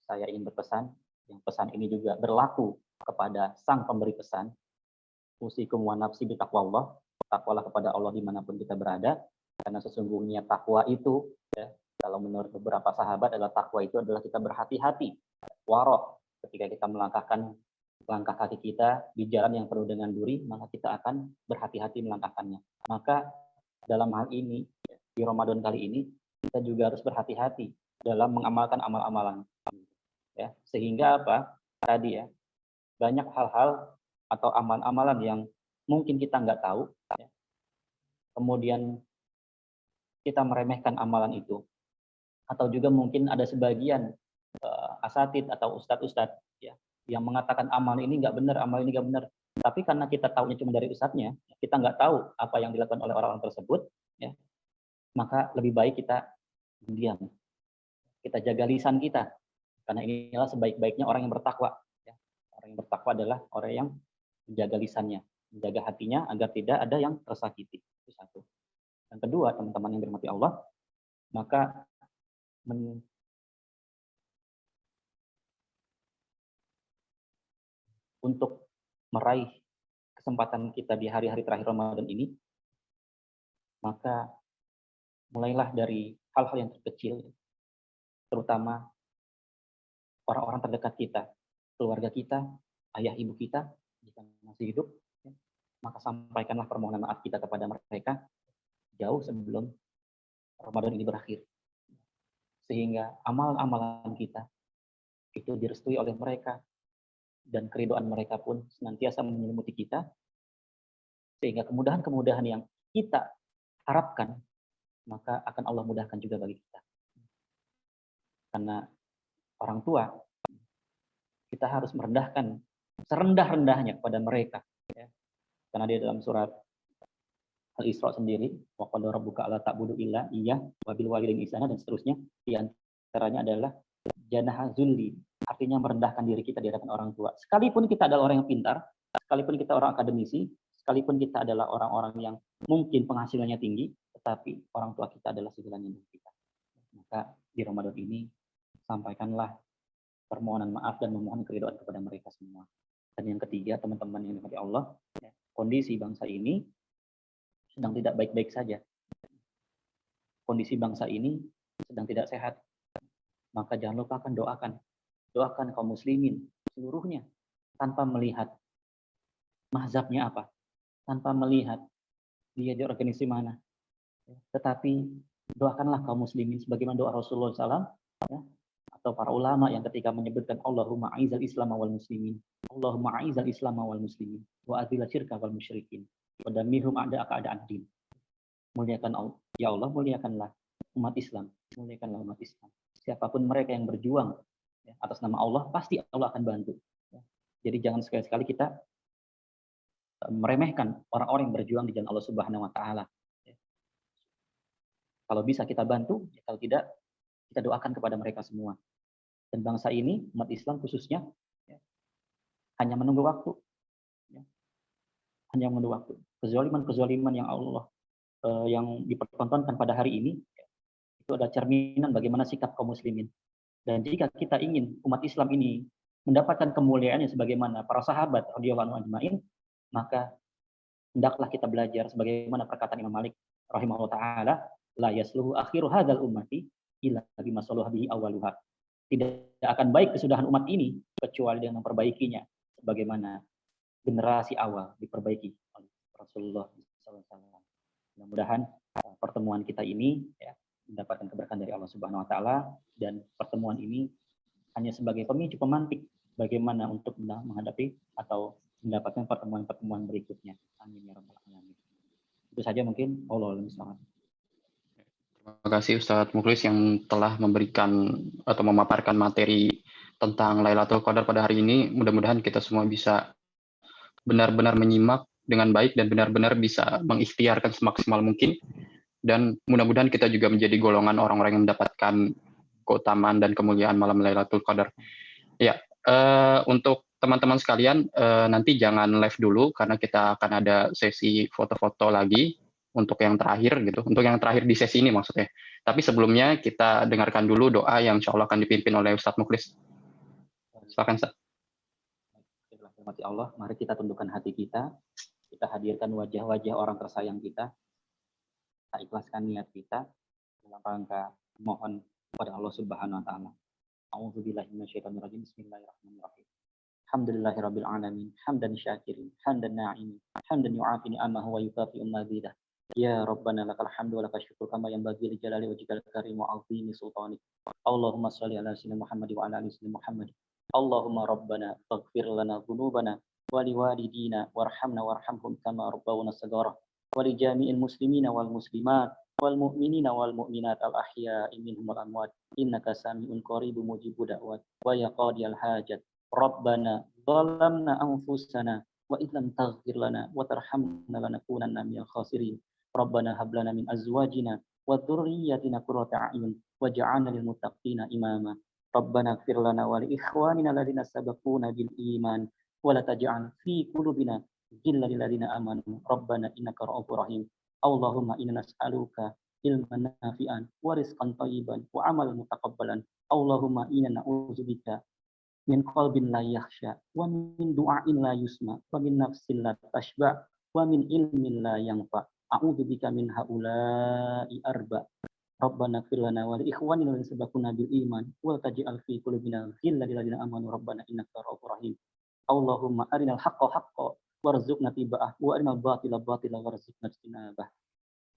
saya ingin berpesan, yang pesan ini juga berlaku kepada sang pemberi pesan. Usikum wa nafsi bi taqwallah. Takwalah kepada Allah dimanapun kita berada, karena sesungguhnya takwa itu, ya, kalau menurut beberapa sahabat adalah takwa itu adalah kita berhati-hati, warok, ketika kita melangkahkan langkah kaki kita di jalan yang penuh dengan duri, maka kita akan berhati-hati melangkahkannya. Maka dalam hal ini, di Ramadan kali ini, kita juga harus berhati-hati dalam mengamalkan amal-amalan. Ya, sehingga apa? Tadi ya, banyak hal-hal atau amalan-amalan yang mungkin kita nggak tahu, ya. Kemudian kita meremehkan amalan itu Atau juga mungkin ada sebagian asatid atau ustadz-ustadz ya yang mengatakan amal ini nggak benar, amal ini nggak benar. Tapi karena kita tahunya cuma dari ustadznya, kita nggak tahu apa yang dilakukan oleh orang-orang tersebut, ya, maka lebih baik kita diam. Kita jaga lisan kita, karena inilah sebaik-baiknya orang yang bertakwa. Ya. Orang yang bertakwa adalah orang yang menjaga lisannya, menjaga hatinya agar tidak ada yang tersakiti. Itu satu. Yang kedua, teman-teman yang dirahmati Allah, maka untuk meraih kesempatan kita di hari-hari terakhir Ramadan ini, maka mulailah dari hal-hal yang terkecil, terutama orang-orang terdekat kita, keluarga kita, ayah ibu kita, jika masih hidup, maka sampaikanlah permohonan maaf kita kepada mereka jauh sebelum Ramadan ini berakhir. Sehingga amal-amalan kita itu direstui oleh mereka, dan keridhaan mereka pun senantiasa menyelimuti kita, sehingga kemudahan-kemudahan yang kita harapkan, maka akan Allah mudahkan juga bagi kita. Karena orang tua, kita harus merendahkan serendah-rendahnya kepada mereka. Ya. Karena di dalam surat Al-Isra sendiri, wa qala rabbuka alla ta'budu illa iyyah wa bil walidaini ihsana, dan seterusnya, di antaranya adalah janaha zulli, artinya merendahkan diri kita di hadapan orang tua. Sekalipun kita adalah orang yang pintar, sekalipun kita orang akademisi, sekalipun kita adalah orang-orang yang mungkin penghasilannya tinggi, tetapi orang tua kita adalah segalanya bagi kita. Maka di Ramadan ini sampaikanlah permohonan maaf dan memohon keridhaan kepada mereka semua. Dan yang ketiga, teman-teman yang dirahmati Allah, kondisi bangsa ini sedang tidak baik-baik saja. Kondisi bangsa ini sedang tidak sehat. Maka jangan lupakan doakan kaum muslimin seluruhnya, tanpa melihat mazhabnya apa, tanpa melihat dia di organisasi mana. Tetapi doakanlah kaum muslimin sebagaimana doa Rasulullah SAW, ya, atau para ulama yang ketika menyebutkan Allahumma aizal Islam wal muslimin, Allahumma aizal Islam wal muslimin, wa adil syirka wal musyrikin, wa damirhum a'da'aka a'da'ad din. Muliakan Allah, ya Allah, muliakanlah umat Islam, muliakanlah umat Islam. Siapapun mereka yang berjuang ya, atas nama Allah, pasti Allah akan bantu. Ya. Jadi jangan sekali-sekali kita meremehkan orang-orang yang berjuang di jalan Allah Subhanahu wa taala. Ya. Kalau bisa kita bantu, ya, kalau tidak kita doakan kepada mereka semua. Dan bangsa ini, umat Islam khususnya, ya, hanya menunggu waktu. Ya. Hanya menunggu waktu. Kezaliman yang Allah yang dipertontonkan pada hari ini, ya, itu adalah cerminan bagaimana sikap kaum muslimin. Dan jika kita ingin umat Islam ini mendapatkan kemuliaannya sebagaimana para sahabat radhiyallahu anhum ajmain, maka hendaklah kita belajar sebagaimana perkataan Imam Malik rahimahullah taala, la yasluhu akhiru hadzal ummati illa bima salaha bihi awwaluha. Tidak akan baik kesudahan umat ini kecuali dengan memperbaikinya sebagaimana generasi awal diperbaiki oleh Rasulullah SAW. Mudah-mudahan pertemuan kita ini ya, mendapatkan keberkahan dari Allah Subhanahu wa taala, dan pertemuan ini hanya sebagai pemicu pemantik bagaimana untuk menghadapi atau mendapatkan pertemuan-pertemuan berikutnya. Amin ya rabbal alamin. Itu saja mungkin. Allahul musta'an. Terima kasih Ustadz Mukhlis yang telah memberikan atau memaparkan materi tentang Lailatul Qadar pada hari ini. Mudah-mudahan kita semua bisa benar-benar menyimak dengan baik dan benar-benar bisa mengikhtiarkan semaksimal mungkin. Dan mudah-mudahan kita juga menjadi golongan orang-orang yang mendapatkan keutamaan dan kemuliaan malam Lailatul Qadar. Ya, untuk teman-teman sekalian, nanti jangan live dulu karena kita akan ada sesi foto-foto lagi untuk yang terakhir gitu, untuk yang terakhir di sesi ini maksudnya. Tapi sebelumnya kita dengarkan dulu doa yang insya Allah akan dipimpin oleh Ustadz Mukhlis. Silakan Ustadz. Terima Allah, mari kita tundukkan hati kita hadirkan wajah-wajah orang tersayang kita ikhlaskan niat kita dalam rangka mohon kepada Allah Subhanahu wa taala. A'udzubillahi minasyaitonirrajim. Bismillahirrahmanirrahim. Alhamdulillahirabbil alamin, hamdan syakirin, hamdan na'imin, hamdan yu'afi ni'amahu wa yukafi'u mazidah. Ya Rabbana lakal hamdu wa lakal syukru kama yanbaghi li jalali wajhikal karim wa 'azimi sultanik. Allahumma shalli ala sayyidina Muhammad wa ala ali sayyidina Muhammad. Allahumma Rabbana faghfir lana dhunubana wa liwalidina warhamna warhamhum kama rabbawna shaghara wa li jami'il muslimina wal muslimat wal mu'minina wal mu'minat al ahya'i minhum wal amwat innaka sami'un qaribun mujibud da'wat wa ya qadiyal hajat rabbana zalamna anfusana wa illam taghfir lana wa tarhamna lanakunanna minal khasirin rabbana hab lana min azwajina wa dhurriyyatina qurrata a'yun waj'alna lil muttaqina imama rabbana ighfir lana wa li ikhwanina alladziina sabaquna bil iman wa la taj'al fi qulubina ghillan lil ladzina amanu rabbana innaka ra'ufur rahim Allahumma inna nas'aluka ilman nafi'an wa rizqan thayyiban wa amalan mutaqabbalan Allahumma inna na'udzubika min qalbin la yakhsha wa min du'ain la yusma wa min nafsin la tashba wa min ilmin la yanfa a'udzubika min haula'i arba Rabbana ighfir lana wa li ikhwanina alladziina sabaquna bil iman wa la taj'al fi qulubina ghillan lil ladzina amanu rabbana innaka ra'ufur rahim Allahumma arinal haqqo haqqo warzuqna tiba'ah wa arinal batila batila warzuqna ijtinabah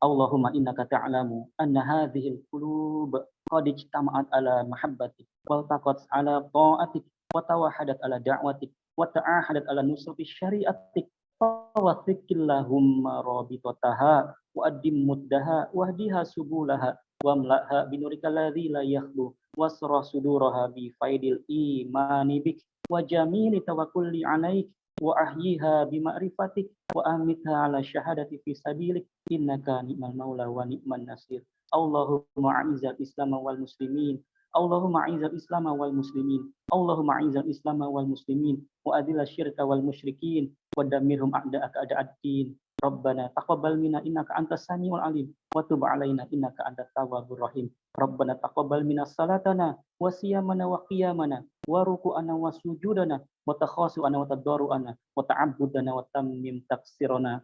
Allahumma innaka ta'lamu anna hadhil qulub qad ijtama'at ala mahabbatik wal taqat ala ta'atik wa tawahadat ala da'watik wa ta'ahadat ala nusrati syari'atik fawathiqillahumma rabitataha wa addim muddaha wahdiha subulaha wa mla'ha binurika alladzi la yakhlu wasra suduraha bi faidil imani bik wa jamili tawakkulli alaik wa ahyiha bi ma'rifatik wa amitha ala syahadati fi sabilik innaka ni'mal maula wa ni'man nasir Allahumma a'izzal islam wal muslimin Allahumma a'izzal islam wal muslimin Allahumma a'izzal islam wal muslimin wa adhil syirka wal musyrikin wa damirhum a'da'aka a'da'ad-din Rabbana taqabbal minna innaka antas samiul alim wa tub 'alaina innaka antat tawwabur rahim Rabbana taqabbal minna salatana wa siyamana wa qiyamana wa ruku'ana wa sujudana wa takhasu'ana wa tadarru'ana wa ta'abbudana wa tammim taqsirana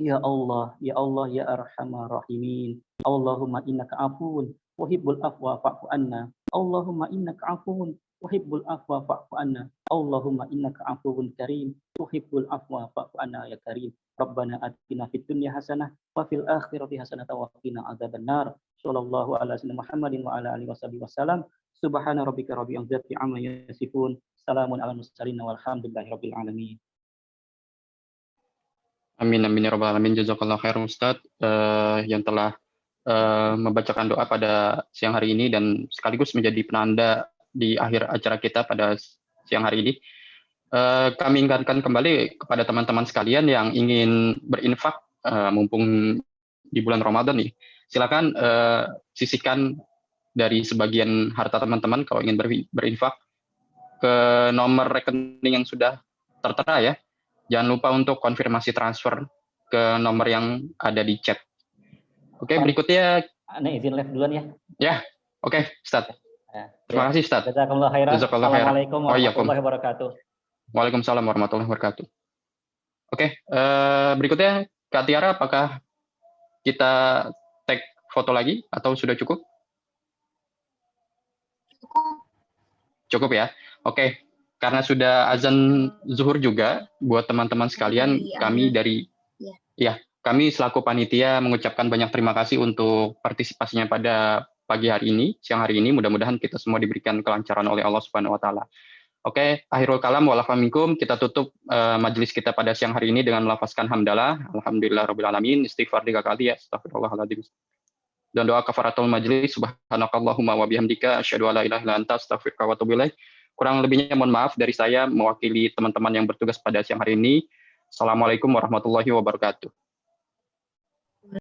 ya Allah ya arhamar rahimin Allahumma innaka afuwun tuhibbul afwa fa'fu anna Allahumma innaka afuwun tuhibbul afwa fa'fu anna Allahumma innaka afuwun karim tuhibbul afwa fa'fu anna ya karim Rabbana atina fid dunya hasanah wa fil akhirati hasanah wa qina adzabannar sallallahu ala sayyidina Muhammadin wa ala alihi wasallam subhana rabbika rabbil izzati amma yasifun salamun alal mursalin walhamdulillahi rabbil alamin. Amin amin ya rabbal alamin. Jazakallahu khairan Ustaz yang telah membacakan doa pada siang hari ini dan sekaligus menjadi penanda di akhir acara kita pada siang hari ini. Kami ingatkan kembali kepada teman-teman sekalian yang ingin berinfak mumpung di bulan Ramadan nih. Silakan sisihkan dari sebagian harta teman-teman kalau ingin berinfak ke nomor rekening yang sudah tertera ya. Jangan lupa untuk konfirmasi transfer ke nomor yang ada di chat. Oke, berikutnya. Ane izin live duluan ya. Ya, oke, Ustaz. Terima kasih, Ustaz. Jazakallahu khairan. Assalamualaikum warahmatullahi wabarakatuh. Waalaikumsalam warahmatullahi wabarakatuh. Oke, berikutnya Kak Tiara, apakah kita tag foto lagi atau sudah cukup? Cukup ya. Oke, karena sudah azan zuhur juga buat teman-teman sekalian, kami selaku panitia mengucapkan banyak terima kasih untuk partisipasinya pada pagi hari ini, siang hari ini. Mudah-mudahan kita semua diberikan kelancaran oleh Allah Subhanahu wa taala. Oke, akhirul kalam wa'alafa minkum. Kita tutup majelis kita pada siang hari ini dengan melafazkan hamdalah. Alhamdulillah rabbil alamin. Istighfar 3 kali ya. Astagfirullahaladzim. Dan doa kafaratul majelis. Subhanakallahumma wa bihamdika asyhadu an la ilaha illa anta astaghfiruka wa atubu ilaik. Kurang lebihnya mohon maaf dari saya mewakili teman-teman yang bertugas pada siang hari ini. Assalamualaikum warahmatullahi wabarakatuh.